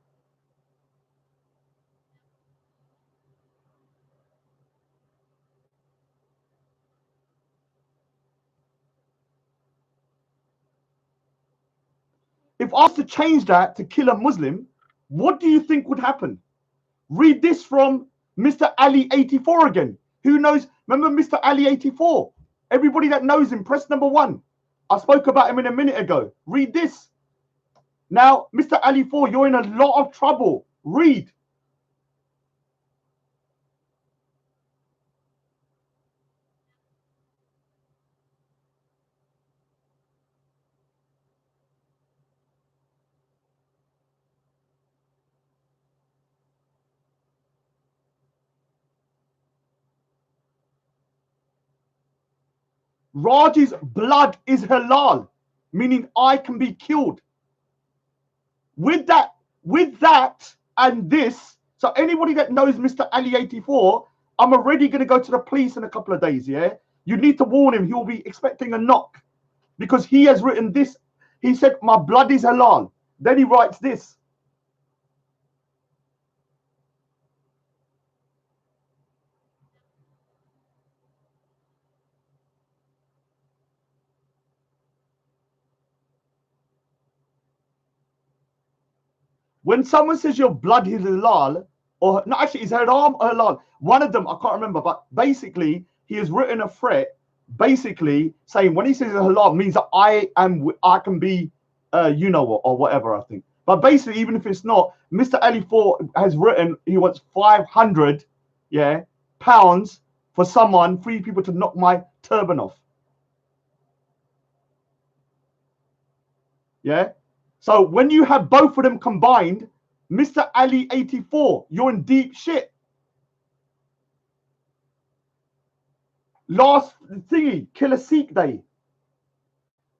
If I was to change that to kill a Muslim, what do you think would happen? Read this from Mr. Ali 84 again. Who knows? Remember Mr. Ali 84? Everybody that knows him, press number 1. I spoke about him in a minute ago. Read this. Now, Mr. Ali 4, you're in a lot of trouble. Read. Raj's blood is halal, meaning I can be killed. With that and this, so anybody that knows Mr. Ali 84, I'm already going to go to the police in a couple of days, yeah? You need to warn him. He'll be expecting a knock because he has written this. He said, my blood is halal. Then he writes this. When someone says your blood is halal, or no, actually, it's haram or halal. One of them, I can't remember, but basically, he has written a threat, basically saying when he says halal means that I can be, you know what, or whatever. I think, but basically, even if it's not, Mr. Ali 4 has written he wants 500, yeah, pounds for someone, 3 people to knock my turban off. Yeah. So when you have both of them combined, Mr. Ali 84, you're in deep shit. Last thingy, Killer Sikh Day.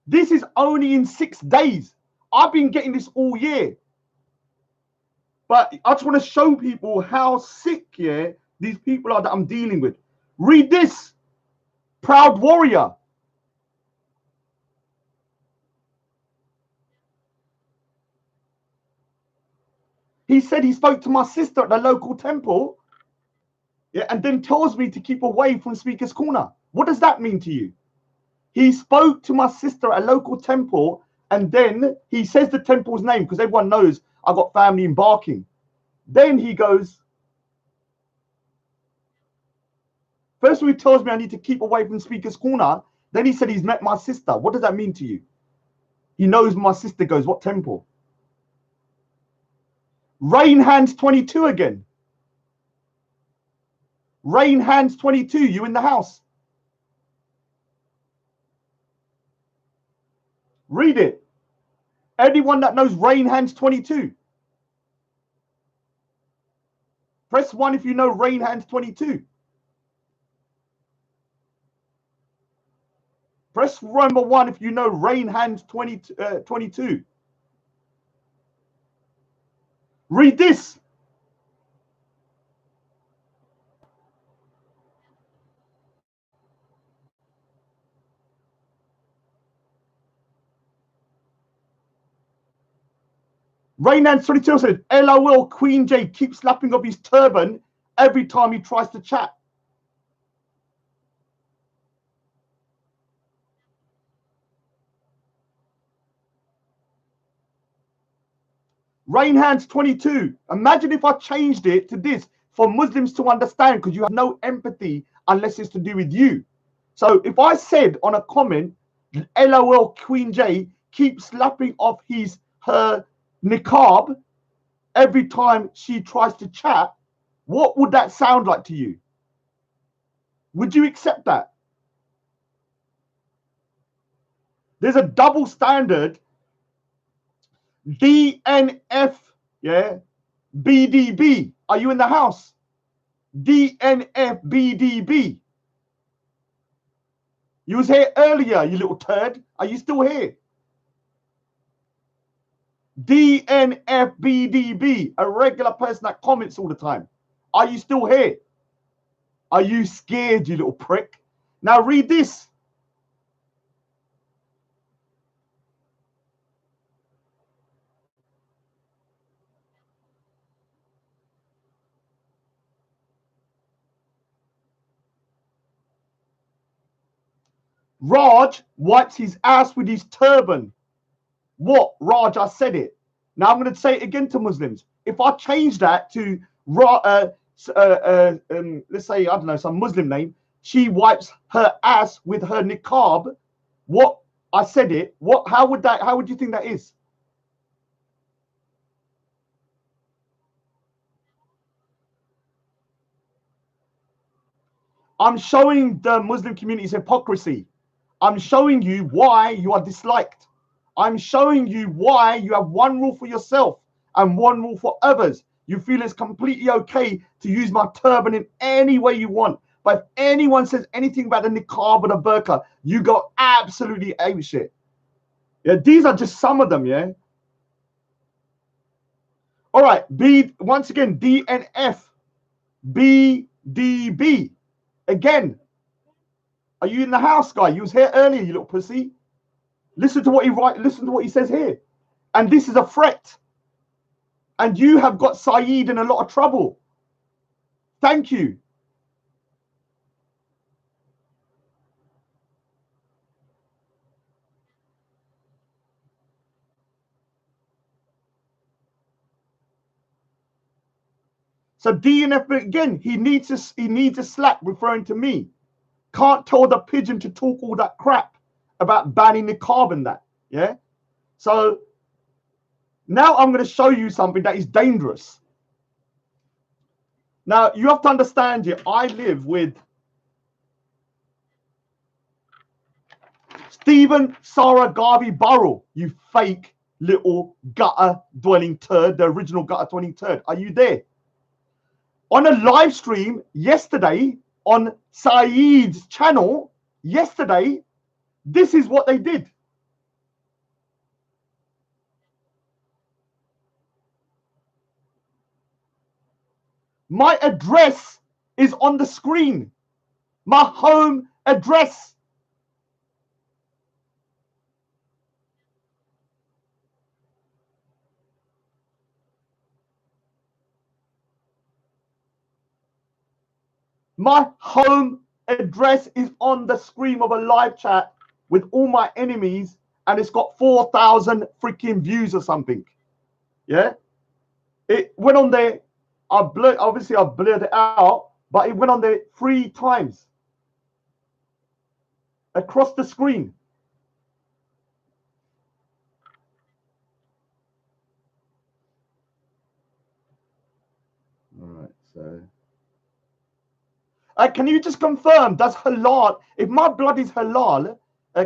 This is only in 6 days. I've been getting this all year. But I just want to show people how sick, yeah, these people are that I'm dealing with. Read this. Proud warrior. He said he spoke to my sister at the local temple. Yeah, and then tells me to keep away from Speaker's Corner. What does that mean to you? He spoke to my sister at a local temple, and then he says the temple's name because everyone knows I got family in Barking. Then he goes, first he tells me I need to keep away from Speaker's Corner. Then he said he's met my sister. What does that mean to you? He knows my sister goes, what temple? Rain Hands 22 again. Rain Hands 22, you in the house. Read it. Anyone that knows Rain Hands 22. Press 1 if you know Rain Hands 22. Press number 1 if you know Rain Hands 22. Read this. Rain Hands 22 says, LOL, Queen J keeps slapping up his turban every time he tries to chat. Rain Hands 22. Imagine if I changed it to this for Muslims to understand, because you have no empathy unless it's to do with you. So if I said on a comment, LOL Queen J keeps slapping off her niqab every time she tries to chat, what would that sound like to you? Would you accept that? There's a double standard. DNF, yeah, BDB. Are you in the house? DNF BDB. You was here earlier, you little turd. Are you still here? DNF BDB, a regular person that comments all the time. Are you still here? Are you scared, you little prick? Now read this. Raj wipes his ass with his turban. What? Raj, I said it. Now I'm going to say it again to Muslims. If I change that to, let's say, I don't know, some Muslim name, she wipes her ass with her niqab. What? I said it. What? How would you think that is? I'm showing the Muslim community's hypocrisy. I'm showing you why you are disliked. I'm showing you why you have one rule for yourself and one rule for others. You feel it's completely okay to use my turban in any way you want. But if anyone says anything about the niqab or the burqa, you go absolutely apeshit. Yeah, these are just some of them, yeah? All right, once again, DNF, BDB. Again, are you in the house, guy? You was here earlier, you little pussy. Listen to what he writes. Listen to what he says here. And this is a threat. And you have got Saeed in a lot of trouble. Thank you. So DNF again, he needs a slap referring to me. Can't tell the pigeon to talk all that crap about banning the carbon that. Yeah. So now I'm going to show you something that is dangerous. Now you have to understand here, I live with Stephen Sarah Garvey Burrell, you fake little gutter dwelling turd, the original gutter dwelling turd. Are you there? On a live stream yesterday on Saeed's channel, yesterday, this is what they did. My address is on the screen. My home address. My home address is on the screen of a live chat with all my enemies, and it's got 4,000 freaking views or something. Yeah, it went on there. Obviously I blurred it out, but it went on there 3 times across the screen. All right, so can you just confirm, does halal, if my blood is halal,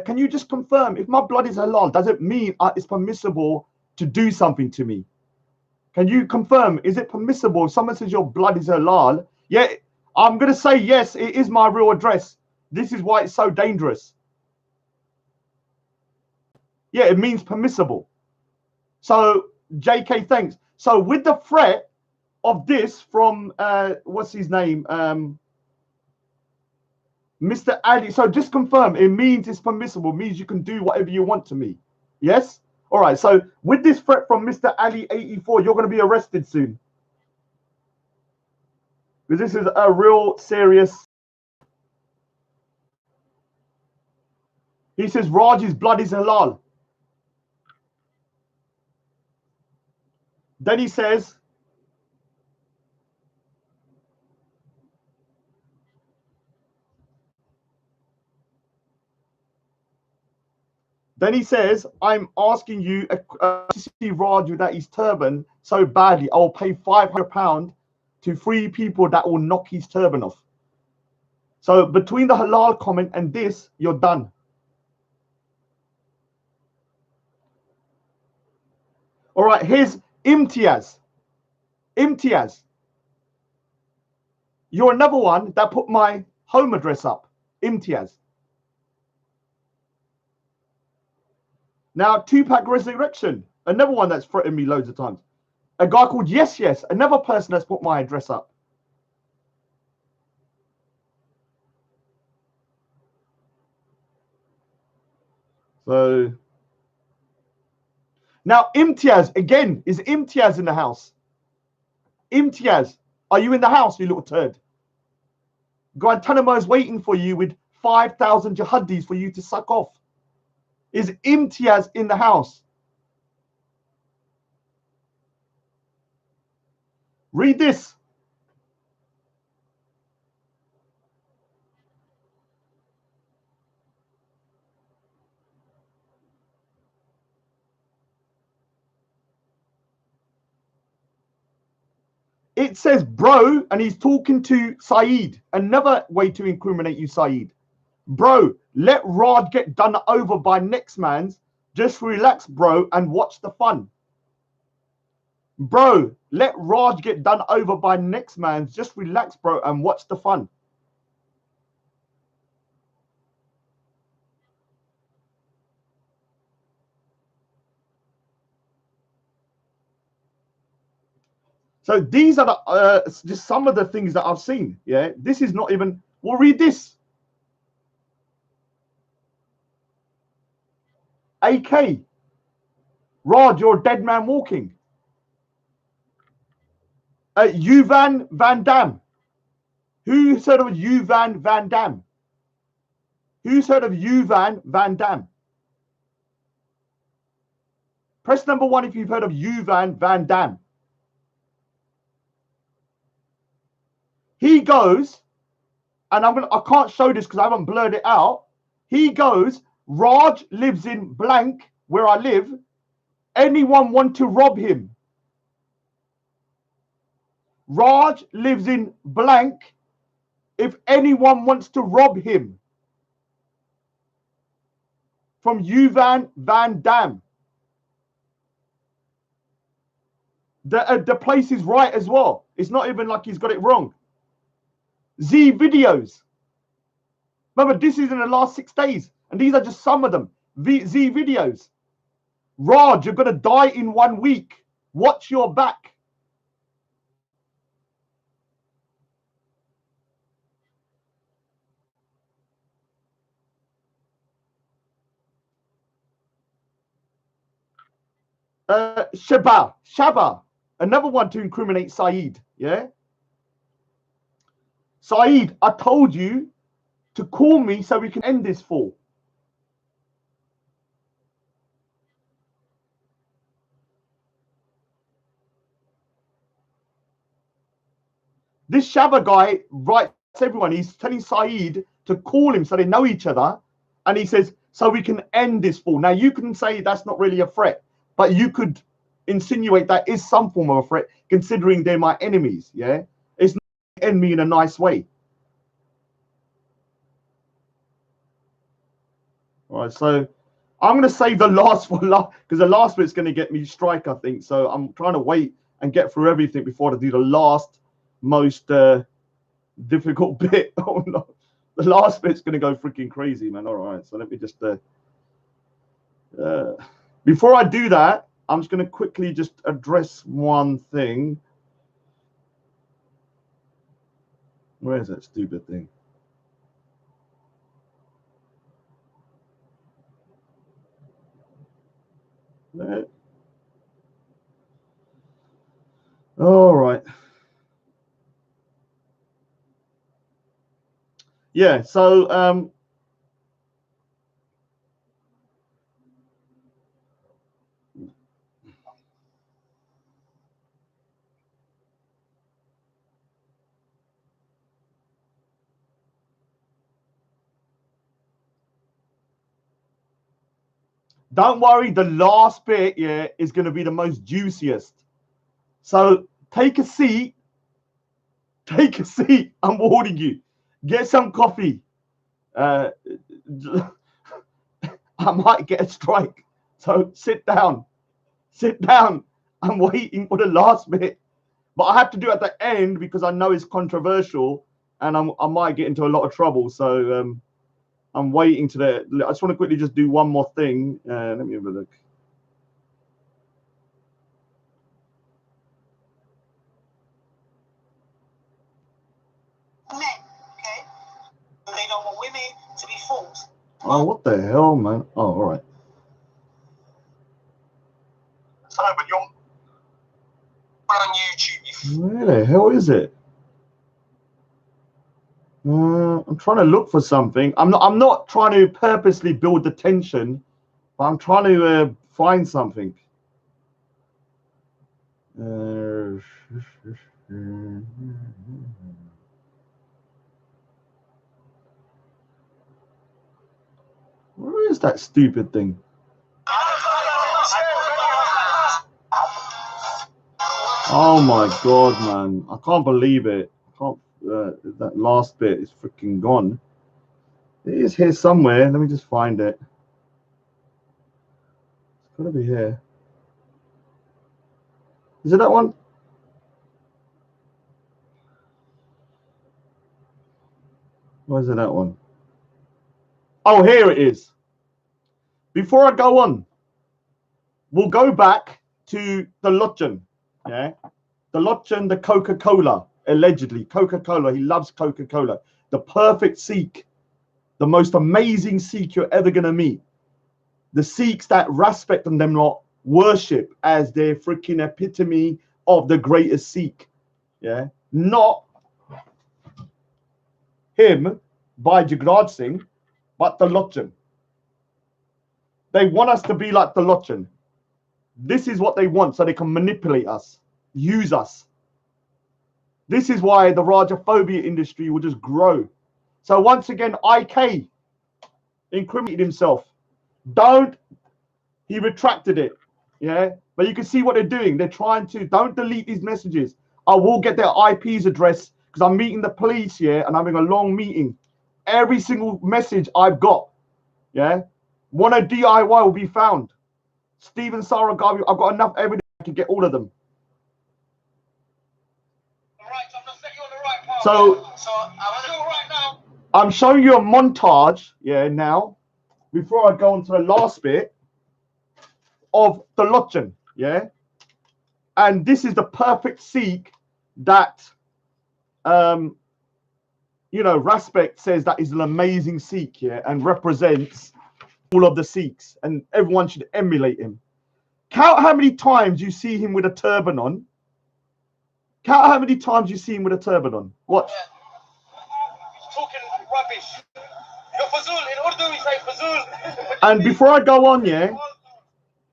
can you just confirm, if my blood is halal, does it mean it's permissible to do something to me? Can you confirm, is it permissible if someone says your blood is halal? Yeah, I'm going to say yes, it is my real address. This is why it's so dangerous. Yeah, it means permissible. So, JK, thanks. So, with the threat of this from, what's his name? Mr. Ali. So, just confirm, it means it's permissible, means you can do whatever you want to me. Yes? All right. So, with this threat from Mr. Ali 84, you're going to be arrested soon. Because this is a real serious. He says Raj's blood is halal. Then he says, I'm asking you to see Raj without his turban so badly, I'll pay £500 to 3 people that will knock his turban off. So between the halal comment and this, you're done. All right, here's Imtiaz. Imtiaz. You're another one that put my home address up. Imtiaz. Now, Tupac Resurrection. Another one that's threatened me loads of times. A guy called Yes Yes. Another person that's put my address up. So now Imtiaz again. Is Imtiaz in the house? Imtiaz, are you in the house, you little turd? Guantanamo is waiting for you with 5,000 jihadis for you to suck off. Is Imtiaz in the house? Read this. It says, bro, and he's talking to Saeed. Another way to incriminate you, Saeed. Bro, let Raj get done over by next man's. Just relax, bro, and watch the fun. Bro, let Raj get done over by next man's. Just relax, bro, and watch the fun. So these are the, just some of the things that I've seen. Yeah, this is not even. Well, read this. AK, Raj, you're a dead man walking. Yuvan Van Dam. Who's heard of Yuvan Van Dam? Who's heard of Yuvan Van Dam? Press number 1 if you've heard of Yuvan Van Dam. He goes, and I can't show this because I haven't blurred it out. He goes, Raj lives in blank where I live. Anyone want to rob him? Raj lives in blank. If anyone wants to rob him. From Yuvan Van Dam. The place is right as well. It's not even like he's got it wrong. Z videos. Remember, this is in the last 6 days. And these are just some of them. Z videos. Raj, you're going to die in 1 week. Watch your back. Shaba. Another one to incriminate Saeed. Yeah. Saeed, I told you to call me so we can end this fall. This Shabba guy writes everyone. He's telling Saeed to call him so they know each other. And he says, so we can end this fall. Now, you can say that's not really a threat, but you could insinuate that is some form of a threat, considering they're my enemies, yeah? It's not end me in a nice way. All right, so I'm going to save the last for last, because the last bit's going to get me strike, I think. So I'm trying to wait and get through everything before I do the last, most difficult bit. Oh, no. The last bit's going to go freaking crazy, man. All right, so let me just... before I do that, I'm just going to quickly just address one thing. Where is that stupid thing? There. All right. Yeah, so don't worry, the last bit, yeah, is going to be the most juiciest. So take a seat. Take a seat. I'm warning you. Get some coffee. I might get a strike. So sit down. Sit down. I'm waiting for the last bit. But I have to do it at the end because I know it's controversial and I might get into a lot of trouble. So I'm waiting to the... I just want to quickly just do one more thing. Let me have a look. Men, okay? They don't want women to be fools. Oh, what the hell, man? Oh, all right. So, but you're on YouTube. Where the hell is it? I'm trying to look for something. I'm not trying to purposely build the tension, but I'm trying to find something. Where is that stupid thing? Oh my god, man! I can't believe it. I can't. That last bit is freaking gone. It is here somewhere. Let me just find it. It's gotta be here. Is it that one? Where's it that one? Oh, here it is. Before I go on, we'll go back to the Lotjan. Yeah, the Lotjan, the Coca-Cola, allegedly Coca-Cola. He loves Coca-Cola. The perfect Sikh, the most amazing Sikh you're ever gonna meet. The Sikhs that respect and them lot worship as their freaking epitome of the greatest Sikh. Yeah, not him by Jagraj Singh, but the Lotjan. They want us to be like the Lotjan. This is what they want, so they can manipulate us, use us. This is why the Rajaphobia industry will just grow. So once again, IK incriminated himself. He retracted it. Yeah, but you can see what they're doing. They're trying to, don't delete these messages. I will get their IP's address because I'm meeting the police here and I'm having a long meeting. Every single message I've got, yeah, one of DIY will be found. Stephen Saragavi, I've got enough evidence to get all of them. So I'm showing you a montage, yeah, now, before I go on to the last bit of the Lotjan, yeah? And this is the perfect Sikh that, you know, Raspect says that is an amazing Sikh, yeah, and represents all of the Sikhs, and everyone should emulate him. Count how many times you see him with a turban on. Count how many times you see him with a turban on. Watch. rubbish. You're fazul. In Urdu, we say fazul. And before I go on, yeah,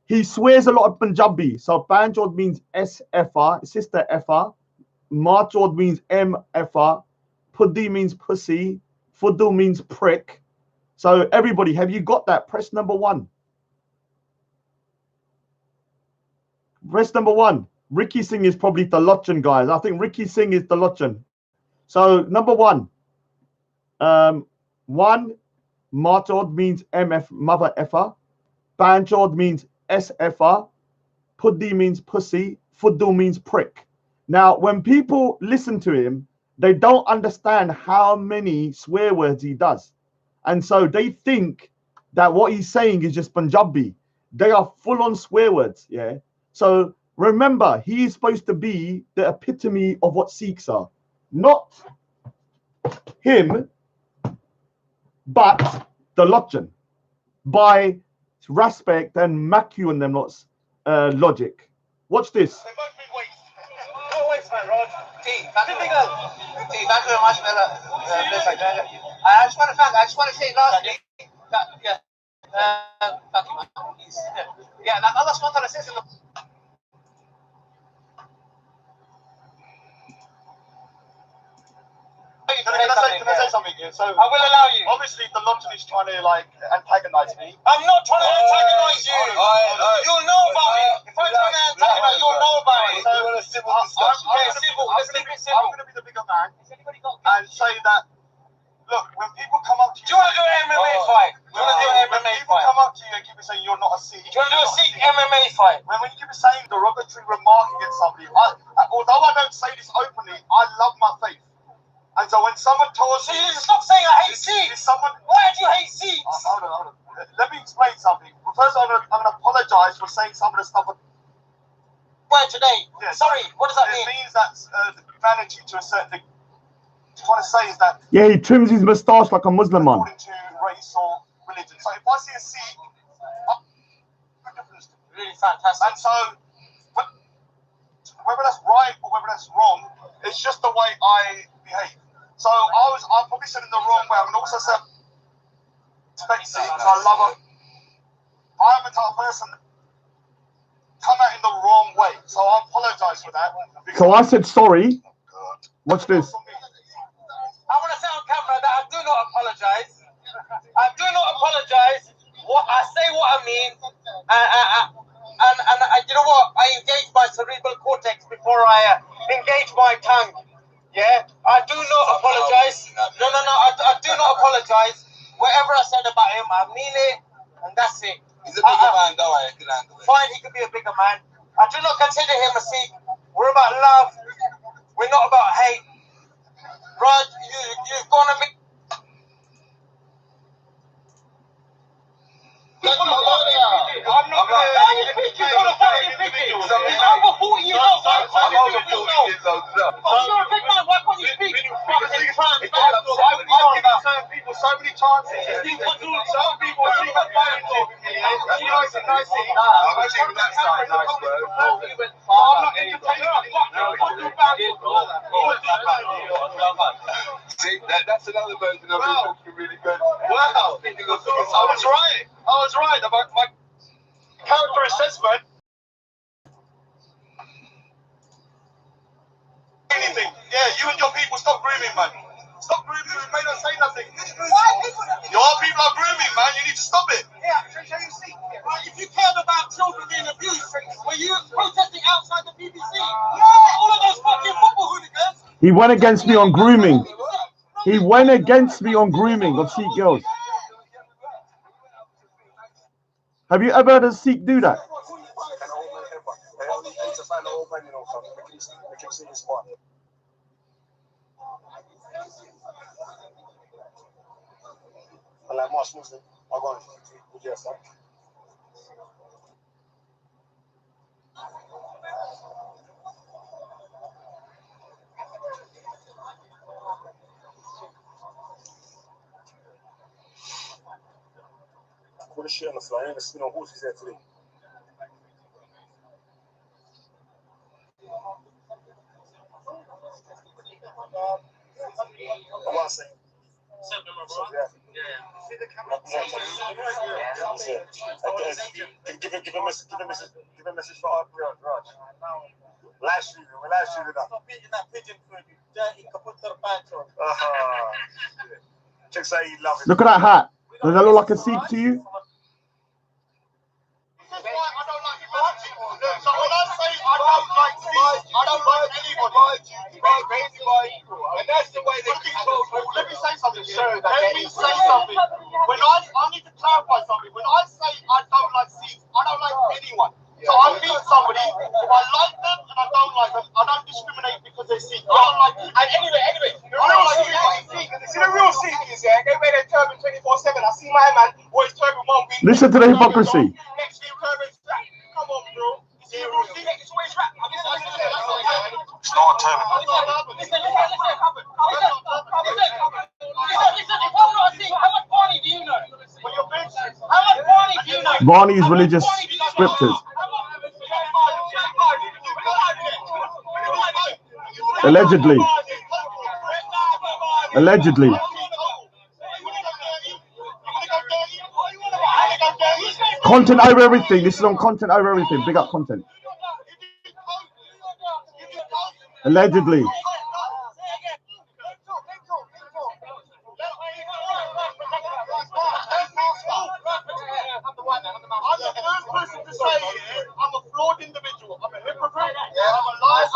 he swears a lot of Punjabi. So Banjod means SFR, sister FR. Marchod means MFR. Puddi means pussy. Fuddle means prick. So everybody, have you got that? Press number 1. Press number 1. Ricky Singh is probably the Lochan, guys. I think Ricky Singh is the Lochan. So number 1. 1. Marchod means MF, mother effer. Banjod means SFR. Puddi means pussy. Fuddle means prick. Now, when people listen to him, they don't understand how many swear words he does. And so they think that what he's saying is just Punjabi. They are full on swear words, yeah? So remember, he is supposed to be the epitome of what Sikhs are. Not him, but the Lochan. By respect and Macu and them lot's logic. Watch this. They've both been waste. No waste, man, Raj. Thank you very much, fella. I just want to say lastly that, yeah, thank you, man. Yeah, like Allah SWT says in the Can I say something here? So I will allow you. obviously the Lochan is trying to like antagonize me. I'm not trying to antagonize you. You'll know about it. If I'm trying to antagonize, you'll know about it. So I'm going to be the bigger man and say that, look, when people come up to you, Do you want to do an MMA fight? Do you want to do an when MMA people fight? come up to you and keep saying you're not a Sikh, Do you want to do a Sikh MMA fight? when you keep saying derogatory remark against somebody, although I don't say this openly, I love my faith. And so when someone tells So me, you need to stop saying I hate Sikhs. Why do you hate Sikhs? Hold on. Let me explain something. First, I'm going to apologize for saying some of the stuff. Why today? Yeah, Sorry, what does that it mean? means that humanity to a certain degree. What I want to say is that Yeah, he trims his moustache like a Muslim man. according to race or religion. So if I see a Sikh, Really fantastic. and so whether that's right or whether that's wrong, it's just the way I behave. So I probably said it the wrong way. I'm also saying respect Sikhs. I love them. I'm the type of person that come out in the wrong way. So I apologize for that. So I said sorry. Watch this. I want to say on camera that I do not apologize. I do not apologize. What I say, what I mean, and you know what? I engage my cerebral cortex before I engage my tongue. Yeah, I do not apologize. No, I do not apologize. Whatever I said about him, I mean it, and that's it. He's a bigger man, though. I can handle it. Fine, he could be a bigger man. I do not consider him a Sikh. We're about love. We're not about hate. Raj, you've gone a bit. I'm not going to pick you on a fucking picking. He's over 40 years old. I'm over 40 years old as well. Oh, you're a big man. Why can't you speak? Fucking trans. I've given certain people so many chances. Some people are even fighting for me. I'm actually that side, nice, bro. I'm not entertaining. See, that's another version of it looking really good. Wow. I was right about my character assessment. Anything. Yeah, you and your people stop grooming, man. Stop grooming. You may not say nothing. Your people are grooming, man. You need to stop it. yeah, you see, Right, if you cared about children being abused, were you protesting outside the BBC? Yeah, all of those fucking football hooligans. He went against me on grooming. He went against me on grooming of Sikh girls. Have you ever heard a Sikh do that? Put the shit on the floor. I'm gonna spin on horses there today. What I'm saying. Give a message for our Raj. Live streaming up. Stop eating that pigeon food, you dirty kaput terpancho. Check say he loves it. Look at that hat. Does that look like a Sikh to you? This is why I don't like people. So when I say I don't like Sikhs, I don't like anybody. And that's the way they control. Let me say something. Let me say something. When I need to clarify something. When I say I don't like Sikhs, I don't like anyone. So I meet somebody, if I like them and I don't like them, I don't discriminate because they're Sikh. I don't like them. And anyway, the real Sikh is, yeah, they wear their turban 24/7. I see my man, always turban 1 week. Listen to the hypocrisy. Next week, turban strap. Come on, bro. You see the real Sikh, it's always rap. It's not a term. Listen, if I'm not a Sikh, how much Barney do you know? How much Barney do you know? Barney's religious scriptures. Allegedly. Content over everything. This is on content over everything. Big up content. Allegedly. I'm the first person to say I'm a flawed individual. I'm a hypocrite. I'm a liar.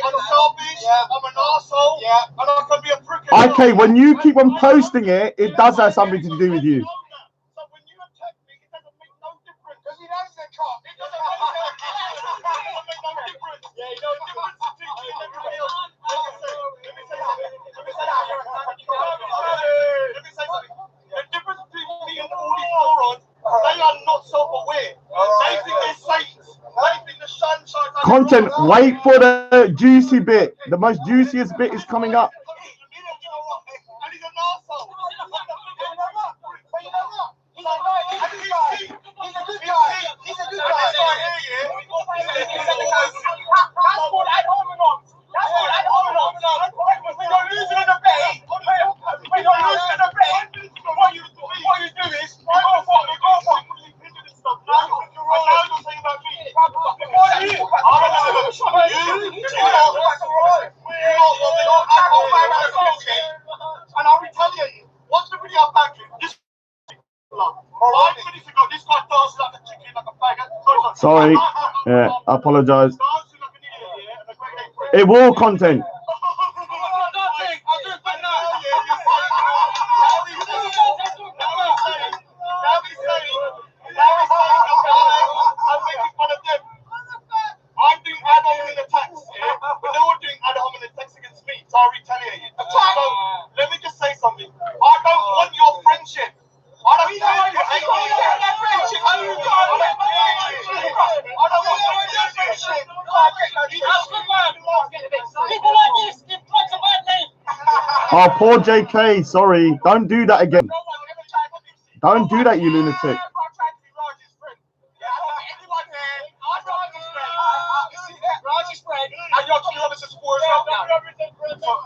I'm selfish. I'm an arsehole. And I can be a prick. Okay, when you keep on posting it, it does have something to do with you. So when you attack me, it doesn't make no difference. Because he knows they're caught. It doesn't make no difference. Yeah, you know the difference between you and everybody else. Let me say something. The difference between me and all these morons, they are not self-aware. They think they're saints. They think the sun shines on Content, wait for the juicy bit. The most juiciest bit is coming up. And he's an arsehole. But you know what? He's a good guy. He's a good guy. That's called ad hominem. We're not losing in the debate. What you do is, you go for and I'll retaliate you. Watch the video back. This 5 minutes ago, this guy danced like a chicken, like a faggot. Sorry. Yeah, I apologize. It will content. I'm doing ad hominem attacks, but they're all doing ad hominem attacks against me, so I'll retaliate you. So, let me just say something. I don't want your friendship. I don't want your friendship. I don't want your friendship. People like this, give drugs a bad name. Oh, poor JK. Sorry. Don't do that again. Don't do that, you lunatic.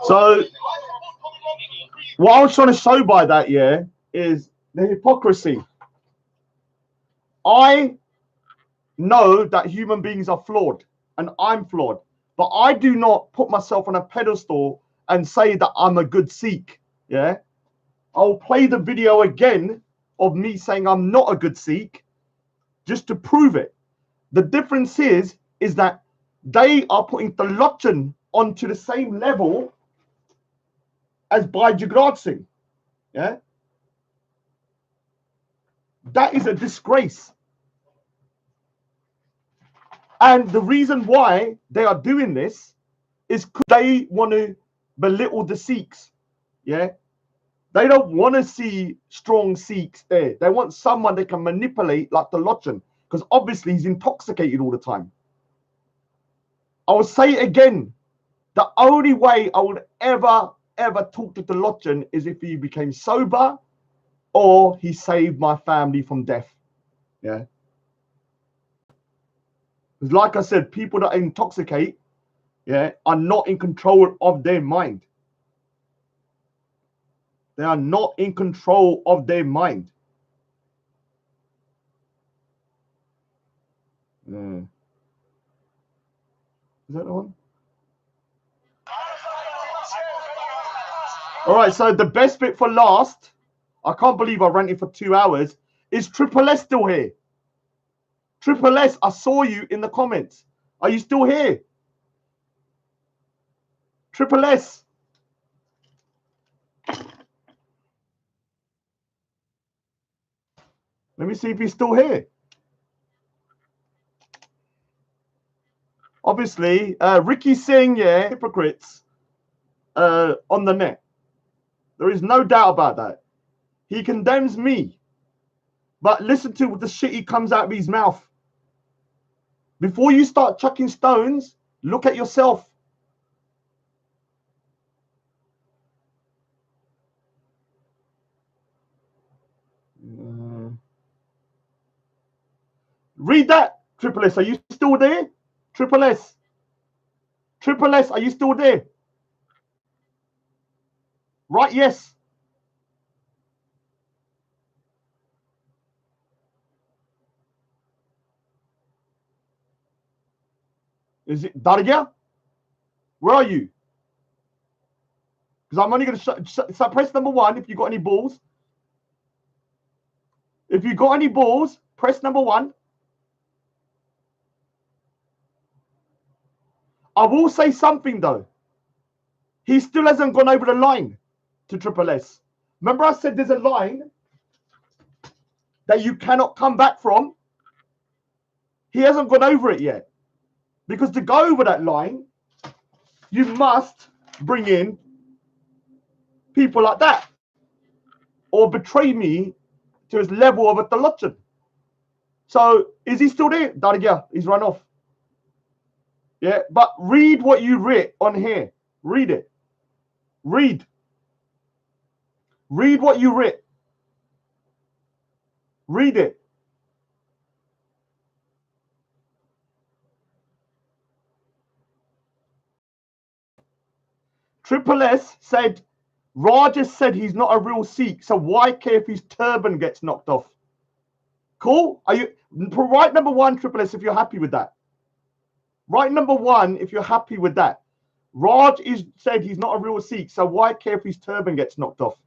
So, what I was trying to show by that, yeah, is the hypocrisy. I know that human beings are flawed, and I'm flawed, but I do not put myself on a pedestal and say that I'm a good Sikh, yeah? I'll play the video again of me saying I'm not a good Sikh just to prove it. The difference is that they are putting the Lochan onto the same level as Bhai Jagraj Singh. Yeah, that is a disgrace. And the reason why they are doing this is because they want to belittle the Sikhs. Yeah, they don't want to see strong Sikhs there. They want someone they can manipulate like the Lochan, because obviously he's intoxicated all the time. I will say it again. The only way I would ever talk to the Lochan is if he became sober or he saved my family from death. Yeah. Because like I said, people that intoxicate, yeah, are not in control of their mind. They are not in control of their mind. Is that the one? All right, so the best bit for last, I can't believe I ranted for 2 hours, is Triple S still here? Triple S, I saw you in the comments. Are you still here? Triple S. Let me see if he's still here. Obviously, Ricky Singh, yeah, hypocrites on the net. There is no doubt about that. He condemns me. But listen to the shit he comes out of his mouth. Before you start chucking stones, look at yourself. Read that, Triple S. Are you still there? Triple S. Triple S, are you still there? Right, yes. Is it Darya? Where are you? Because I'm only going to so press number 1 if you got any balls. If you got any balls, press number 1. I will say something though. He still hasn't gone over the line to Triple S. Remember I said there's a line that you cannot come back from? He hasn't gone over it yet. Because to go over that line, you must bring in people like that. Or betray me to his level of a Talochen. So, is he still there? Dargya, he's run off. Yeah, but read what you writ on here. Read it. Read. Read what you writ. Read it. Triple S said, Raj has said he's not a real Sikh, so why care if his turban gets knocked off? Cool? Are you right? Number 1, Triple S, if you're happy with that. Right, number 1, if you're happy with that. Raj is said he's not a real Sikh, so why care if his turban gets knocked off?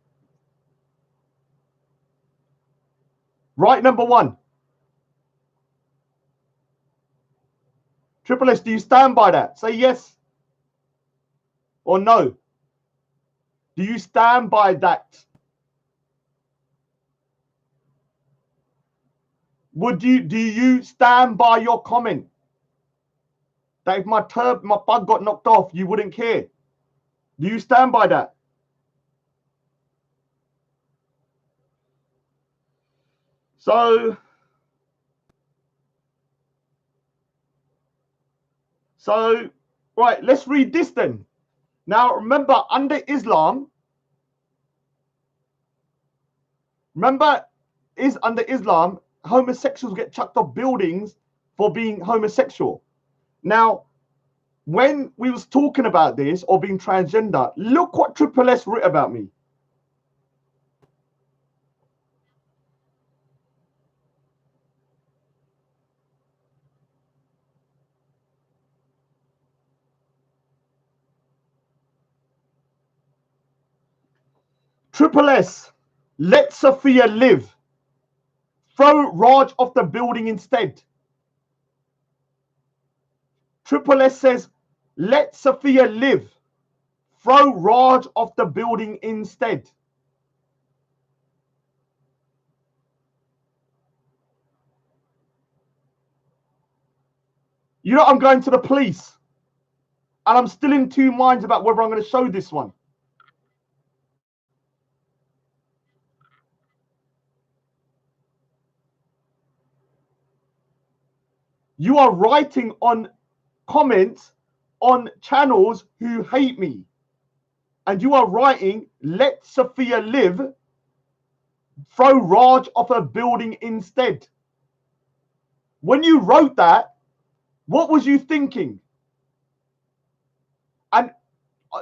Right, number 1. Triple S, do you stand by that? Say yes or no. Do you stand by that? Do you stand by your comment that if my bug got knocked off, you wouldn't care? Do you stand by that? So right, let's read this then. Now, remember, under Islam, under Islam, homosexuals get chucked off buildings for being homosexual. Now, when we was talking about this or being transgender, look what Triple S wrote about me. Triple S, let Sophia live. Throw Raj off the building instead. Triple S says, let Sophia live. Throw Raj off the building instead. You know, I'm going to the police. And I'm still in 2 minds about whether I'm going to show this one. You are writing on comments on channels who hate me. And you are writing, let Sophia live. Throw Raj off a building instead. When you wrote that, what was you thinking? And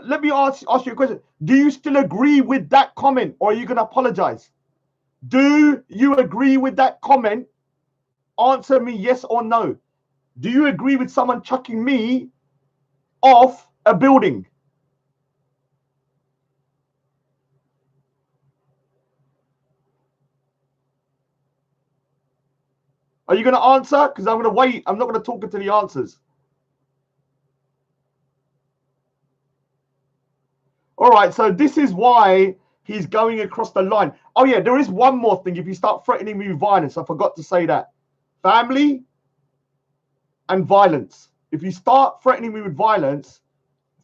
let me ask you a question. Do you still agree with that comment, or are you going to apologize? Do you agree with that comment? Answer me yes or no. Do you agree with someone chucking me off a building? Are you going to answer? Because I'm going to wait. I'm not going to talk until he answers. All right, so this is why he's going across the line. Oh, yeah, there is one more thing. If you start threatening me with violence, I forgot to say that. Family and violence. If you start threatening me with violence,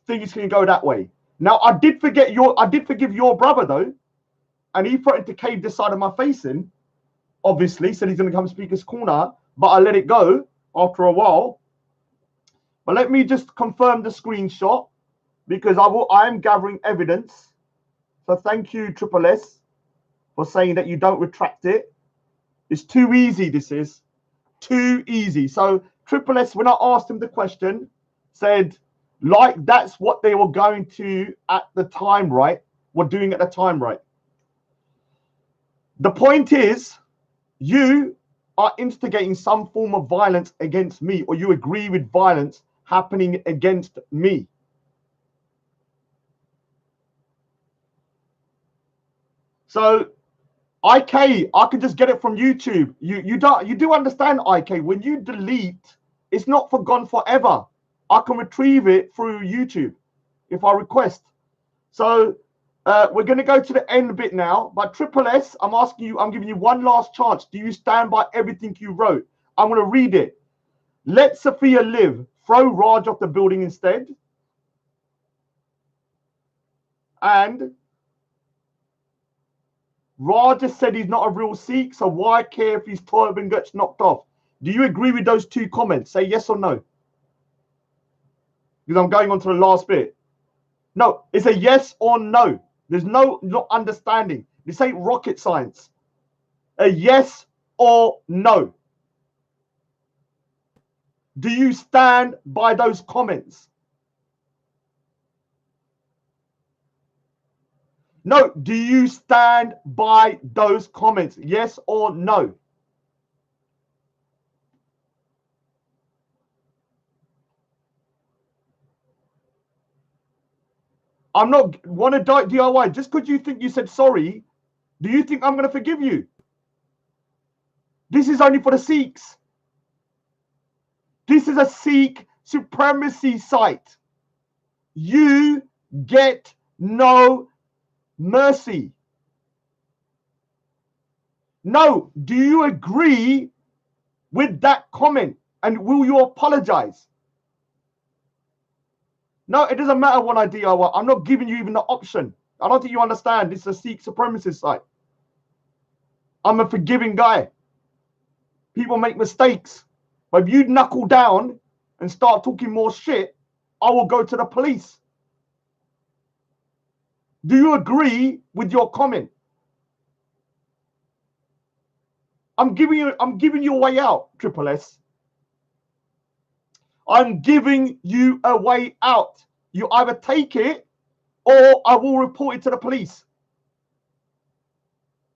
things can go that way. Now, I did forgive your brother, though, and he threatened to cave this side of my face in. Obviously, said he's going to come speak his corner, but I let it go after a while. But let me just confirm the screenshot, because I am gathering evidence. So thank you, Triple S, for saying that you don't retract it. It's too easy, this is. Too easy. So Triple S, when I asked him the question, said, like, that's what they were going to at the time, right? Were doing at the time, right? The point is, you are instigating some form of violence against me, or you agree with violence happening against me. So, IK, I can just get it from YouTube. You do understand, IK, when you delete, it's not gone forever. I can retrieve it through YouTube if I request. So we're going to go to the end bit now. But Triple S, I'm asking you, I'm giving you one last chance. Do you stand by everything you wrote? I'm going to read it. Let Sophia live. Throw Raj off the building instead. And Raj just said he's not a real Sikh, so why care if his turban gets knocked off? Do you agree with those two comments? Say yes or no. Because I'm going on to the last bit. No, it's a yes or no. There's no not understanding. This ain't rocket science. A yes or no. Do you stand by those comments? No, do you stand by those comments? Yes or no? I'm not want to die DIY. Just because you think you said sorry, do you think I'm going to forgive you? This is only for the Sikhs. This is a Sikh supremacy site. You get no mercy. No, do you agree with that comment? And will you apologize? No, it doesn't matter what I DIY. I'm not giving you even the option. I don't think you understand. This is a Sikh supremacy site. I'm a forgiving guy. People make mistakes. But if you knuckle down and start talking more shit, I will go to the police. Do you agree with your comment? I'm giving you a way out, Triple S. I'm giving you a way out. You either take it or I will report it to the police.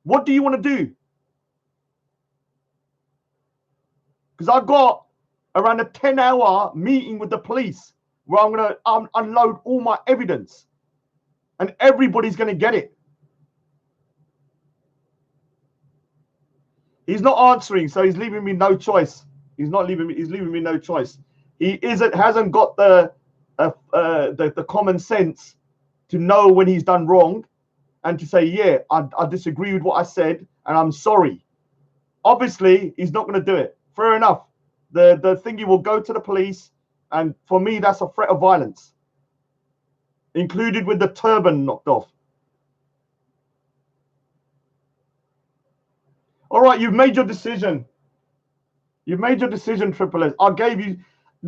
What do you want to do? Because I've got around a 10-hour meeting with the police where I'm going to unload all my evidence. And everybody's going to get it. He's not answering, so he's leaving me no choice. He's leaving me no choice. He hasn't got the common sense to know when he's done wrong and to say, yeah, I disagree with what I said and I'm sorry. Obviously, he's not going to do it. Fair enough. The thingy will go to the police, and for me, that's a threat of violence, included with the turban knocked off. All right, you've made your decision. You've made your decision, Triple S. I gave you...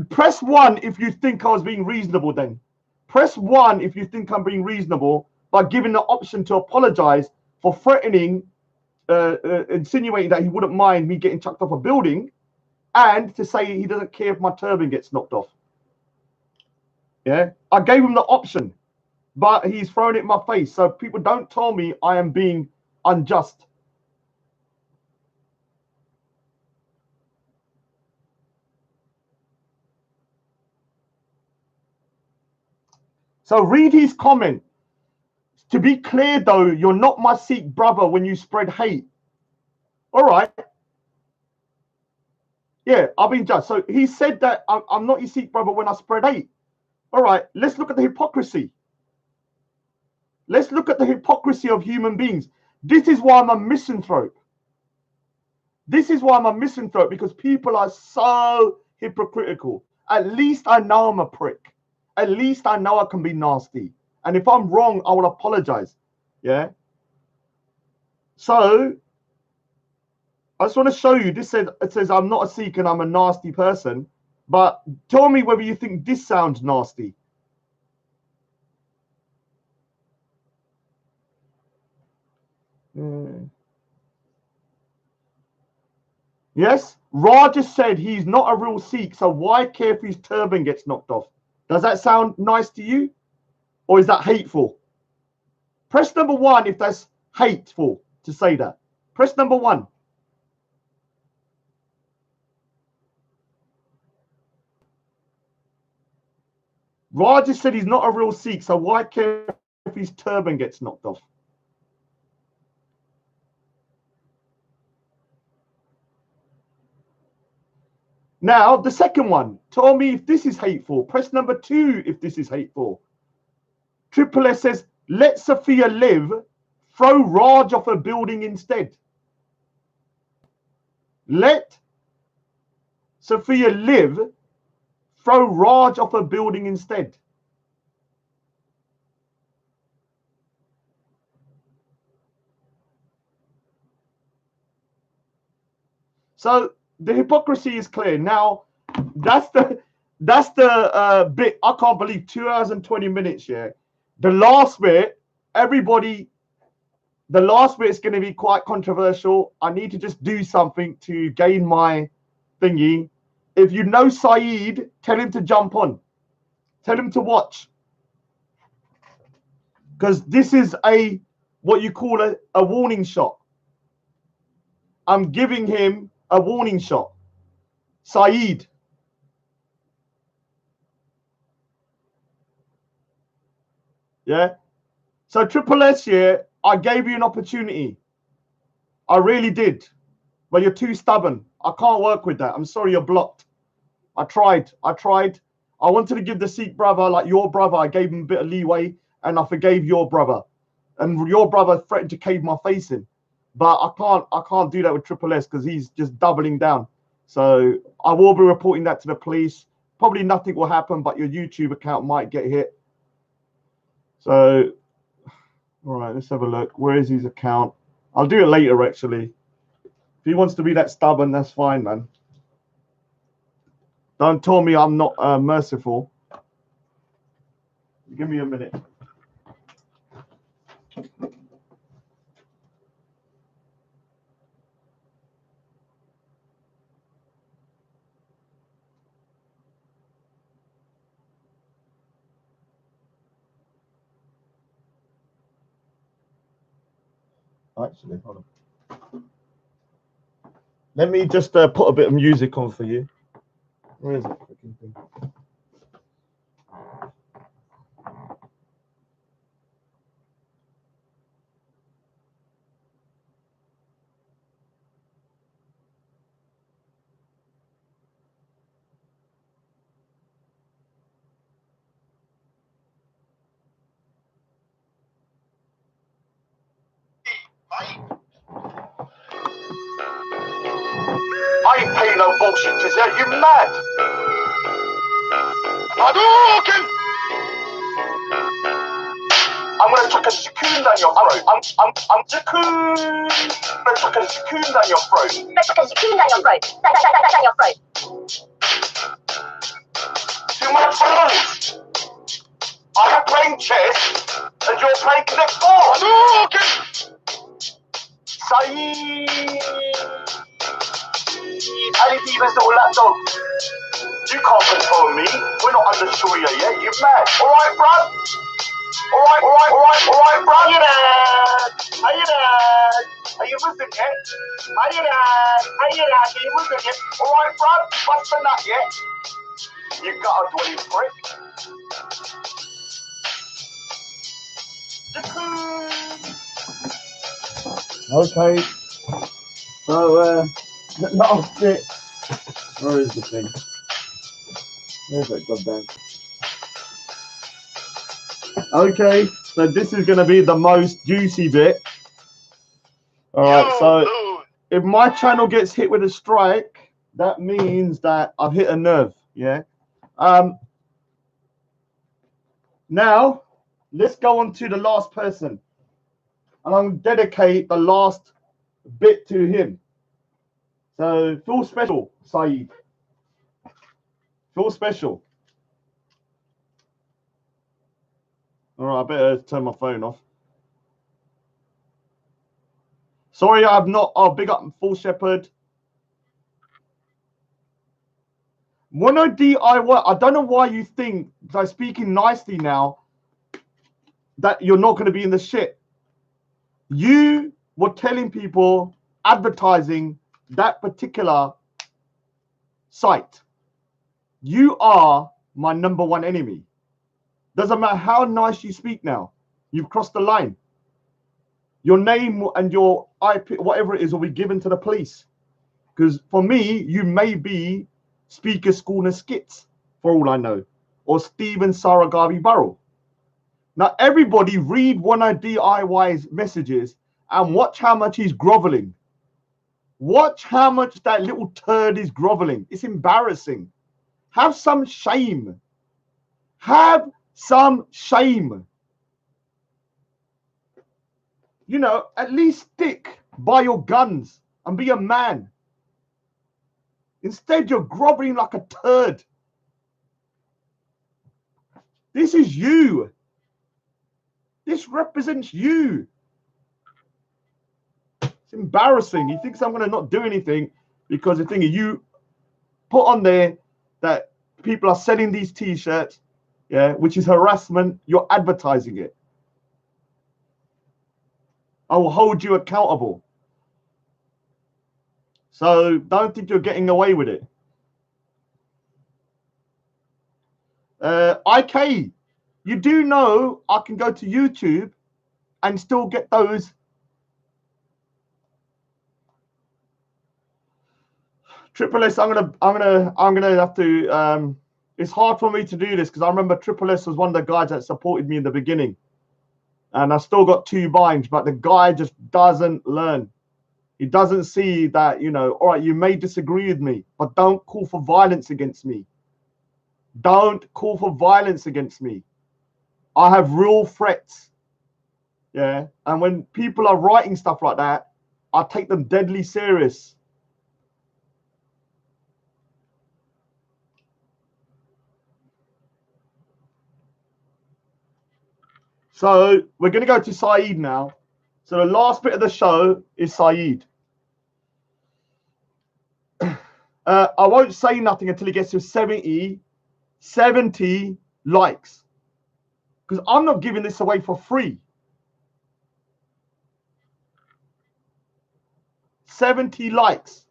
Press 1 if you think I was being reasonable then. Press 1 if you think I'm being reasonable by giving the option to apologize for threatening, insinuating that he wouldn't mind me getting chucked off a building, and to say he doesn't care if my turban gets knocked off. Yeah? I gave him the option. but he's thrown it in my face. So people don't tell me I am being unjust. So read his comment. To be clear, though, you're not my Sikh brother when you spread hate. All right. Yeah, I've been judged. So he said that I'm not your Sikh brother when I spread hate. All right, let's look at the hypocrisy. Let's look at the hypocrisy of human beings. This is why I'm a misanthrope. This is why I'm a misanthrope, because people are so hypocritical. At least I know I'm a prick. At least I know I can be nasty. And if I'm wrong, I will apologize. Yeah. So I just want to show you. It says I'm not a Sikh and I'm a nasty person. But tell me whether you think this sounds nasty. Yes, Raja said he's not a real Sikh, so why care if his turban gets knocked off? Does that sound nice to you? Or is that hateful? Press number 1 if that's hateful to say that. Press number 1. Raja said he's not a real Sikh, so why care if his turban gets knocked off? Now, the second one. Tell me if this is hateful. Press number 2 if this is hateful. Triple S says, let Sophia live. Throw Raj off a building instead. Let Sophia live. Throw Raj off a building instead. So the hypocrisy is clear. Now, that's the bit. I can't believe 2 hours and 20 minutes. Yeah, the last bit, everybody. The last bit is going to be quite controversial. I need to just do something to gain my thingy. If you know Saeed, tell him to jump on. Tell him to watch. Because this is what you call a warning shot. I'm giving him a warning shot. Saeed. Yeah. So Triple S here, I gave you an opportunity. I really did. But you're too stubborn. I can't work with that. I'm sorry you're blocked. I tried. I wanted to give the Sikh brother, like your brother, I gave him a bit of leeway and I forgave your brother. And your brother threatened to cave my face in. But I can't do that with Triple S because he's just doubling down. So I will be reporting that to the police. Probably nothing will happen, but your YouTube account might get hit. So, all right, let's have a look. Where is his account? I'll do it later, actually. If he wants to be that stubborn, that's fine, man. Don't tell me I'm not merciful. Give me a minute. Actually, hold on. Let me just put a bit of music on for you. Where is it? Freaking thing? I ain't paying no bullshit to that. You mad? I'm gonna chuck a cocoon down your throat. I'm cocoon. I'm gonna chuck a cocoon down your throat. I'm gonna chuck a cocoon down your throat. Down your throat. To my friends. I'm playing chess and you're playing next door. Saeed. Ali Divas little lapdog. You can't control me. We're not under Sharia yet. You mad? All right, bro. Alright, bro. How you there? How you there? Are you Muslim yet? How you there? How you there? Are you Muslim yet? Alright, bro. What's the nut yet? You got a dwelling prick. Okay. So, the last bit. Where is the thing? Where's it? Goddamn. Okay, so this is going to be the most juicy bit. Alright, so if my channel gets hit with a strike, that means that I've hit a nerve, yeah? Now, let's go on to the last person. And I'm going to dedicate the last bit to him. So, feel special, Saeed. Feel special. Alright, I better turn my phone off. Sorry, I've not. Oh, big up Full Shepherd. When I DIY, I don't know why you think, by speaking nicely now, that you're not going to be in the shit. You were telling people, advertising that particular site. You are my #1 enemy. Doesn't matter how nice you speak now. You've crossed the line. Your name and your IP, whatever it is, will be given to the police. Because for me, you may be Speaker Schooner Skits, for all I know, or Stephen Saragavi Burrow. Now, everybody read one of DIY's messages and watch how much he's groveling. Watch how much that little turd is groveling. It's embarrassing. Have some shame. Have some shame. You know, at least stick by your guns and be a man. Instead, you're groveling like a turd. This is you. This represents you. It's embarrassing. He thinks I'm going to not do anything because the thing is, you put on there that people are selling these T-shirts, yeah, which is harassment. You're advertising it. I will hold you accountable. So don't think you're getting away with it. IK, you do know I can go to YouTube and still get those. Triple S, I'm gonna have to. It's hard for me to do this because I remember Triple S was one of the guys that supported me in the beginning, and I still got 2 binds, but the guy just doesn't learn. He doesn't see that, you know, all right, you may disagree with me, but don't call for violence against me. Don't call for violence against me. I have real threats. Yeah. And when people are writing stuff like that, I take them deadly serious. So we're going to go to Saeed now. So the last bit of the show is Saeed. I won't say nothing until he gets to 70 likes. Because I'm not giving this away for free. 70 likes.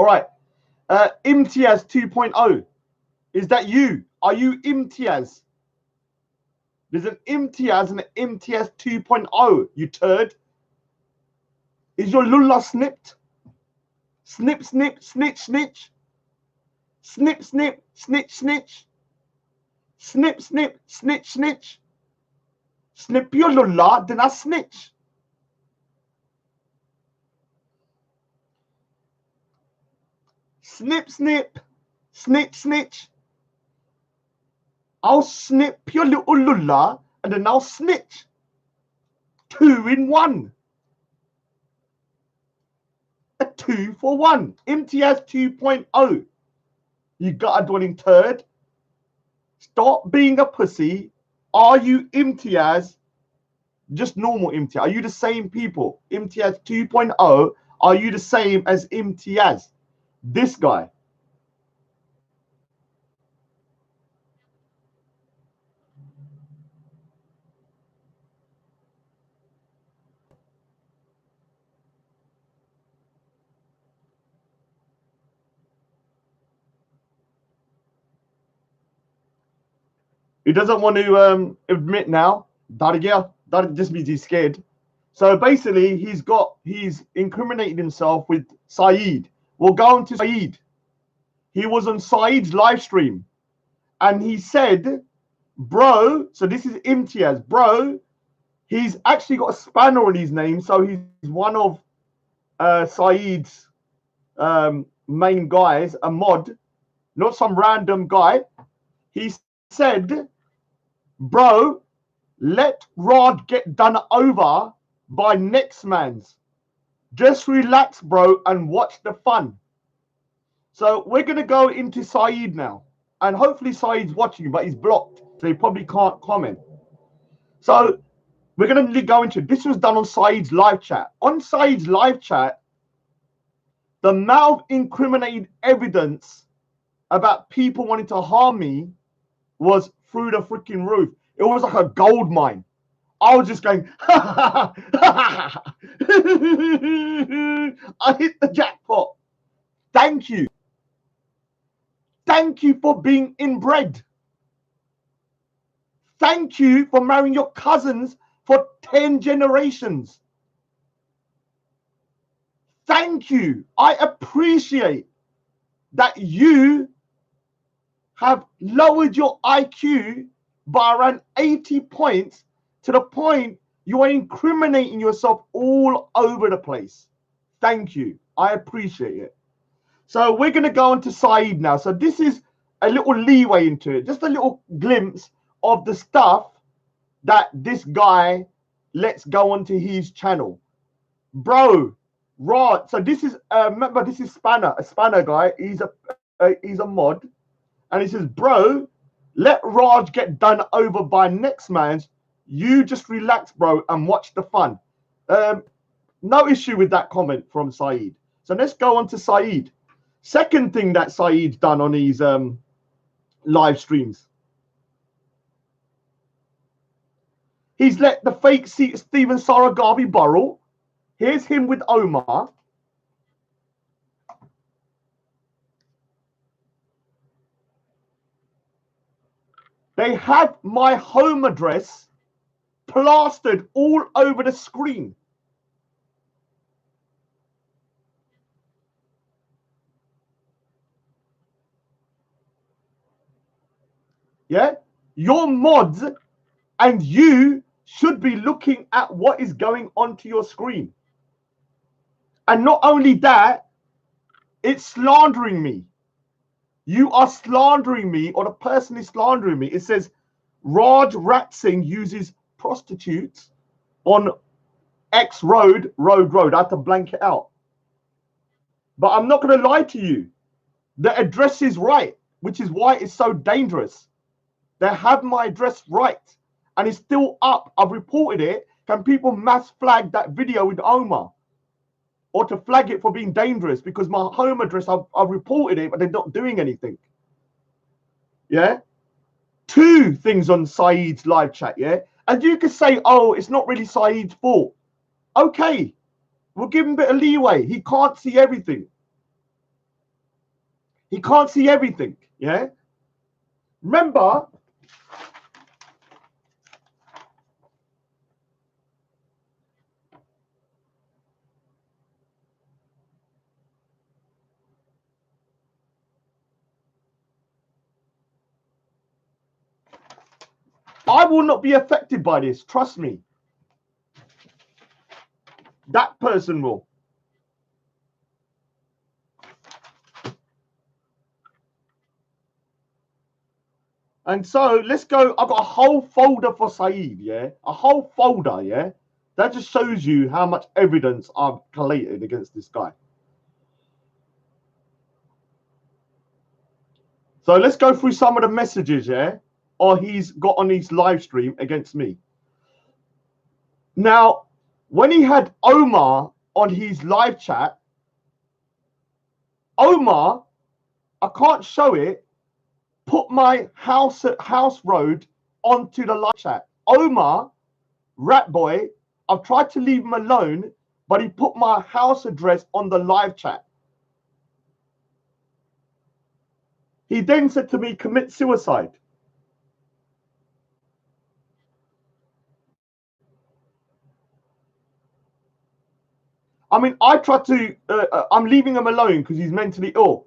All right. Imtiaz 2.0. Is that you? Are you Imtiaz? There's an Imtiaz and an Imtiaz 2.0, you turd. Is your lulla snipped? Snip, snip, snitch, snitch. Snip, snip, snitch, snitch. Snip, snip, snitch, snitch. Snip your lulla, then I snitch. Snip, snip, snitch, snitch. I'll snip your little lulla and then I'll snitch. 2 in 1. A 2 for 1. Imtiaz 2.0. You got a dwelling turd. Stop being a pussy. Are you Imtiaz? Just normal Imtiaz. Are you the same people? Imtiaz 2.0. Are you the same as Imtiaz? This guy. He doesn't want to admit now. That just means he's scared. So basically, he's incriminated himself with Saeed. We'll go on to Saeed. He was on Saeed's live stream, and he said, "Bro," so this is Imtiaz, bro. He's actually got a spanner on his name, so he's one of Saeed's main guys, a mod, not some random guy. He said, "Bro, let Rod get done over by next man's. Just relax, bro, and watch the fun." So we're going to go into Saeed now. And hopefully Saeed's watching, but he's blocked. So he probably can't comment. So we're going to go into, this was done on Saeed's live chat. On Saeed's live chat, the amount of incriminating evidence about people wanting to harm me was through the freaking roof. It was like a gold mine. I was just going, I hit the jackpot. Thank you. Thank you for being inbred. Thank you for marrying your cousins for 10 generations. Thank you. I appreciate that you have lowered your IQ by around 80 points to the point you are incriminating yourself all over the place. Thank you. I appreciate it. So we're going to go on to Saeed now. So this is a little leeway into it. Just a little glimpse of the stuff that this guy lets go onto his channel. Bro, Rod. So this is, remember, this is Spanner, a Spanner guy. He's a mod. And he says, bro, let Raj get done over by next man's. You just relax, bro, and watch the fun. No issue with that comment from Saeed. So let's go on to Saeed. Second thing that Saeed's done on his live streams. He's let the fake Stephen Saragavi borrow. Here's him with Omar. They have my home address plastered all over the screen. Yeah? Your mods and you should be looking at what is going onto your screen. And not only that, it's slandering me. You are slandering me, or the person is slandering me. It says, Raj Ratsing uses prostitutes on X road. I have to blank it out. But I'm not going to lie to you. The address is right, which is why it's so dangerous. They have my address right, and it's still up. I've reported it. Can people mass flag that video with Omar? Or to flag it for being dangerous, because my home address, I've reported it, but they're not doing anything. Yeah? 2 things on Saeed's live chat, yeah? And you could say, oh, it's not really Saeed's fault. Okay, we'll give him a bit of leeway. He can't see everything. He can't see everything. Yeah. Remember, I will not be affected by this. Trust me. That person will. And so let's go. I've got a whole folder for Saeed, yeah? A whole folder, yeah? That just shows you how much evidence I've collated against this guy. So let's go through some of the messages, yeah? Or he's got on his live stream against me. Now, when he had Omar on his live chat, Omar, I can't show it, put my house road onto the live chat. Omar, rat boy, I've tried to leave him alone, but he put my house address on the live chat. He then said to me, commit suicide. I mean, I tried to, I'm leaving him alone because he's mentally ill.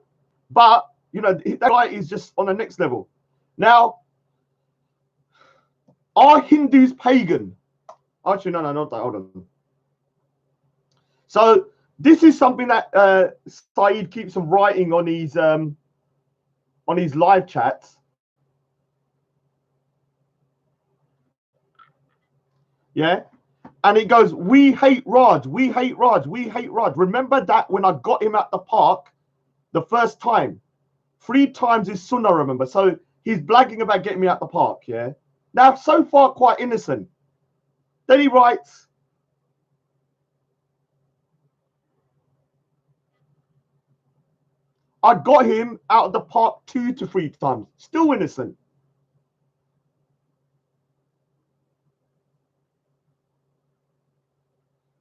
But, you know, that guy is just on the next level. Now, are Hindus pagan? Actually, no, not that. Hold on. So this is something that Saeed keeps on writing on his live chats. Yeah. And it goes, we hate Raj, we hate Raj, we hate Raj. Remember that when I got him at the park the first time? 3 times is sunnah, remember? So he's blagging about getting me at the park, yeah? Now, so far, quite innocent. Then he writes, I got him out of the park 2 to 3 times. Still innocent.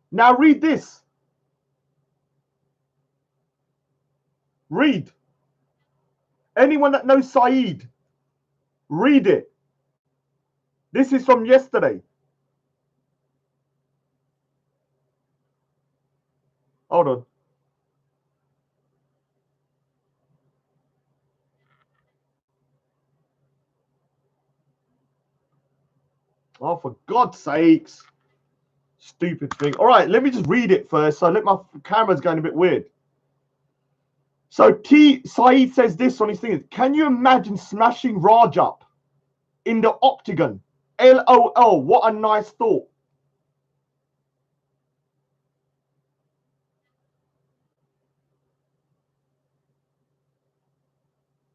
Now read this. Read. Anyone that knows Saeed, read it. This is from yesterday. Hold on. Oh, for God's sakes. Stupid thing. All right, let me just read it first. So my camera's going a bit weird. So Saeed says this on his thing. Can you imagine smashing Raj up in the octagon? LOL, what a nice thought.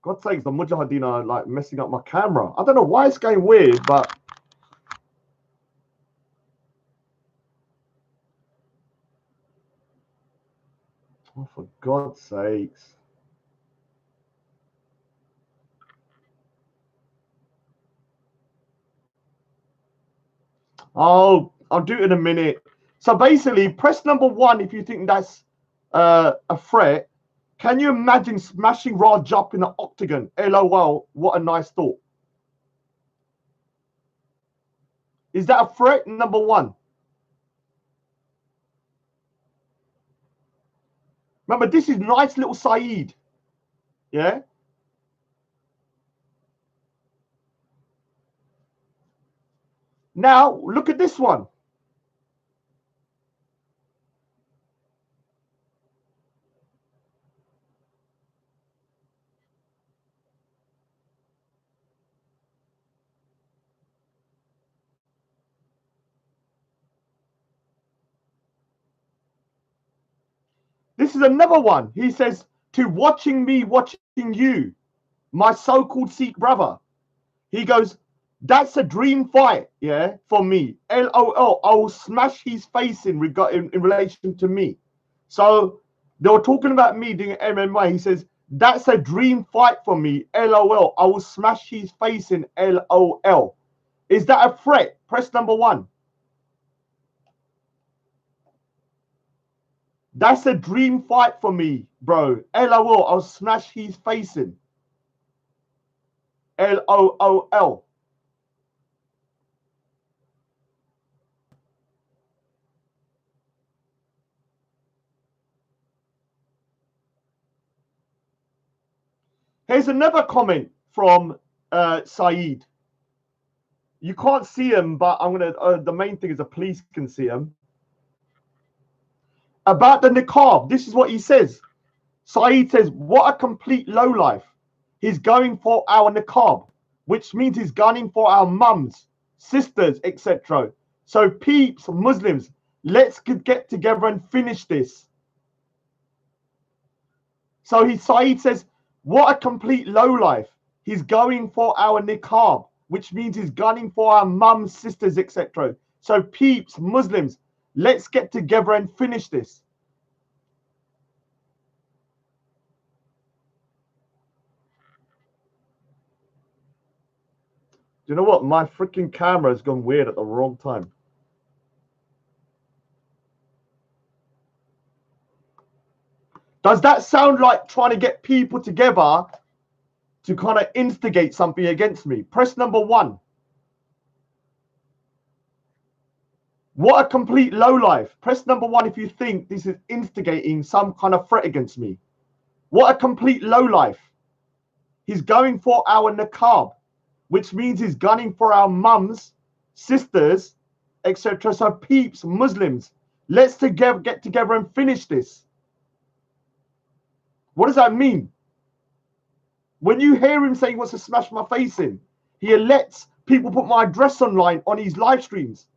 God's sakes, the Mujahideen are like messing up my camera. I don't know why it's going weird, but oh, for God's sakes. Oh, I'll do it in a minute. So basically, press number 1 if you think that's a threat. Can you imagine smashing Raj up in the octagon? LOL, what a nice thought. Is that a threat? Number 1. Remember, this is nice little Saeed. Yeah? Now, look at this one. This is another one. He says, to watching me, watching you, my so-called Sikh brother. He goes, that's a dream fight, yeah, for me. LOL, I will smash his face in relation to me. So they were talking about me doing MMA. He says, that's a dream fight for me. LOL, I will smash his face in. LOL. Is that a threat? Press number 1. That's a dream fight for me, bro. LOL, I'll smash his face in. LOOL. Here's another comment from Saeed. You can't see him, but I'm gonna. The main thing is the police can see him. About the niqab, this is what he says. Saeed says, "What a complete lowlife. He's going for our niqab, which means he's gunning for our mums, sisters, etc. So peeps, Muslims, let's get together and finish this." So Saeed says, "What a complete lowlife. He's going for our niqab, which means he's gunning for our mums, sisters, etc. So peeps, Muslims, let's get together and finish this." You know what? My freaking camera has gone weird at the wrong time. Does that sound like trying to get people together to kind of instigate something against me? Press number 1. What a complete lowlife. Press number 1 if you think this is instigating some kind of threat against me. What a complete lowlife. He's going for our niqab, which means he's gunning for our mums, sisters, etc. So peeps, Muslims, let's get together and finish this. What does that mean? When you hear him saying he wants to smash my face in, he lets people put my address online on his live streams.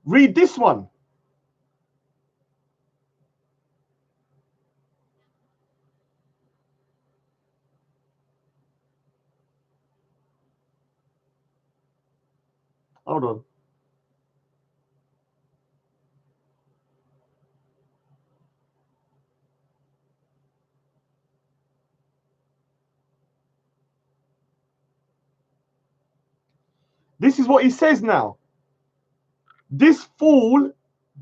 Read this one. Hold on. This is what he says now. This fool,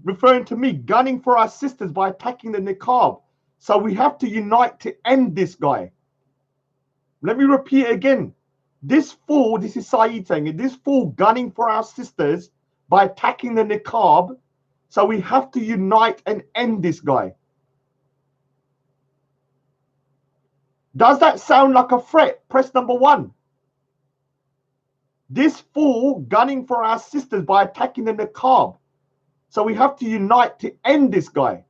referring to me, gunning for our sisters by attacking the niqab. So we have to unite to end this guy. Let me repeat it again. This fool, this is Saeed saying it, this fool gunning for our sisters by attacking the niqab. So we have to unite and end this guy. Does that sound like a threat? Press number 1. This fool gunning for our sisters by attacking the niqab. So we have to unite to end this guy.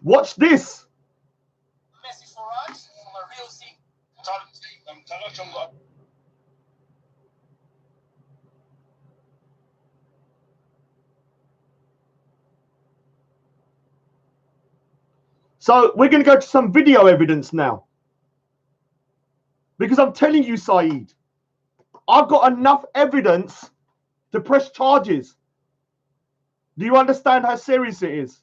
Watch this. Message for us from a real seat. So we're going to go to some video evidence now. Because I'm telling you, Saeed, I've got enough evidence to press charges. Do you understand how serious it is?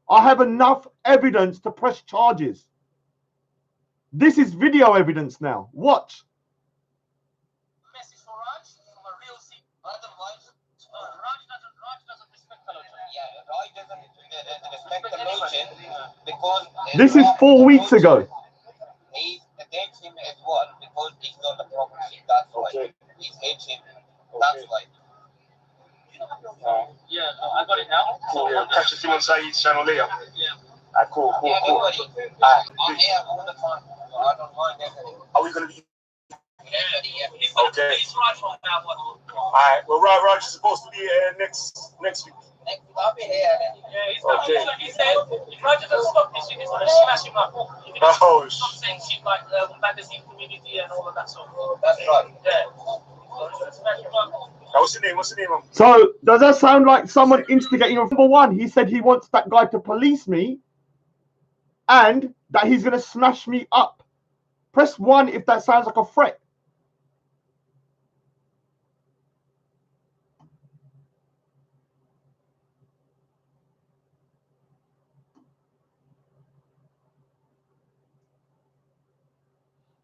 I have enough evidence to press charges. This is video evidence now. Watch. Message for Raj from a real seat. Otherwise, Raj doesn't respect culture. Yeah, Raj doesn't respect the motion because this is 4 weeks ago. He hates him as well because he's not a property. That's why he hates him. That's why. Yeah, I got it now. Cool, yeah. Catch us on Saeed's channel later. Yeah. Cool. I'm here all the time. I don't mind anything. Are we going to be? Yeah. Okay. Alright, well, Raj is supposed to be here next week. I'll be here. Yeah, he's not. Okay. He said if Roger doesn't stop this, he's going to smash him up. Oh, stop saying shit like magazine community and all of that sort of. That's right. Yeah. So he's going to smash him up. What's the name? What's the name? So does that sound like someone instigating? Number 1, he said he wants that guy to police me and that he's going to smash me up. Press 1 if that sounds like a threat.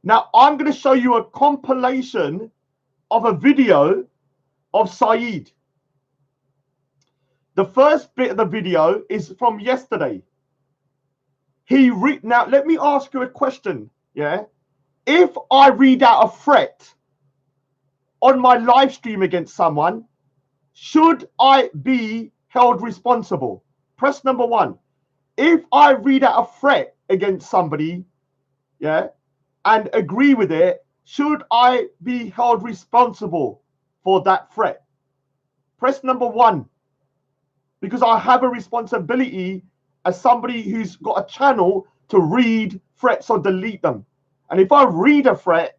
Now, I'm going to show you a compilation of a video of Saeed. The first bit of the video is from yesterday. Now, let me ask you a question, yeah? If I read out a threat on my live stream against someone, should I be held responsible? Press number 1. If I read out a threat against somebody, yeah, and agree with it, should I be held responsible for that threat? Press number 1. Because I have a responsibility as somebody who's got a channel to read threats or delete them. And if I read a threat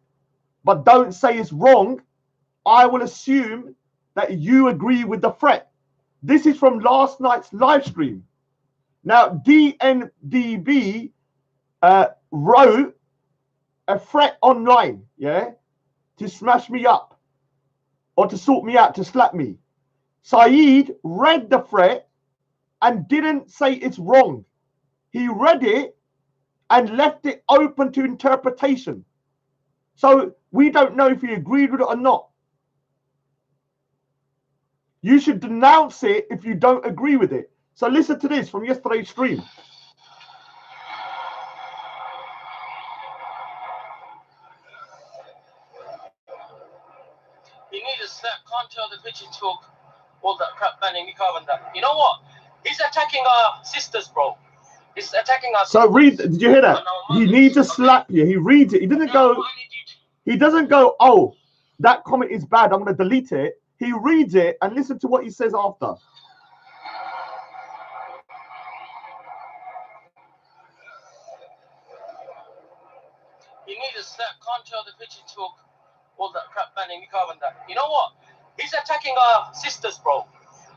but don't say it's wrong, I will assume that you agree with the threat. This is from last night's live stream. Now, DNDB wrote a threat online, yeah, to smash me up or to sort me out, to slap me. Saeed read the threat and didn't say it's wrong. He read it and left it open to interpretation. So we don't know if he agreed with it or not. You should denounce it if you don't agree with it. So listen to this from yesterday's stream. You need a slap, can't tell the bitch you took all that crap banning me and that. You know what? He's attacking our sisters, bro. He's attacking our sisters. So read, did you hear that? He needs to slap you. He reads it. He doesn't go, oh, that comment is bad, I'm going to delete it. He reads it and listen to what he says after. You need a slap, can't tell the bitch you took all that crap banning me and that. You know what? He's attacking our sisters, bro.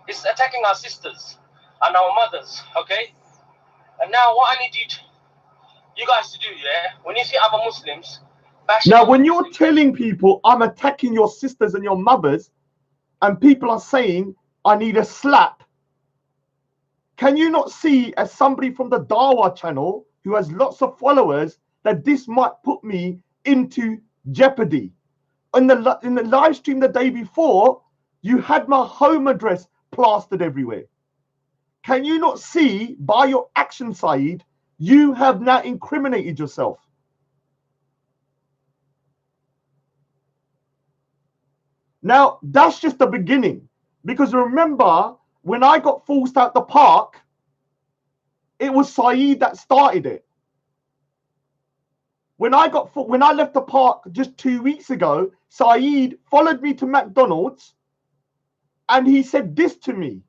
He's attacking our sisters and our mothers, okay? And now what I need you guys to do, yeah? When you see other Muslims, now when you're telling people I'm attacking your sisters and your mothers, and people are saying I need a slap, can you not see, as somebody from the Dawa channel who has lots of followers, that this might put me into jeopardy? In the live stream the day before, you had my home address plastered everywhere. Can you not see by your action, Saeed, you have now incriminated yourself? Now, that's just the beginning. Because remember, when I got forced out the park, it was Saeed that started it. When I left the park just 2 weeks ago, Saeed followed me to McDonald's and he said this to me.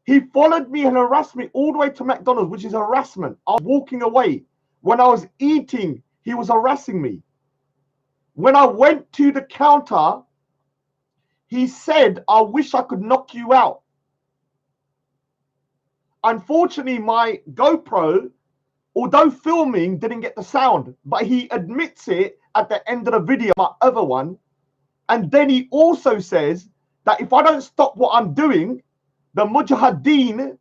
He followed me and harassed me all the way to McDonald's, which is harassment. I was walking away. When I was eating, he was harassing me. When I went to the counter, he said, I wish I could knock you out. Unfortunately, my GoPro, although filming, didn't get the sound, but he admits it at the end of the video, my other one. And then he also says that if I don't stop what I'm doing, the Mujahideen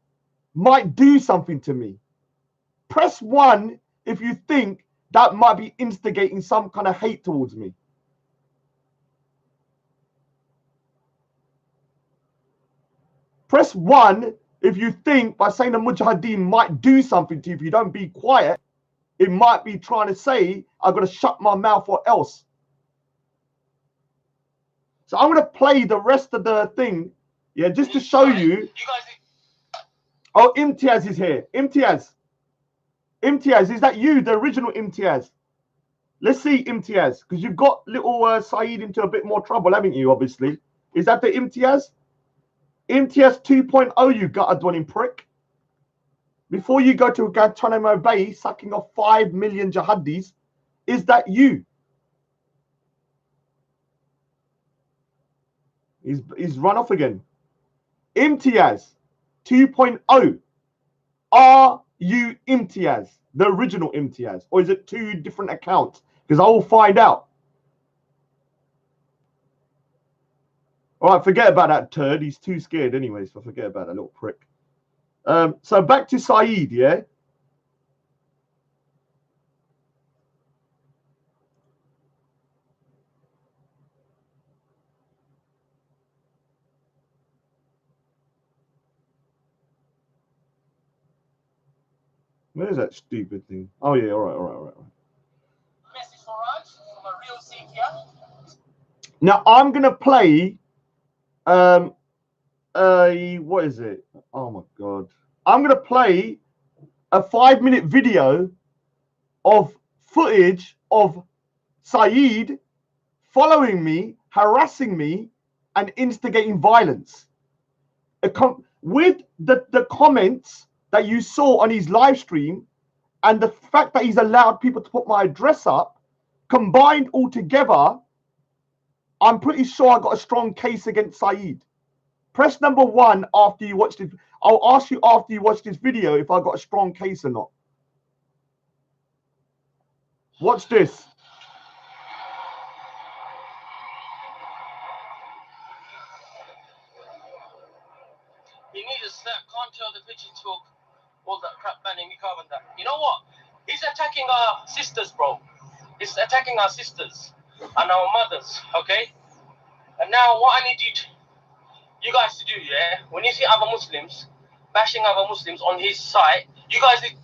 might do something to me. Press 1 if you think that might be instigating some kind of hate towards me. Press 1 if you think by saying the Mujahideen might do something to you if you don't be quiet, it might be trying to say, I've got to shut my mouth or else. So I'm going to play the rest of the thing, yeah, just to show you. Oh, Imtiaz is here. Imtiaz, is that you, the original Imtiaz? Let's see, Imtiaz, because you've got little Saeed into a bit more trouble, haven't you, obviously? Is that the Imtiaz? Imtiaz 2.0, you gutter-dwelling prick. Before you go to Guantanamo Bay, sucking off 5 million jihadis, is that you? He's run off again. Imtiaz 2.0. Are you Imtiaz, the original Imtiaz? Or is it 2 different accounts? Because I will find out. All right, forget about that turd. He's too scared anyway, so forget about that little prick. So back to Saeed, yeah? Where's that stupid thing? Oh yeah, all right. Message for Raj from a real Sikh here. Now I'm gonna play what is it? Oh my god. I'm gonna play a 5-minute video of footage of Saeed following me, harassing me, and instigating violence. With the comments that you saw on his live stream and the fact that he's allowed people to put my address up, combined all together, I'm pretty sure I got a strong case against Saeed. Press number 1 after you watch this. I'll ask you after you watch this video if I got a strong case or not. Watch this. You need a set, can't tell the pigeon talk, all that crap banning me and that. You know what? He's attacking our sisters, bro. He's attacking our sisters and our mothers, okay? And now what I need you guys to do, yeah? When you see other Muslims bashing other Muslims on his site, you guys need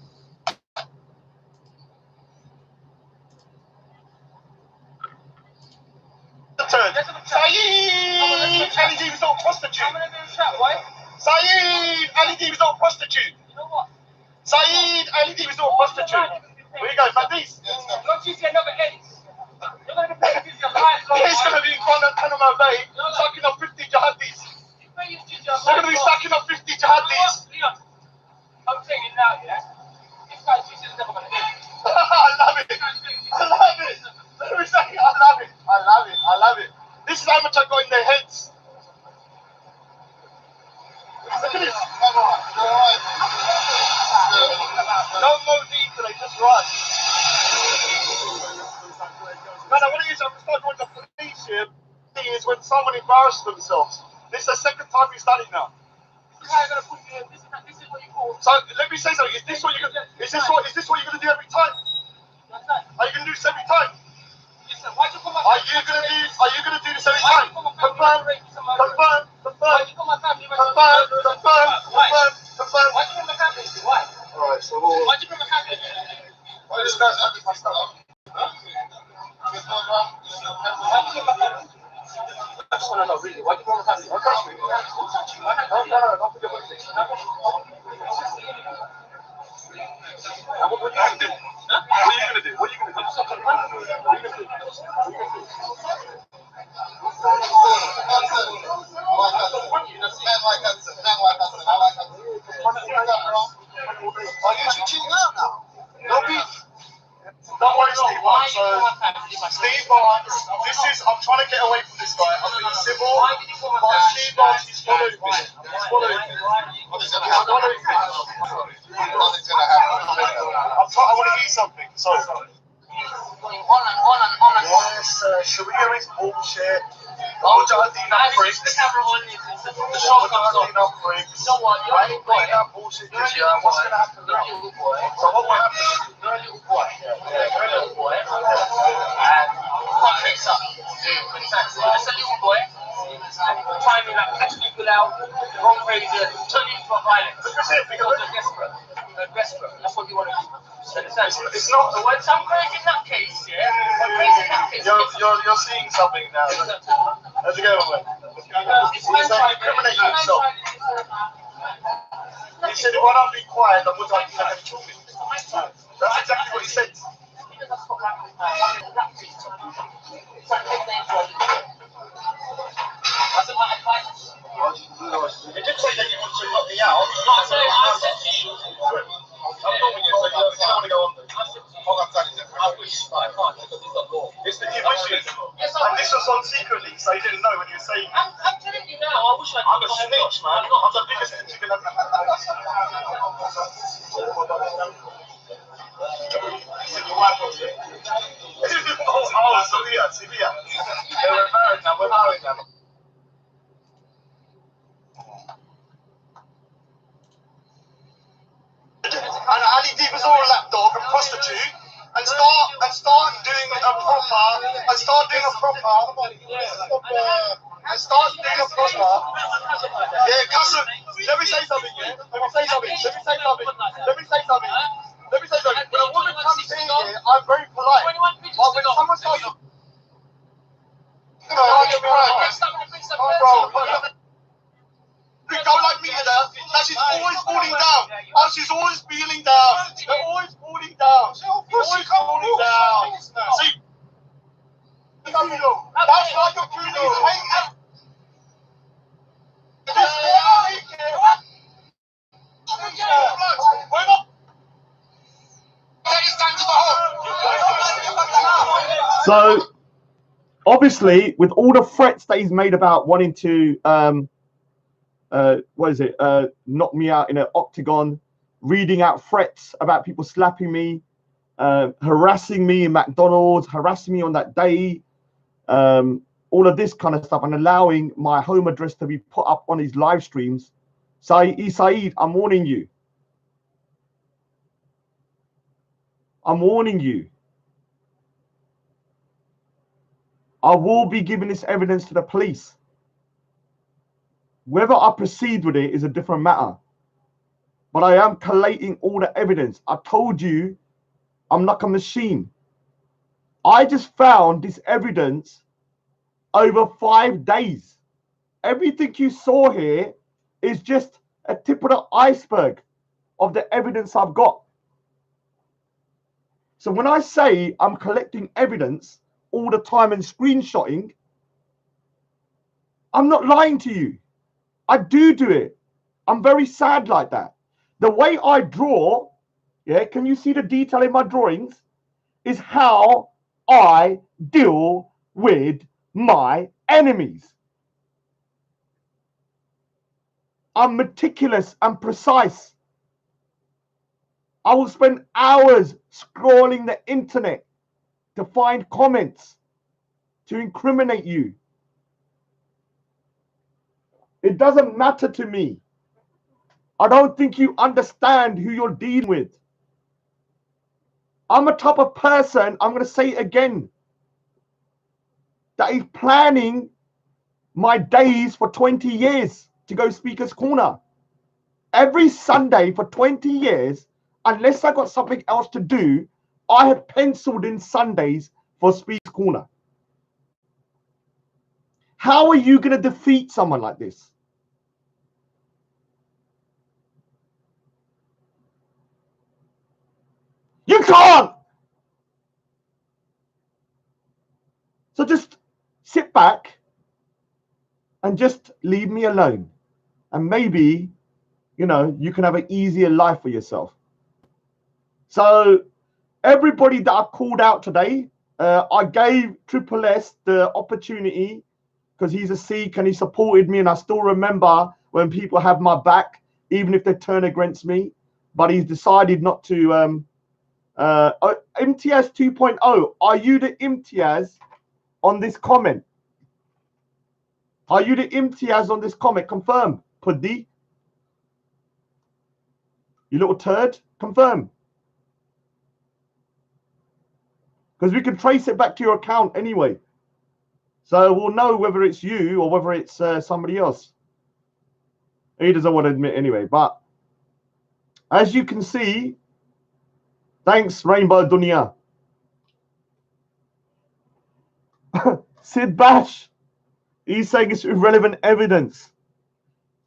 Saeed! Ali D was not a prostitute. Saeed! Ali D was not a prostitute. You know what? Saeed! Ali D was not a prostitute. Where you go, Fadis? Don't you see another ends? You're going to be paying your life. He's going to be in Guantanamo Bay sucking up 50 jihadis. They're going to be sucking up 50 jihadis. I'm saying it now, yeah? This guy's just never going to end. I love it. I love it. Let me say, I love it. I love it. I love it. This is how much I got in their heads. Look at this. No more detail, they just run. Man, what it is, I'm starting to watch the police here. Thing is when someone embarrasses themselves. This is the second time he's done it now. So let me say something. Is this what you're gonna do every time? Are you gonna do this every time? Are you gonna do this every time? Confirm. Alright, so why'd you bring my family? Why this guy's having my stuff? I just want to know, really, why do you want to have it? Don't touch me. No, don't put your money. What are you going to do? What are you going to do? Are you cheating out now? No beef. Don't worry, Steve Barnes. So, Steve Barnes, I'm trying to get away from this guy. I'm being civil, but Steve Barnes is following me. He's following me. Nothing's going to happen. I want to eat something. So, yes, should we hear his bullshit? Oh, Jardine, I'm bricks. The shot Jardine, I'm bricks. I ain't got that bullshit this year. What's going to happen now? So, what will happen? You're a little boy. You're a little boy. And fix up. Exactly. As a little boy, timing like catch people out, wrong behavior, turn into a violence. Because you're desperate. Desperate. That's what you want to do. It's not. So when some crazy nutcase, You're seeing something now. How's it going, man? He's incriminating himself. He said, if I don't be quiet, I'm going to kill me. That's exactly what he said. You did say that you want to knock me out. I said to you. I'm filming you, so you don't want to go on. It's the you wish you. And this was on secretly, so you didn't know when you were saying. I'm telling you now, I wish I I'm a snitch, man. I'm the biggest snitch you can have. Oh, Sevilla. We're married now. And Ali D was all a lapdog and prostitute, and start doing a proper. Yeah, cuss him. Let me say something. Raj is always feeling down. They're always falling down. Always falling down. See, that's why you're doing these haters. So obviously, with all the threats that he's made about wanting to, knock me out in an octagon, reading out threats about people slapping me, harassing me in McDonald's, harassing me on that day, all of this kind of stuff, and allowing my home address to be put up on his live streams. Saeed, I'm warning you. I'm warning you. I will be giving this evidence to the police. Whether I proceed with it is a different matter. But I am collating all the evidence. I told you I'm like a machine. I just found this evidence over 5 days. Everything you saw here is just a tip of the iceberg of the evidence I've got. So when I say I'm collecting evidence all the time and screenshotting, I'm not lying to you. I do it. I'm very sad like that. The way I draw, yeah, can you see the detail in my drawings? Is how I deal with my enemies. I'm meticulous and precise. I will spend hours scrolling the internet to find comments to incriminate you. It doesn't matter to me. I don't think you understand who you're dealing with. I'm a type of person, I'm going to say it again, that is planning my days for 20 years to go Speaker's Corner. Every Sunday for 20 years, unless I got something else to do, I had penciled in Sundays for Speaker's Corner. How are you going to defeat someone like this? You can't! So just sit back and just leave me alone. And maybe, you know, you can have an easier life for yourself. So everybody that I called out today, I gave Triple S the opportunity because he's a Sikh and he supported me. And I still remember when people have my back, even if they turn against me. But he's decided not to. Imtiaz 2.0, are you the Imtiaz on this comment? Are you the Imtiaz on this comment? Confirm. Puddi. You little turd. Confirm. Because we can trace it back to your account anyway. So we'll know whether it's you or whether it's somebody else. He doesn't want to admit anyway. But as you can see, thanks, Rainbow Dunya. Sid Bash, he's saying it's irrelevant evidence.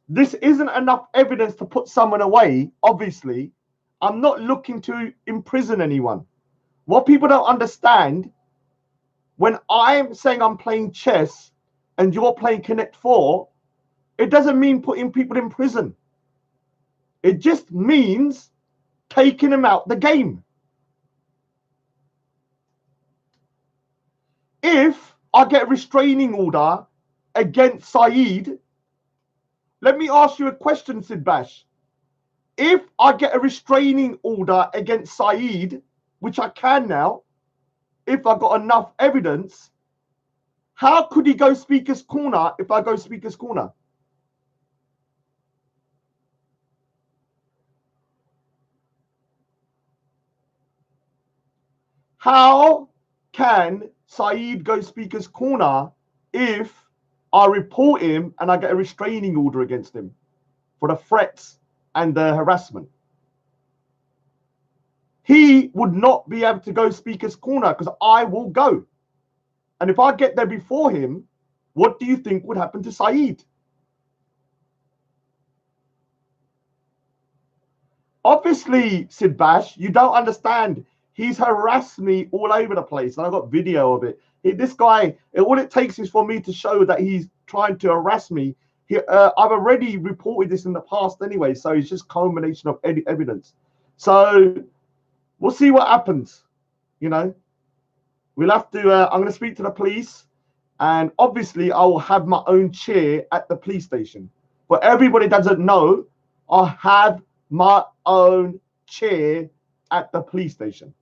This isn't enough evidence to put someone away, obviously. I'm not looking to imprison anyone. What people don't understand, when I'm saying I'm playing chess and you're playing Connect 4, it doesn't mean putting people in prison. It just means taking them out the game. If I get a restraining order against Saeed, let me ask you a question, Sid Bash. If I get a restraining order against Saeed, which I can now, if I got enough evidence, how could he go Speaker's Corner if I go Speaker's Corner? How can Saeed go Speaker's Corner if I report him and I get a restraining order against him for the threats and the harassment? He would not be able to go Speaker's Corner because I will go. And if I get there before him, what do you think would happen to Saeed? Obviously, Sid Bash, you don't understand. He's harassed me all over the place, and I got video of it. This guy, all it takes is for me to show that he's trying to harass me. I've already reported this in the past anyway, so it's just culmination of evidence. So we'll see what happens. You know, we'll have to. I'm going to speak to the police, and obviously, I will have my own chair at the police station. For everybody that doesn't know, I have my own chair at the police station.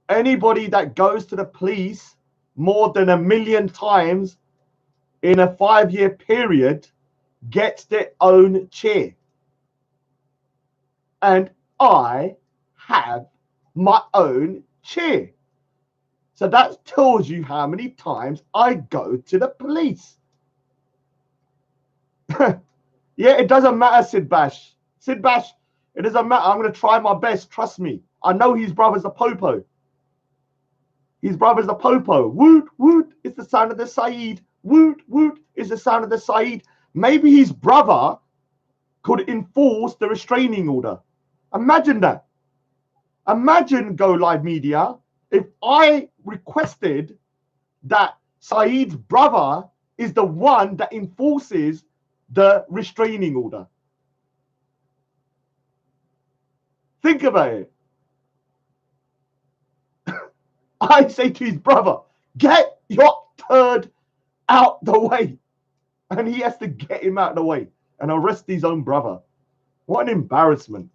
Anybody that goes to the police more than 1 million times in a 5-year period gets their own chair. And I have my own chair. So that tells you how many times I go to the police. Yeah, it doesn't matter, Sid Bash. Sid Bash, it doesn't matter. I'm going to try my best. Trust me. I know his brother's a popo. His brother's a popo. Woot, woot, it's the sound of the Saeed. Woot, woot, is the sound of the Saeed. Maybe his brother could enforce the restraining order. Imagine that. Imagine, Go Live Media, if I requested that Saeed's brother is the one that enforces the restraining order. Think about it. I say to his brother, get your turd out the way. And he has to get him out the way and arrest his own brother. What an embarrassment.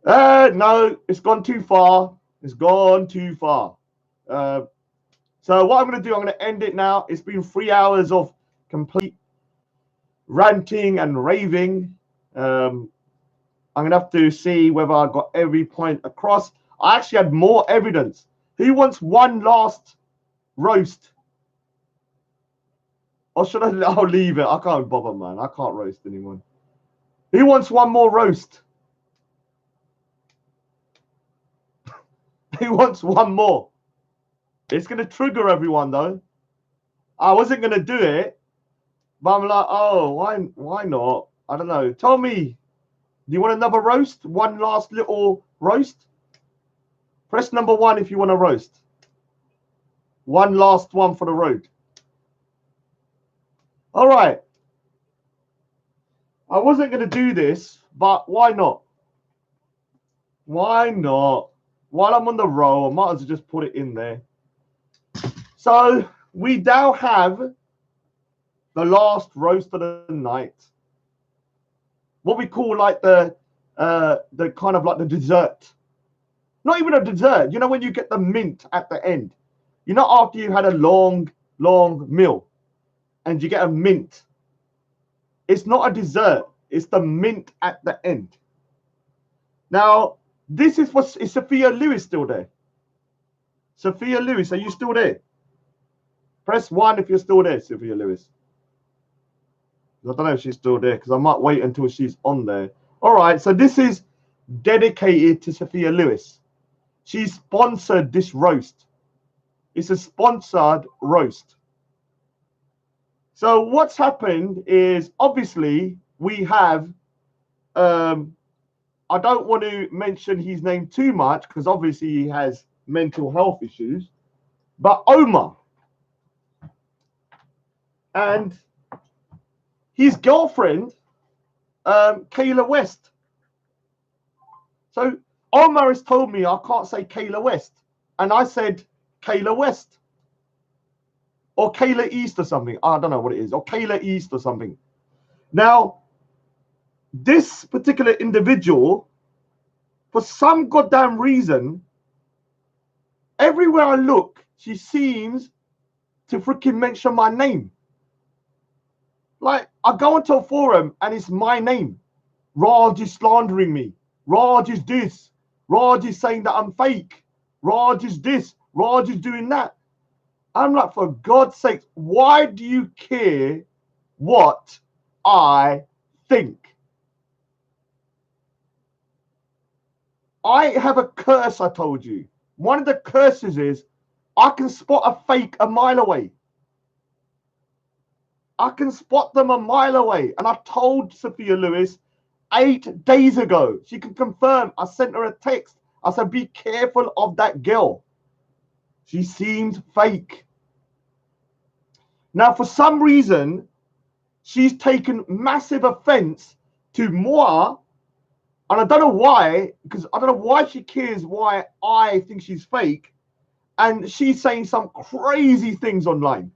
No, it's gone too far. It's gone too far. So what I'm going to do, I'm going to end it now. It's been 3 hours of complete ranting and raving. I'm going to have to see whether I got every point across. I actually had more evidence. Who wants one last roast? Or should I'll leave it? I can't bother, man. I can't roast anyone. Who wants one more roast? Who wants one more? It's going to trigger everyone, though. I wasn't going to do it, but I'm like, oh, why not? I don't know. Tell me, do you want another roast? One last little roast? Press number 1 if you want a roast. One last one for the road. All right. I wasn't going to do this, but why not? Why not? While I'm on the roll, I might as well just put it in there. So we now have the last roast of the night. What we call like the kind of like the dessert. Not even a dessert. You know when you get the mint at the end. You know after you had a long meal and you get a mint. It's not a dessert. It's the mint at the end. Now, this is what is Sophia Lewis still there? Sophia Lewis, are you still there? Press 1 if you're still there, Sophia Lewis. I don't know if she's still there because I might wait until she's on there. All right, so this is dedicated to Sophia Lewis. She sponsored this roast. It's a sponsored roast. So what's happened is obviously we have, I don't want to mention his name too much because obviously he has mental health issues, but Omar and his girlfriend, Kayla West. So Omar has told me I can't say Kayla West. And I said Kayla West. Or Kayla East or something. I don't know what it is. Or Kayla East or something. Now, this particular individual, for some goddamn reason, everywhere I look, she seems to freaking mention my name. Like, I go into a forum and it's my name. Raj is slandering me. Raj is this. Raj is saying that I'm fake. Raj is this. Raj is doing that. I'm like, for God's sake, why do you care what I think? I have a curse, I told you. One of the curses is I can spot a fake a mile away. I can spot them a mile away. And I told Sophia Lewis 8 days ago. She can confirm. I sent her a text. I said, be careful of that girl. She seems fake. Now, for some reason, she's taken massive offense to moi. And I don't know why, because I don't know why she cares why I think she's fake. And she's saying some crazy things online.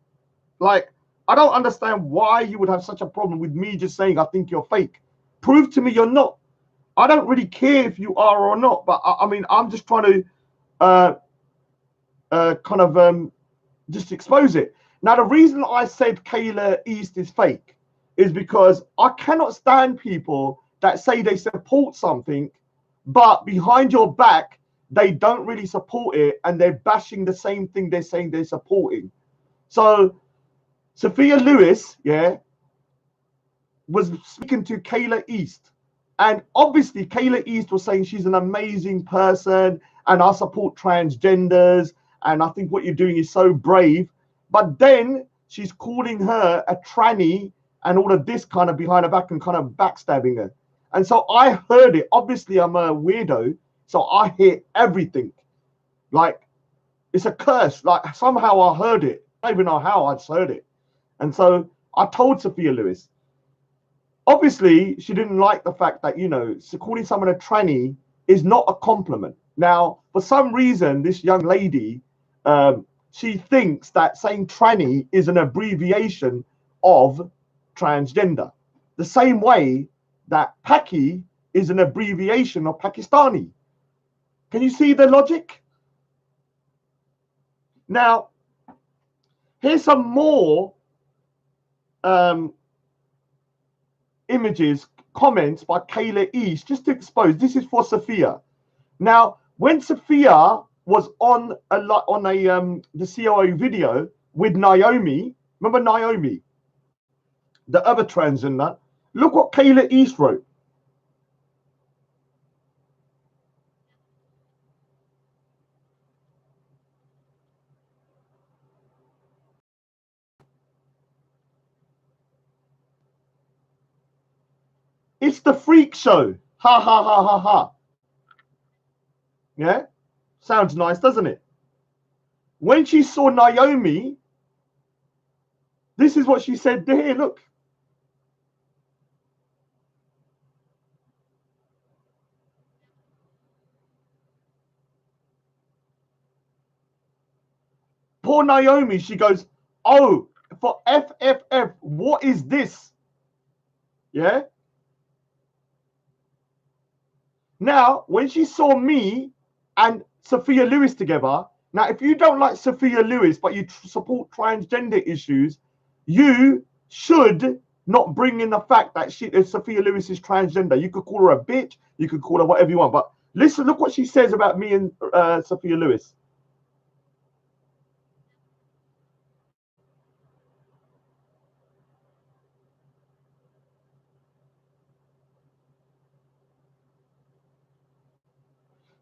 Like, I don't understand why you would have such a problem with me just saying I think you're fake. Prove to me you're not. I don't really care if you are or not, but I mean, I'm just trying to just expose it. Now, the reason I said Kayla East is fake is because I cannot stand people that say they support something, but behind your back, they don't really support it and they're bashing the same thing they're saying they're supporting. So Sophia Lewis, was speaking to Kayla East. And obviously Kayla East was saying she's an amazing person and I support transgenders and I think what you're doing is so brave. But then she's calling her a tranny and all of this kind of behind her back and kind of backstabbing her. And so I heard it. Obviously I'm a weirdo, so I hear everything. Like, it's a curse. Like, somehow I heard it. I don't even know how I just heard it. And so I told Sophia Lewis. Obviously, she didn't like the fact that, calling someone a tranny is not a compliment. Now, for some reason, this young lady, she thinks that saying tranny is an abbreviation of transgender. The same way that Paki is an abbreviation of Pakistani. Can you see the logic? Now, here's some more images, comments by Kayla East, just to expose. This is for Sophia. Now, when Sophia was on the COO video with Naomi, remember Naomi, the other transgender? Look what Kayla East wrote. It's the freak show. Ha ha ha ha ha. Yeah? Sounds nice, doesn't it? When she saw Naomi, this is what she said here. Look. Poor Naomi, she goes, oh, for FFF, what is this? Yeah? Now, when she saw me and Sophia Lewis together, now, if you don't like Sophia Lewis, but you support transgender issues, you should not bring in the fact that Sophia Lewis is transgender. You could call her a bitch. You could call her whatever you want. But listen, look what she says about me and Sophia Lewis.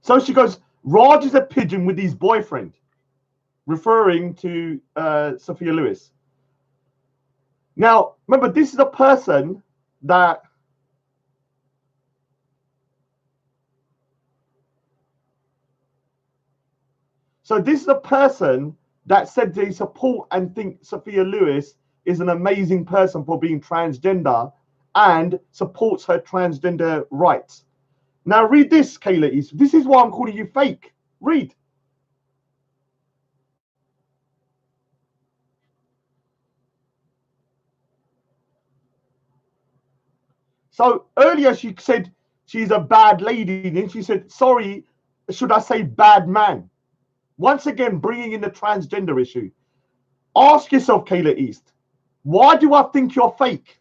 So she goes, Raj is a pigeon with his boyfriend, referring to Sophia Lewis. Now, remember, this is a person that this is a person that said they support and think Sophia Lewis is an amazing person for being transgender and supports her transgender rights. Now read this, Kayla East. This is why I'm calling you fake. Read. So earlier she said she's a bad lady. Then she said, sorry, should I say bad man? Once again, bringing in the transgender issue. Ask yourself, Kayla East, why do I think you're fake?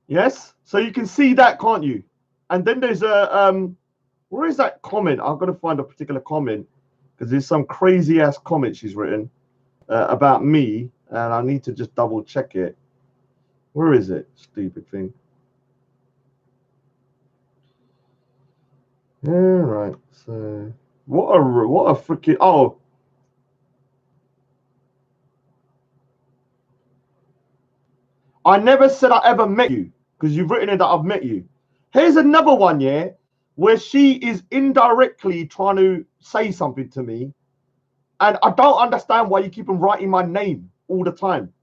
Yes, so you can see that, can't you? And then there's a Where is that comment? I've got to find a particular comment because there's some crazy ass comment she's written about me, and I need to just double check it. Where is it? Stupid thing. All right. So what a freaking I never said I ever met you because you've written it that I've met you. Here's another one, yeah, where she is indirectly trying to say something to me, and I don't understand why you keep on writing my name all the time.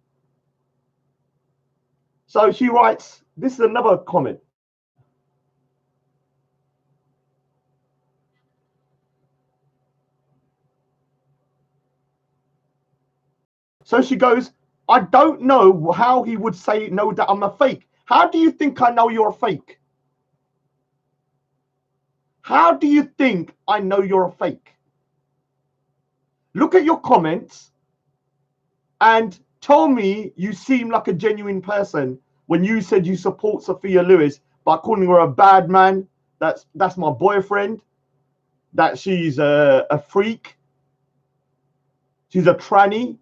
So she writes, this is another comment. So she goes, I don't know how he would say no that I'm a fake. How do you think I know you're a fake? How do you think I know you're a fake? Look at your comments and tell me you seem like a genuine person when you said you support Sophia Lewis by calling her a bad man. That's my boyfriend. That she's a freak. She's a tranny.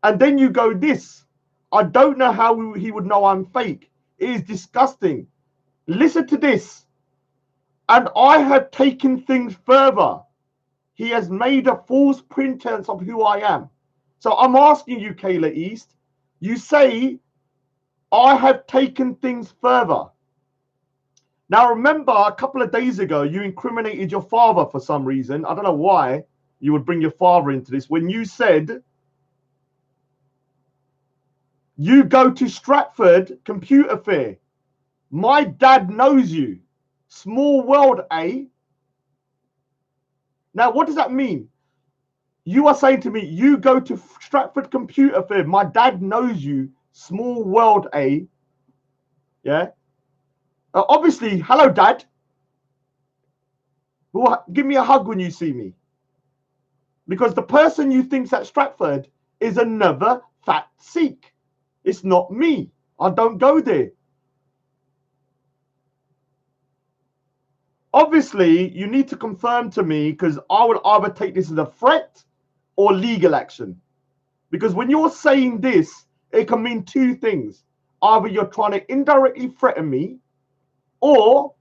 And then you go this. I don't know how he would know I'm fake. It is disgusting. Listen to this. And I have taken things further. He has made a false pretense of who I am. So I'm asking you, Kayla East, you say, I have taken things further. Now, remember, a couple of days ago, you incriminated your father for some reason. I don't know why you would bring your father into this. When you said, you go to Stratford Computer Fair. My dad knows you. Small world, eh? Now, what does that mean? You are saying to me, you go to Stratford Computer Fair. My dad knows you. Small world, eh? Yeah. Obviously, hello, Dad. Give me a hug when you see me. Because the person you think's at Stratford is another fat Sikh. It's not me. I don't go there. Obviously, you need to confirm to me because I will either take this as a threat or legal action. Because when you're saying this, it can mean two things. Either you're trying to indirectly threaten me or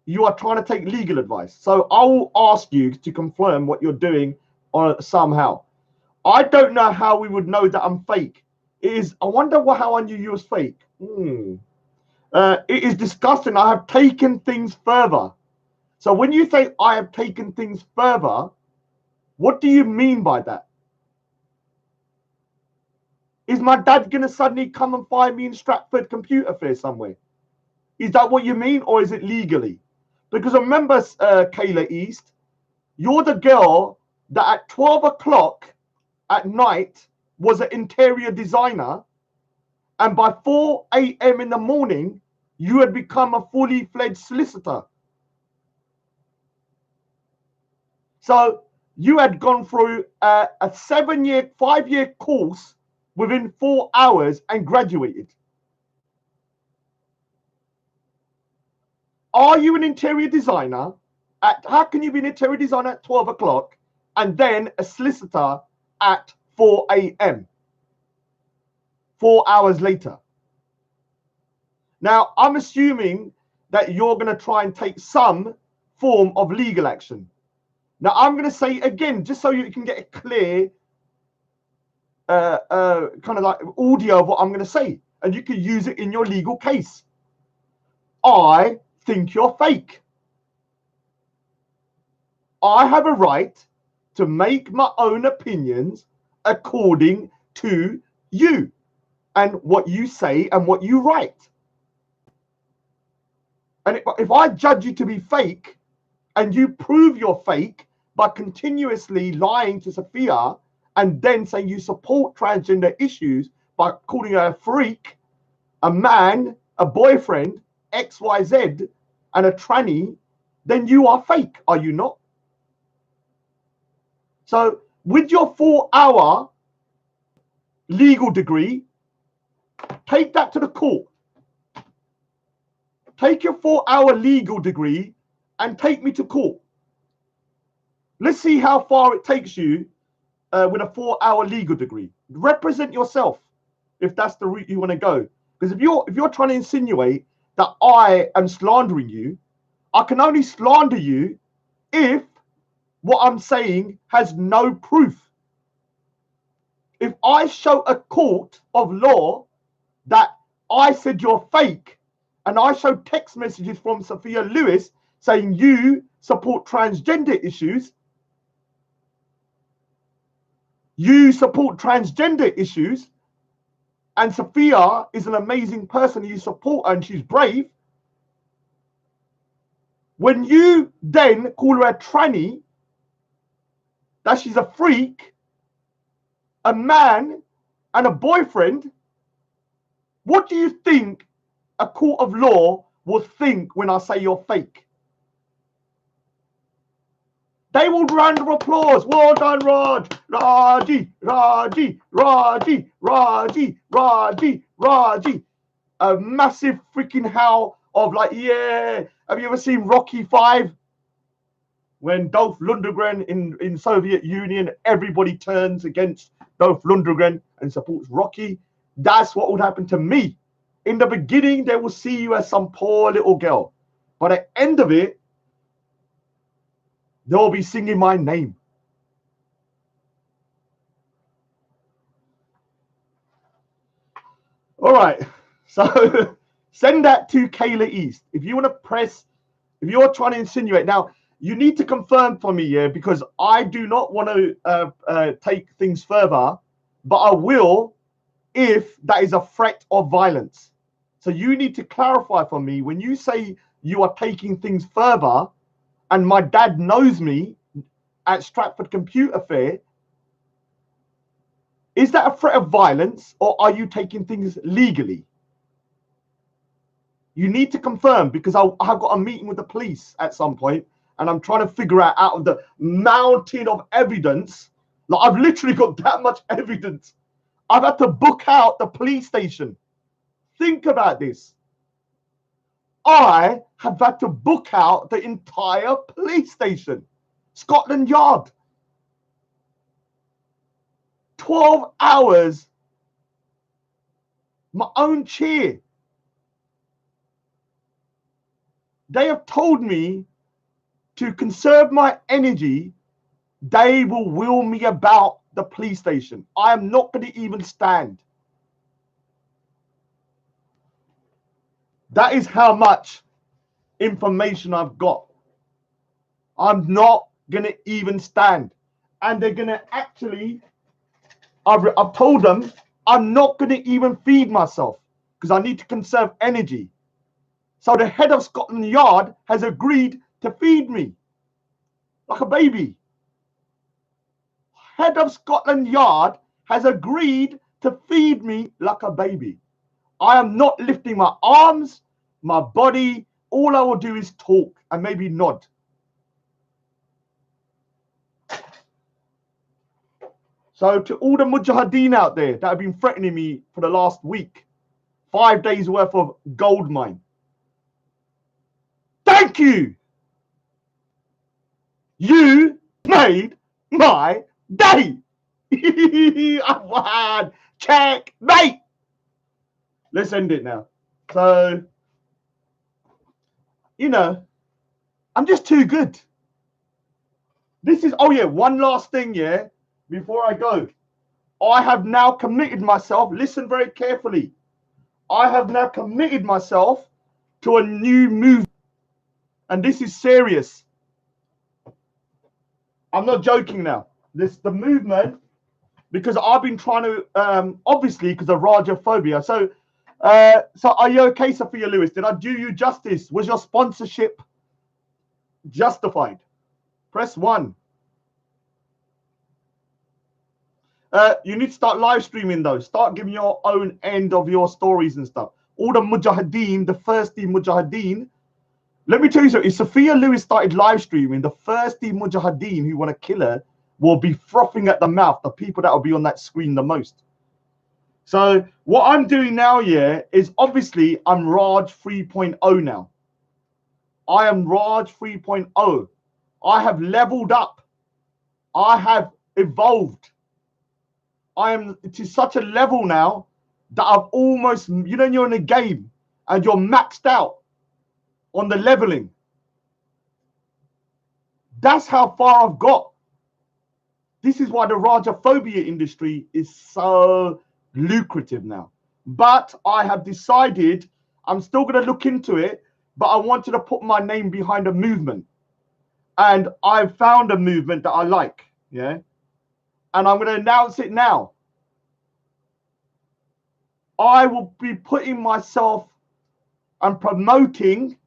you are trying to take legal advice. So I will ask you to confirm what you're doing somehow. I don't know how we would know that I'm fake. I wonder how I knew you was fake. It is disgusting. I have taken things further. So when you say I have taken things further, what do you mean by that? Is my dad going to suddenly come and find me in Stratford Computer Fair somewhere? Is that what you mean, or is it legally? Because remember, Kayla East, you're the girl that at 12 o'clock at night was an interior designer, and by 4 a.m. in the morning, you had become a fully fledged solicitor. So you had gone through a 5-year course within 4 hours and graduated. Are you an interior designer? How can you be an interior designer at 12 o'clock and then a solicitor at 4 a.m.? 4 hours later. Now, I'm assuming that you're going to try and take some form of legal action. Now, I'm going to say again, just so you can get a clear kind of like audio of what I'm going to say, and you can use it in your legal case. I think you're fake. I have a right to make my own opinions according to you and what you say and what you write. And if I judge you to be fake and you prove you're fake by continuously lying to Sophia and then saying you support transgender issues by calling her a freak, a man, a boyfriend, XYZ, and a tranny, then you are fake, are you not? So with your 4-hour legal degree, take that to the court. Take your 4-hour legal degree and take me to court. Let's see how far it takes you with a 4-hour legal degree. Represent yourself if that's the route you want to go. Because if you're trying to insinuate that I am slandering you, I can only slander you if what I'm saying has no proof. If I show a court of law that I said you're fake, and I show text messages from Sophia Lewis saying you support transgender issues, and Sophia is an amazing person, you support her and she's brave, when you then call her a tranny, that she's a freak, a man, and a boyfriend, what do you think a court of law will think when I say you're fake? They will round of applause. Well done, Raj. Raji, Raji, Raji, Raji, Raji, Raji. A massive freaking howl of like, yeah. Have you ever seen Rocky 5? When Dolph Lundgren in Soviet Union, everybody turns against Dolph Lundgren and supports Rocky. That's what would happen to me. In the beginning, they will see you as some poor little girl. But at the end of it, they'll be singing my name. All right. So send that to Kayla East. If you want to press, if you're trying to insinuate. Now, you need to confirm for me, yeah, because I do not want to take things further, but I will if that is a threat of violence. So you need to clarify for me when you say you are taking things further, and my dad knows me at Stratford Computer Fair, is that a threat of violence or are you taking things legally? You need to confirm, because I've got a meeting with the police at some point and I'm trying to figure out of the mountain of evidence. Like, I've literally got that much evidence. I've had to book out the police station. Think about this. I have had to book out the entire police station. Scotland Yard. 12 hours. My own chair. They have told me to conserve my energy. They will wheel me about the police station. I am not going to even stand. That is how much information I've got. I'm not going to even stand. And they're going to actually, I've told them, I'm not going to even feed myself because I need to conserve energy. So the head of Scotland Yard has agreed to feed me like a baby. Head of Scotland Yard has agreed to feed me like a baby. I am not lifting my arms, my body. All I will do is talk and maybe nod. So to all the mujahideen out there that have been threatening me for the last week, 5 days worth of gold mine, thank you. You made my day. I won. Checkmate. Let's end it now. So, you know, I'm just too good. This is, oh yeah, one last thing, yeah, before I go. I have now committed myself, listen very carefully. I have now committed myself to a new movement. And this is serious. I'm not joking now. The movement, because I've been trying to, obviously, because of Rajaphobia. So are you okay, Sophia Lewis? Did I do you justice? Was your sponsorship justified? Press 1. You need to start live streaming though. Start giving your own end of your stories and stuff. All the mujahideen, the thirsty mujahideen. Let me tell you something. If Sophia Lewis started live streaming, the thirsty mujahideen who want to kill her will be frothing at the mouth. The people that will be on that screen the most. So what I'm doing now, yeah, is obviously I'm Raj 3.0 now. I am Raj 3.0. I have leveled up. I have evolved. I am to such a level now that I've almost, you know, you're in a game and you're maxed out on the leveling. That's how far I've got. This is why the Rajaphobia industry is so lucrative now. But I have decided I'm still going to look into it, but I wanted to put my name behind a movement. And I've found a movement that I like, yeah? And I'm going to announce it now. I will be putting myself and promoting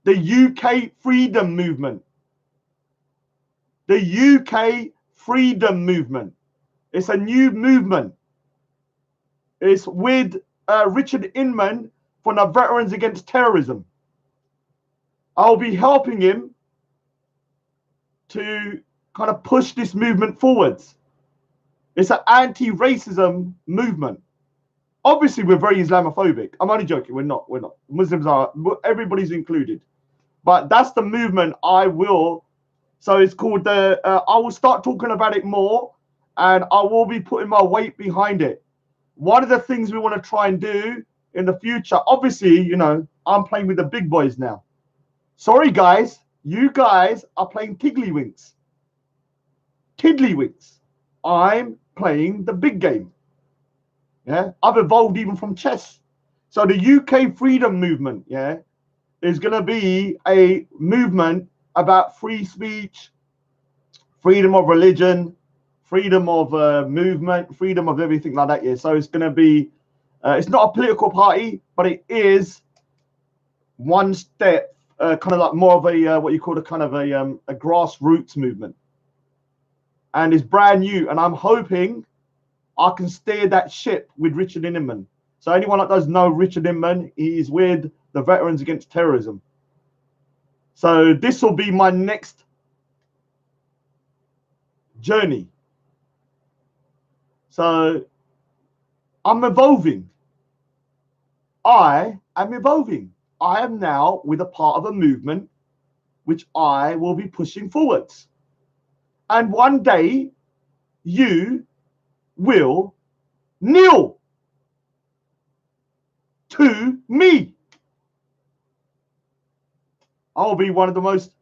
the UK freedom movement. The UK freedom movement. It's a new movement. It's with Richard Inman from the Veterans Against Terrorism. I'll be helping him to kind of push this movement forwards. It's an anti-racism movement. Obviously, we're very Islamophobic. I'm only joking. We're not. We're not. Muslims are. Everybody's included. But that's the movement I will. So it's called the. I will start talking about it more, and I will be putting my weight behind it. One of the things we want to try and do in the future, obviously, you know, I'm playing with the big boys now. Sorry, guys. You guys are playing tiddlywinks. Tiddlywinks. I'm playing the big game. Yeah, I've evolved even from chess. So the UK freedom movement, yeah, is going to be a movement about free speech, freedom of religion, freedom of movement, freedom of everything like that. Yeah, so it's going to be, it's not a political party, but it is one step, kind of like more of a what you call a kind of a grassroots movement, and it's brand new. And I'm hoping I can steer that ship with Richard Inman. So anyone that does know Richard Inman, he is with the Veterans Against Terrorism. So this will be my next journey. So I'm evolving. I am evolving. I am now with a part of a movement which I will be pushing forwards. And one day you will kneel to me. I'll be one of the most,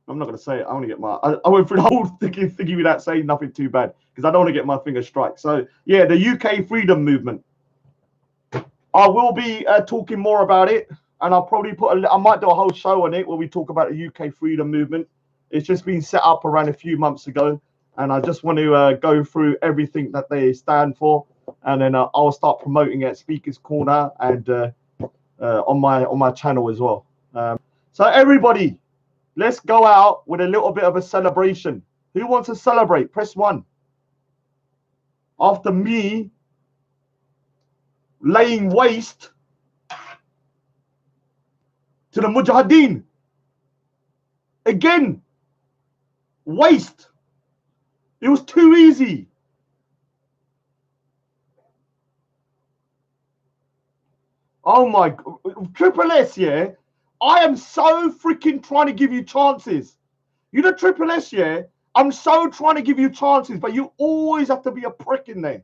I'm not going to say it. I want to get my, I went through the whole thingy without saying nothing too bad because I don't want to get my finger struck. So yeah, the UK freedom movement. I will be talking more about it, and I'll probably I might do a whole show on it where we talk about the UK freedom movement. It's just been set up around a few months ago, and I just want to go through everything that they stand for, and then I'll start promoting it at Speaker's Corner and on my channel as well. So everybody, let's go out with a little bit of a celebration. Who wants to celebrate? Press 1. After me laying waste to the Mujahideen. Again, waste. It was too easy. Oh my, Triple S, yeah. I am so freaking trying to give you chances. You know, Triple S, yeah. I'm so trying to give you chances, but you always have to be a prick in there.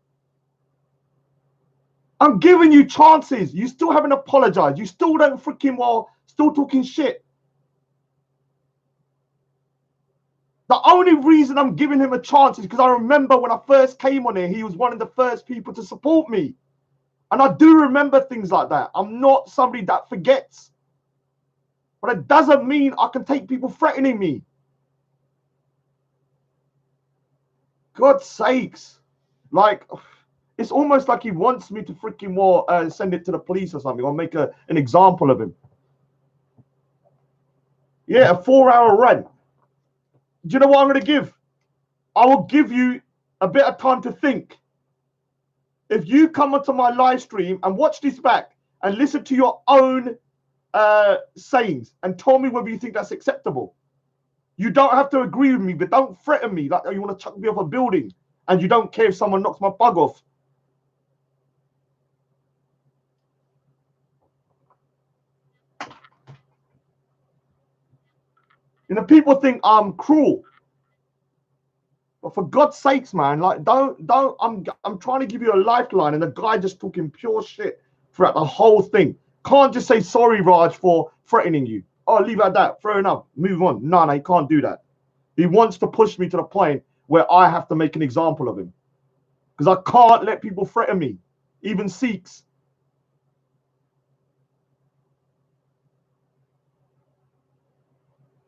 I'm giving you chances. You still haven't apologized. You still don't freaking still talking shit. The only reason I'm giving him a chance is because I remember when I first came on here, he was one of the first people to support me. And I do remember things like that. I'm not somebody that forgets. But it doesn't mean I can take people threatening me. God's sakes. Like, it's almost like he wants me to freaking send it to the police or something, or make an example of him. Yeah, a 4-hour rant. Do you know what I'm going to give? I will give you a bit of time to think. If you come onto my live stream and watch this back and listen to your own sayings and tell me whether you think that's acceptable. You don't have to agree with me, but don't threaten me like you want to chuck me off a building and you don't care if someone knocks my bug off. You know, people think I'm cruel. But for God's sakes, man, like don't I'm trying to give you a lifeline, and the guy just talking pure shit throughout the whole thing. Can't just say sorry, Raj, for threatening you. Oh, leave it at that. Fair enough. Move on. No, he can't do that. He wants to push me to the point where I have to make an example of him. Because I can't let people threaten me, even Sikhs.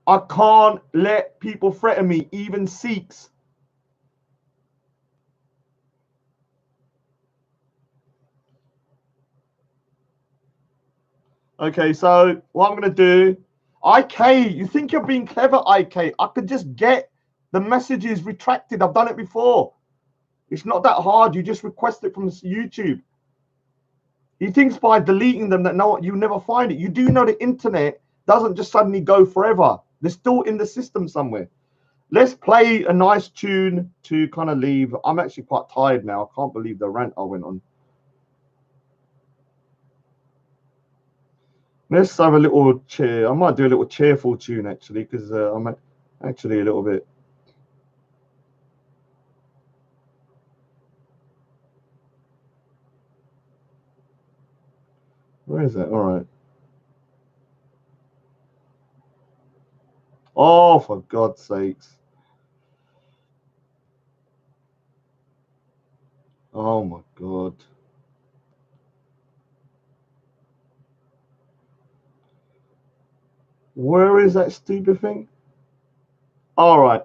I can't let people threaten me, even Sikhs. Okay, so what I'm going to do, IK, you think you're being clever, IK? I could just get the messages retracted. I've done it before. It's not that hard. You just request it from YouTube. He thinks by deleting them that no, you never find it. You do know the internet doesn't just suddenly go forever. They're still in the system somewhere. Let's play a nice tune to kind of leave. I'm actually quite tired now. I can't believe the rant I went on. Let's have a little cheer. I might do a little cheerful tune actually, because I'm actually a little bit. Where is that? All right. Oh, for God's sakes. Oh my God. Where is that stupid thing? All right.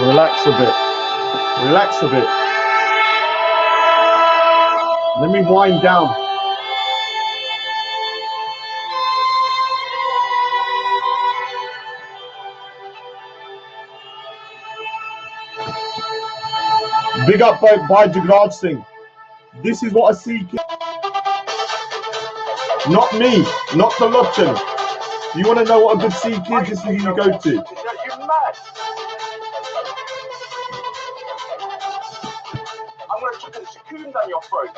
Relax a bit. Relax a bit. Let me wind down. Big up by Jagraj Singh. This is what a Sikh is. Not me, not the Lochan. You want to know what a good Sikh is? This is who you go to. You're mad. I'm going to chuck a cocoon down your throat.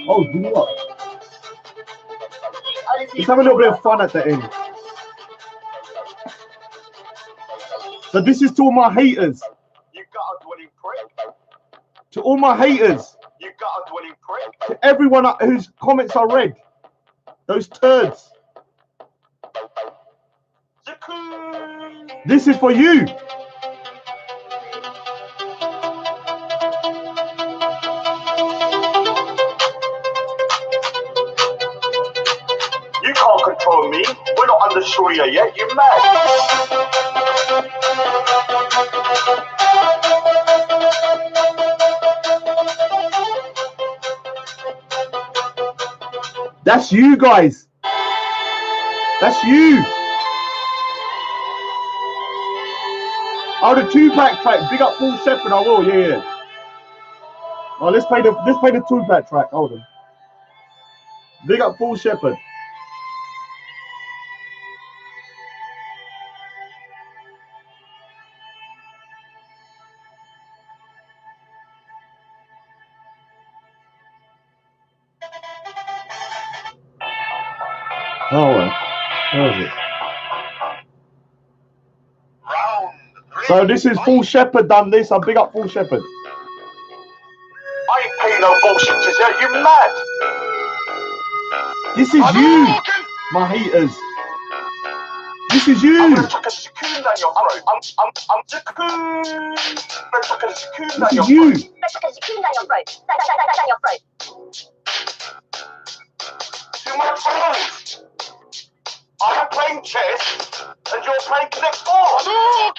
Oh, do what? Let's have a little bit of fun at the end. So this is to all my haters. You got a dwelling prick. To all my haters. You got a dwelling prick. To everyone whose comments I read. Those turds. This is for you. You can't control me. We're not under Sharia yet. You're mad. That's you guys. That's you. Oh, the 2-pack track. Big up Paul Shepherd. I will. Yeah. Oh, let's play the 2-pack track. Hold on. Big up Paul Shepherd. Oh, where is it? So this is Paul Shepherd done this. I big up Paul Shepherd. I ain't paying no bullshit to you. You mad? This is you, my haters. This is you. I'm gonna chuck a cocoon down your throat. I'm cocoon. I'm gonna chuck a cocoon down your throat. You. I'm gonna chuck a cocoon down your throat. Down your throat. To my friends. I'm playing chess and you're playing clipboard.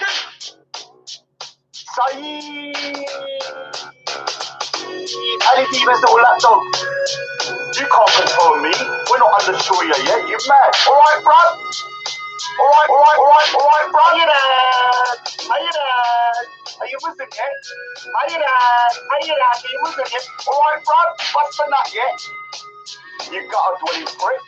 Saeed. Anything even little lapdog. You can't control me. We're not under Sharia yet. You mad? Alright, bro. Alright, bro. How you there? Are you Muslim yet? How you Muslim yet? Alright, bro. What's the nut yet? You got a dwelling prick.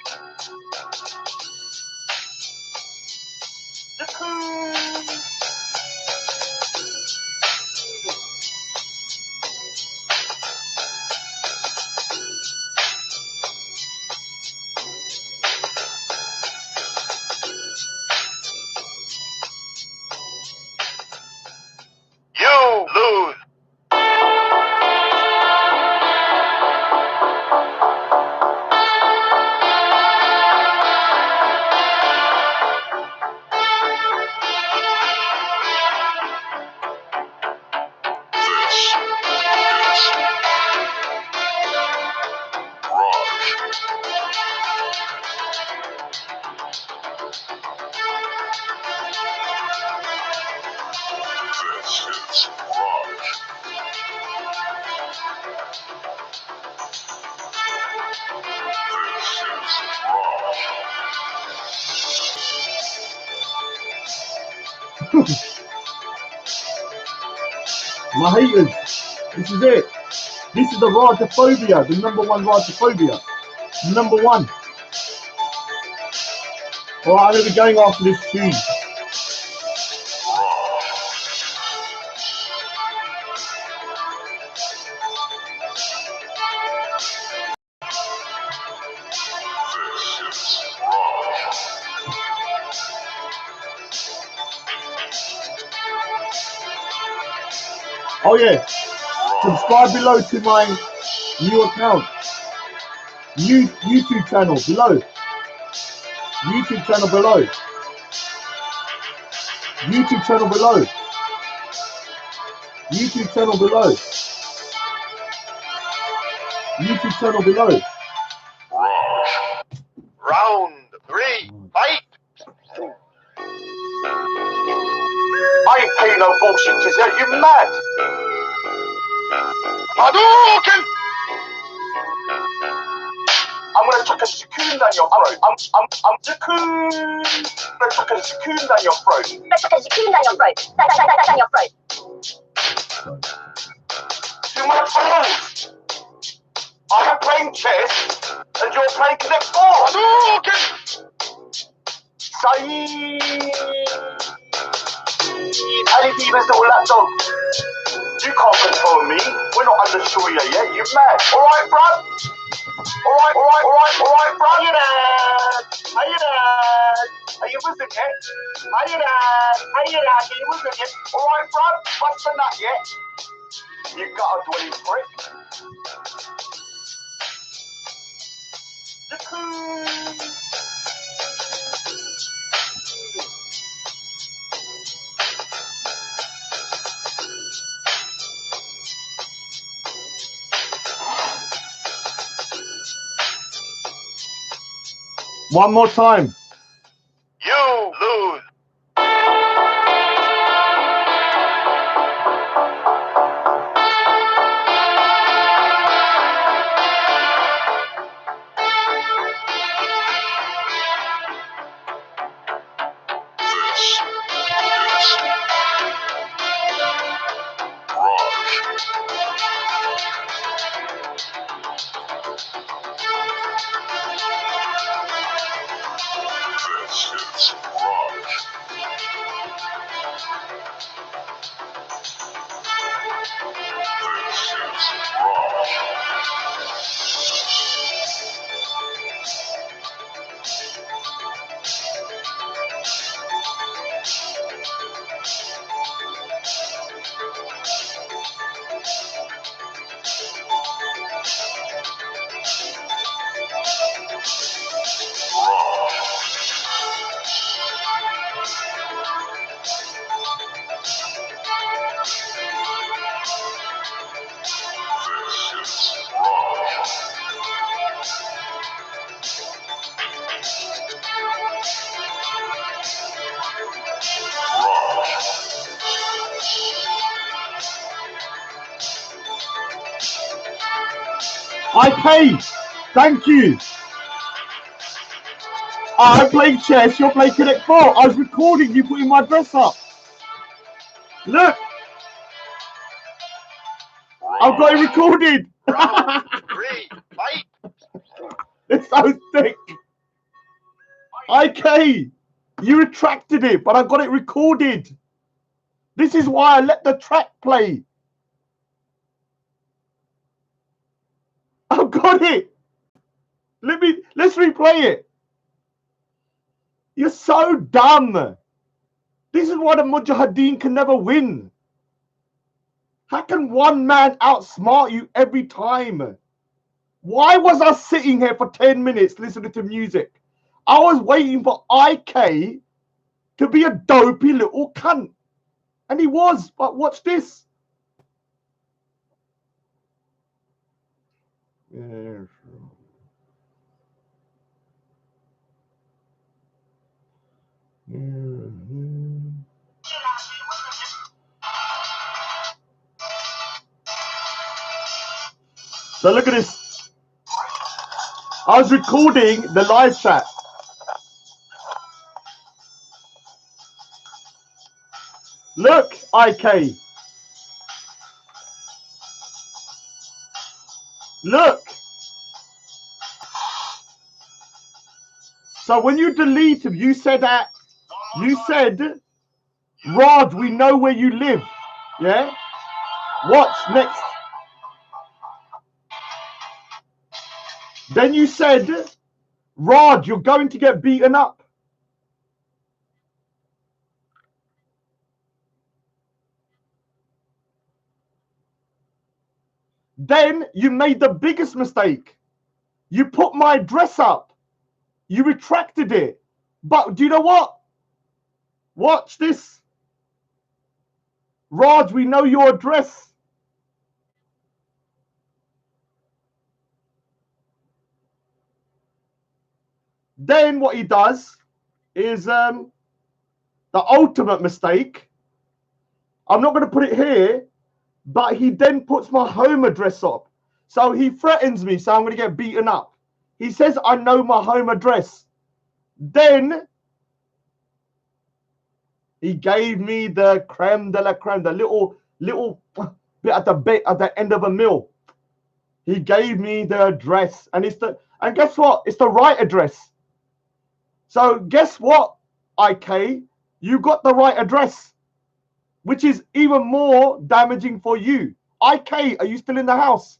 My haters, this is it. This is the Rajaphobia, the #1 Rajaphobia. #1. Alright, I'm going to be going after this tune. Oh yeah, subscribe below to my new account, YouTube channel below. YouTube channel below. YouTube channel below. YouTube channel below. YouTube channel below. Round 3, fight! I ain't paying no bullshit, Kizzy. You mad? Hadouken! I'm gonna chuck a cocoon down your throat. I'm cocoon. I'm gonna chuck a cocoon down your throat. You my balls! I'm playing chess and you're playing Connect 4. Hadouken! Any demons that will lapdog. You can't control me. We're not under Sharia yet. You mad? Alright, bruv? Alright, bruv. How you dad? How you dad? Are you with it yet? How you dad? How you dad? Are you with it yet? Alright, bruv. Bust a nut yet? You got a dwelling prick. One more time. You lose. I pay. Thank you. I'm playing chess. You're playing Connect 4. I was recording you putting my dress up. Look. I've got it recorded. Round 3, fight! It's so thick. IK, you retracted it, but I got it recorded. This is why I let the track play. I've got it. Let's replay it. You're so dumb. This is why the Mujahideen can never win. How can one man outsmart you every time? Why was I sitting here for 10 minutes listening to music? I was waiting for IK to be a dopey little cunt. And he was, but watch this. Yeah, sure. So look at this. I was recording the live chat. Look, IK. Look. So when you deleted, you said that, you said, Raj, we know where you live. Yeah? Watch next. Then you said, Raj, you're going to get beaten up. Then you made the biggest mistake. You put my address up. You retracted it. But do you know what? Watch this. Raj, we know your address. Then what he does is the ultimate mistake. I'm not going to put it here, but he then puts my home address up. So he threatens me, so I'm going to get beaten up. He says, I know my home address. Then he gave me the creme de la creme, the little bit at the end of a meal. He gave me the address, and guess what? It's the right address. So guess what, IK? You got the right address, which is even more damaging for you. IK, are you still in the house?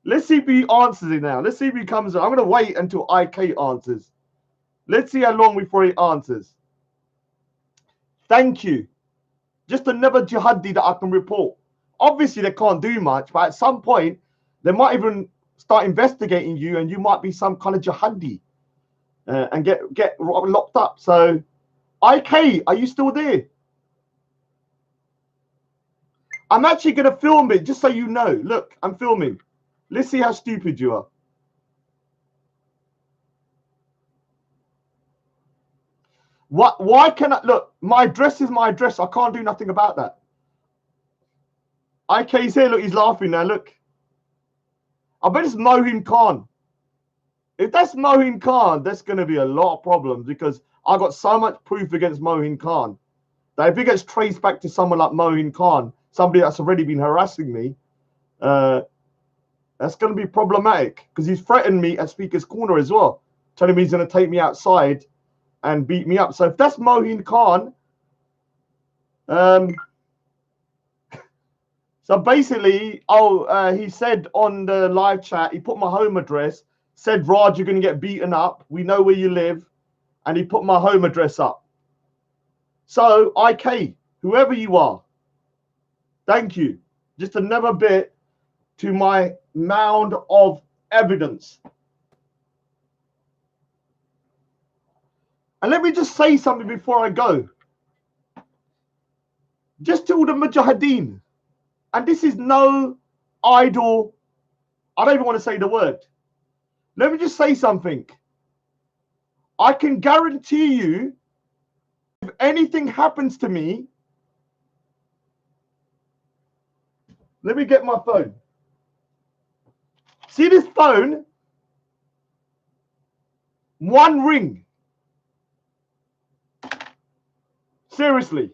Let's see if he answers it now. Let's see if he comes. I'm going to wait until IK answers. Let's see how long before he answers. Thank you. Just another jihadi that I can report. Obviously, they can't do much, but at some point, they might even start investigating you, and you might be some kind of jihadi and get locked up. So, IK, are you still there? I'm actually going to film it, just so you know. Look, I'm filming. Let's see how stupid you are. Why can I look? My address is my address. I can't do nothing about that. IK's here. Look, he's laughing now. Look. I bet it's Mohim Khan. If that's Mohim Khan, there's going to be a lot of problems because I got so much proof against Mohim Khan that if it gets traced back to someone like Mohim Khan, somebody that's already been harassing me, that's going to be problematic because he's threatened me at Speaker's Corner as well, telling me he's going to take me outside and beat me up. So if that's Mohim Khan, so basically, he said on the live chat, he put my home address, said, Raj, you're going to get beaten up. We know where you live. And he put my home address up. So, IK, whoever you are, thank you. Just another bit to my mound of evidence. And let me just say something before I go. Just to all the Mujahideen, and this is no idle, I don't even want to say the word. Let me just say something. I can guarantee you, if anything happens to me, let me get my phone. See this phone? One ring. Seriously.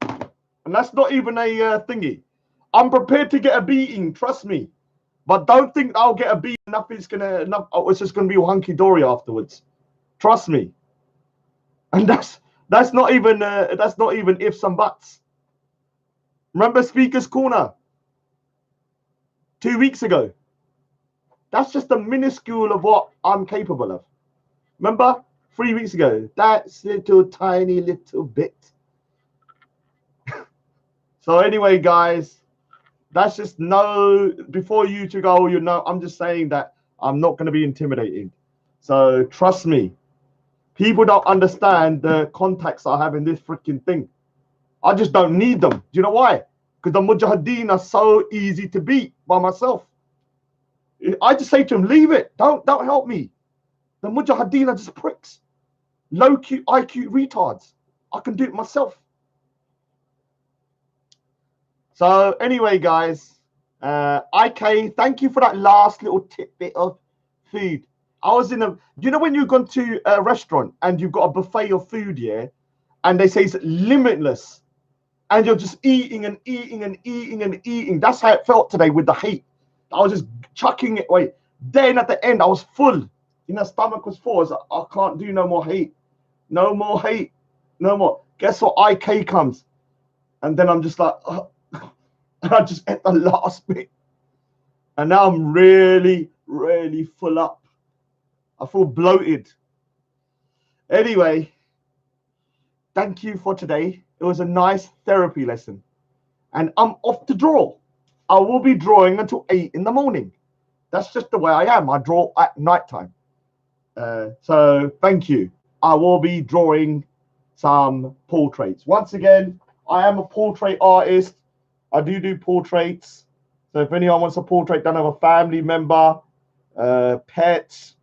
And that's not even a thingy. I'm prepared to get a beating, trust me. But don't think I'll get a beating. It's just gonna be hunky dory afterwards. Trust me. And that's not even ifs and buts. Remember Speaker's Corner 2 weeks ago? That's just a minuscule of what I'm capable of. Remember 3 weeks ago? That's little tiny little bit. So anyway, guys, that's just before you to go, I'm just saying that I'm not going to be intimidated. So trust me, people don't understand the contacts I have in this freaking thing. I just don't need them. Do you know why? Because the Mujahideen are so easy to beat by myself. I just say to them, leave it. Don't help me. The Mujahideen are just pricks. Low IQ retards. I can do it myself. So anyway, guys, IK, thank you for that last little tidbit of food. I was when you've gone to a restaurant and you've got a buffet of food, yeah, and they say it's limitless, and you're just eating and eating and eating and eating. That's how it felt today with the hate. I was just chucking it away. Then at the end, I was full. You know, stomach was full. I was like, I can't do no more hate. No more hate. No more. Guess what? IK comes. And then I'm just like, and I just ate the last bit. And now I'm really, really full up. I feel bloated. Anyway, thank you for today. It was a nice therapy lesson. And I'm off to draw. I will be drawing until 8 in the morning. That's just the way I am. I draw at nighttime. So thank you. I will be drawing some portraits. Once again, I am a portrait artist. I do portraits. So if anyone wants a portrait done of a family member, pets,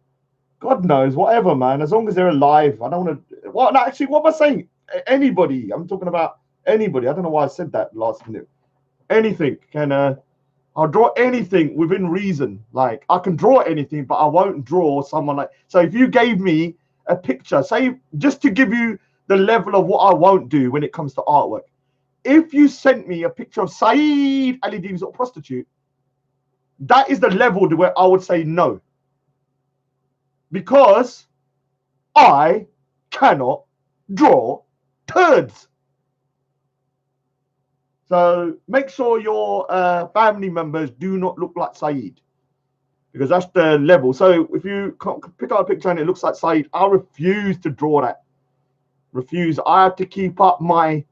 God knows, whatever, man. As long as they're alive. I don't want to. Well, no, actually, what am I saying? Anybody. I'm talking about anybody. I don't know why I said that last minute. Anything can. I'll draw anything within reason. Like, I can draw anything, but I won't draw someone like. So if you gave me a picture, say, just to give you the level of what I won't do when it comes to artwork. If you sent me a picture of Saeed Ali Deem's little prostitute, that is the level to where I would say no. Because I cannot draw turds. So make sure your family members do not look like Saeed, because that's the level. So if you pick up a picture and it looks like Saeed, I refuse to draw that. Refuse. I have to keep up my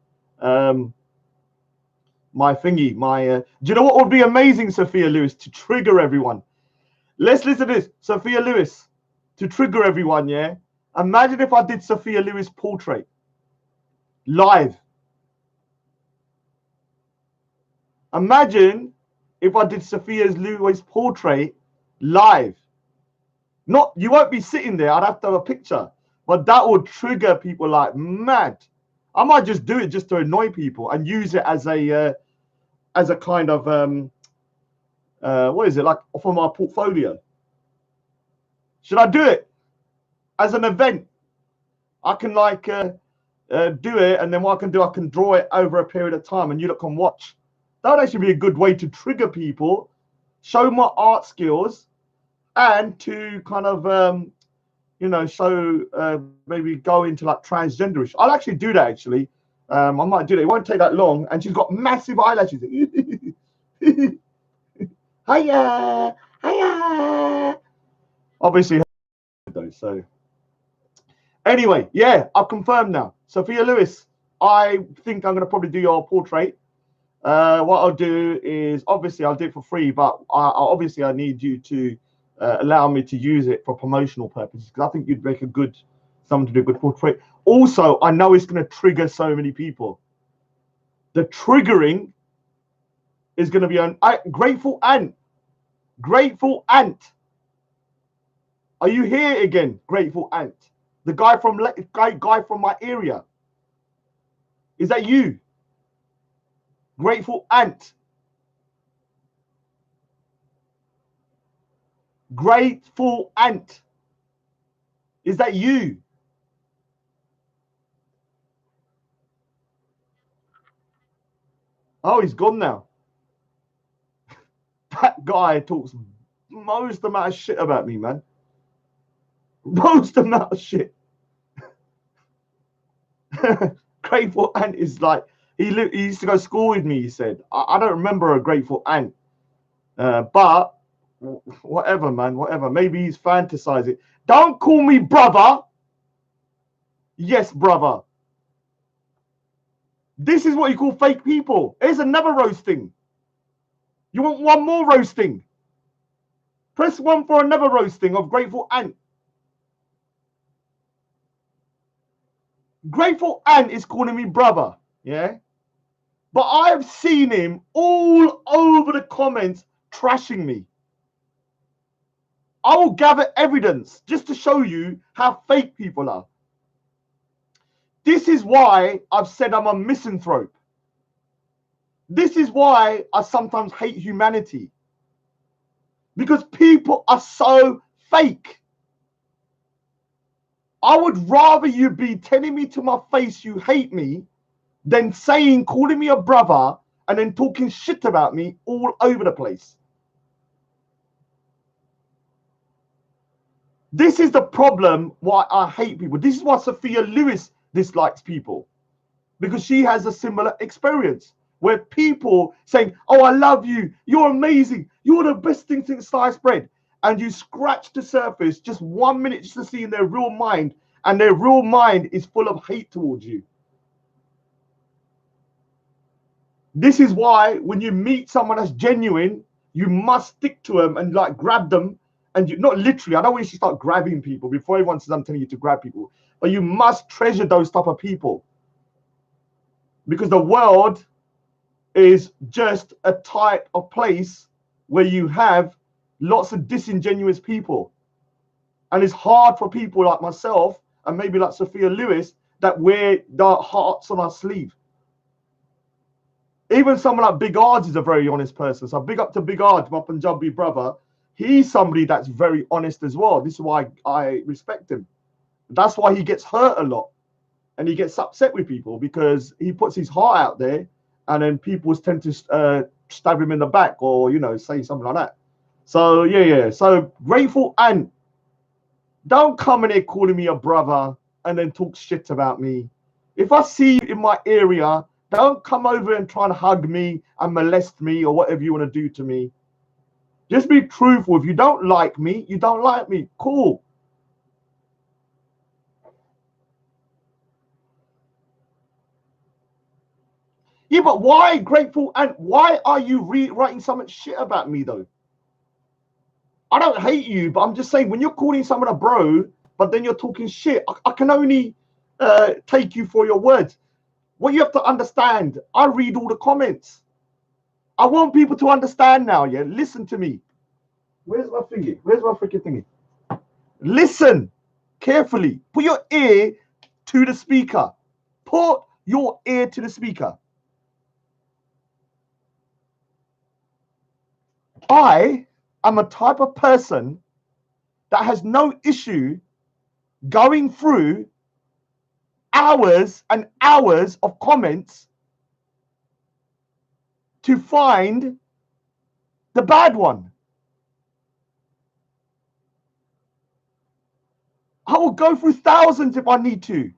my thingy. Do you know what would be amazing, Sophia Lewis, to trigger everyone? Let's listen to this. Sophia Lewis, to trigger everyone, yeah? Imagine if I did Sophia Lewis portrait live. Imagine if I did Sophia Lewis portrait live. Not, you won't be sitting there. I'd have to have a picture. But that would trigger people like mad. I might just do it just to annoy people and use it as a kind of what is it, like for my portfolio. Should I do it as an event? I can like do it, and then what I can do, I can draw it over a period of time, and you lot can watch. That would actually be a good way to trigger people, show my art skills, and to kind of you know, show maybe go into like transgenderish. I'll actually do that actually. I might do that. It won't take that long. And she's got massive eyelashes. Hiya, hiya. Obviously, though. So anyway, yeah, I've confirmed now. Sophia Lewis, I think I'm gonna probably do your portrait. What I'll do is, obviously I'll do it for free, but obviously I need you to allow me to use it for promotional purposes, because I think you'd make someone to do a good portrait. Also, I know it's going to trigger so many people. The triggering is going to be on Grateful Ant. Grateful Ant. Are you here again, Grateful Ant? The guy from my area. Is that you? Grateful Ant. Grateful Ant. Is that you? Oh, he's gone now. That guy talks most amount of shit about me, man. Most amount of shit. Grateful Ant is like, he used to go to school with me, he said. I don't remember a Grateful Ant. But whatever, man, whatever. Maybe he's fantasizing. Don't call me brother. Yes, brother. This is what you call fake people. Here's another roasting. You want one more roasting? Press 1 for another roasting of Grateful Ant. Grateful Ant is calling me brother, yeah? But I've seen him all over the comments trashing me. I will gather evidence just to show you how fake people are. This is why I've said I'm a misanthrope. This is why I sometimes hate humanity. Because people are so fake. I would rather you be telling me to my face you hate me than calling me a brother and then talking shit about me all over the place. This is the problem why I hate people. This is why Sophia Lewis dislikes people, because she has a similar experience where people saying, oh, I love you, you're amazing, you're the best thing since sliced bread. And you scratch the surface just 1 minute just to see in their real mind, and their real mind is full of hate towards you. This is why when you meet someone that's genuine, you must stick to them and like grab them. And you, not literally, I don't want you to start grabbing people before everyone says I'm telling you to grab people, but you must treasure those type of people, because the world is just a type of place where you have lots of disingenuous people. And it's hard for people like myself and maybe like Sophia Lewis that wear their hearts on our sleeve. Even someone like Big Arj is a very honest person. So big up to Big Arj, my Punjabi brother. He's somebody that's very honest as well. This is why I respect him. That's why he gets hurt a lot. And he gets upset with people because he puts his heart out there, and then people tend to stab him in the back or, you know, say something like that. So, yeah. So, Grateful Ant, don't come in here calling me a brother and then talk shit about me. If I see you in my area, don't come over and try and hug me and molest me or whatever you want to do to me. Just be truthful. If you don't like me, you don't like me. Cool. Yeah, but why, Grateful Ant? Why are you writing so much shit about me, though? I don't hate you, but I'm just saying, when you're calling someone a bro, but then you're talking shit, I can only take you for your words. What you have to understand, I read all the comments. I want people to understand now, yeah? Listen to me. Where's my thingy? Where's my freaking thingy? Listen carefully. Put your ear to the speaker. Put your ear to the speaker. I am a type of person that has no issue going through hours and hours of comments to find the bad one. I will go through thousands if I need to.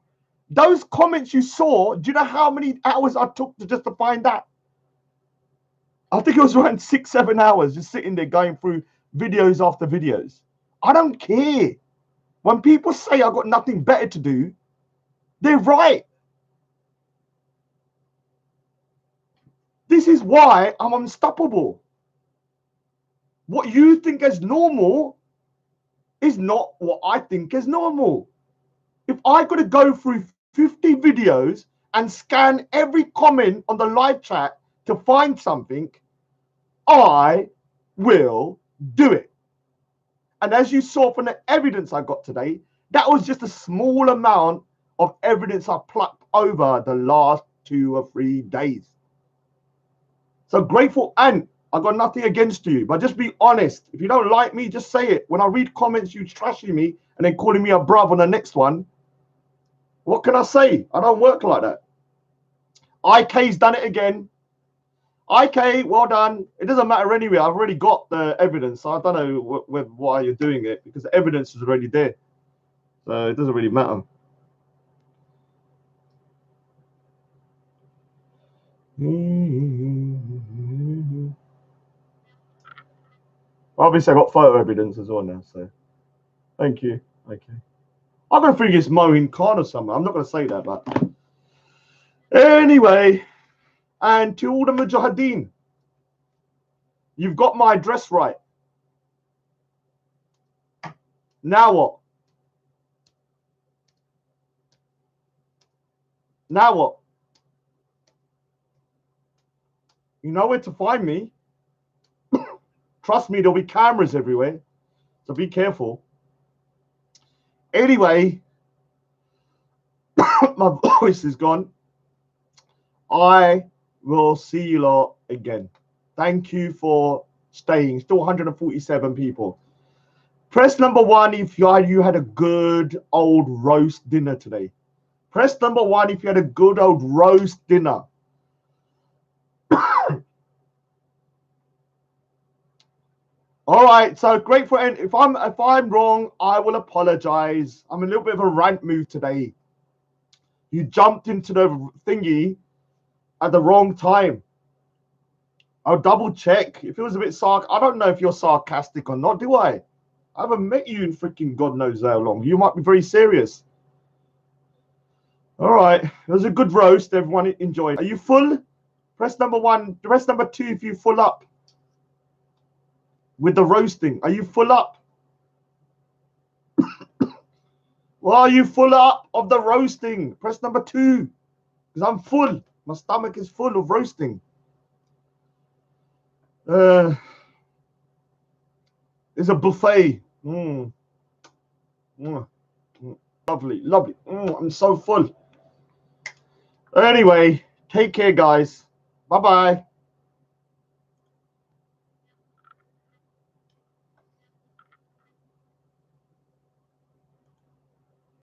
Those comments you saw, do you know how many hours I took to find that? I think it was around 6-7 hours just sitting there going through videos after videos. I don't care. When people say I've got nothing better to do, they're right. This is why I'm unstoppable. What you think is normal is not what I think is normal. If I got to go through 50 videos and scan every comment on the live chat to find something, I will do it. And as you saw from the evidence I got today, that was just a small amount of evidence I plucked over the last 2 or 3 days. So Grateful Ant, I got nothing against you, but just be honest. If you don't like me, just say it. When I read comments, you trashing me and then calling me a bruv on the next one, what can I say? I don't work like that. IK's done it again. IK, well done. It doesn't matter anyway. I've already got the evidence. So I don't know why you're doing it, because the evidence is already there. So it doesn't really matter. Obviously, I got photo evidence as well now. So thank you. Okay. I don't think it's Mohin Khan or something. I'm not going to say that, but anyway. And to all the Mujahideen, you've got my address right. Now what? Now what? You know where to find me. Trust me, there'll be cameras everywhere. So be careful. Anyway, my voice is gone. I will see you lot again. Thank you for staying. Still 147 people. Press number 1 if you had a good old roast dinner today. Press number 1 if you had a good old roast dinner. All right, so great for if I'm wrong, I will apologize. I'm in a little bit of a rant mood today. You jumped into the thingy at the wrong time. I'll double check if it was a bit I don't know if you're sarcastic or not, do I? I haven't met you in freaking God knows how long. You might be very serious. All right, it was a good roast. Everyone enjoyed. Are you full? Press number 1. Press number 2 if you full up with the roasting. Are you full up? Well, are you full up of the roasting? Press number 2 because I'm full. My stomach is full of roasting. It's a buffet. Lovely, lovely. I'm so full. Anyway, take care, guys. Bye-bye.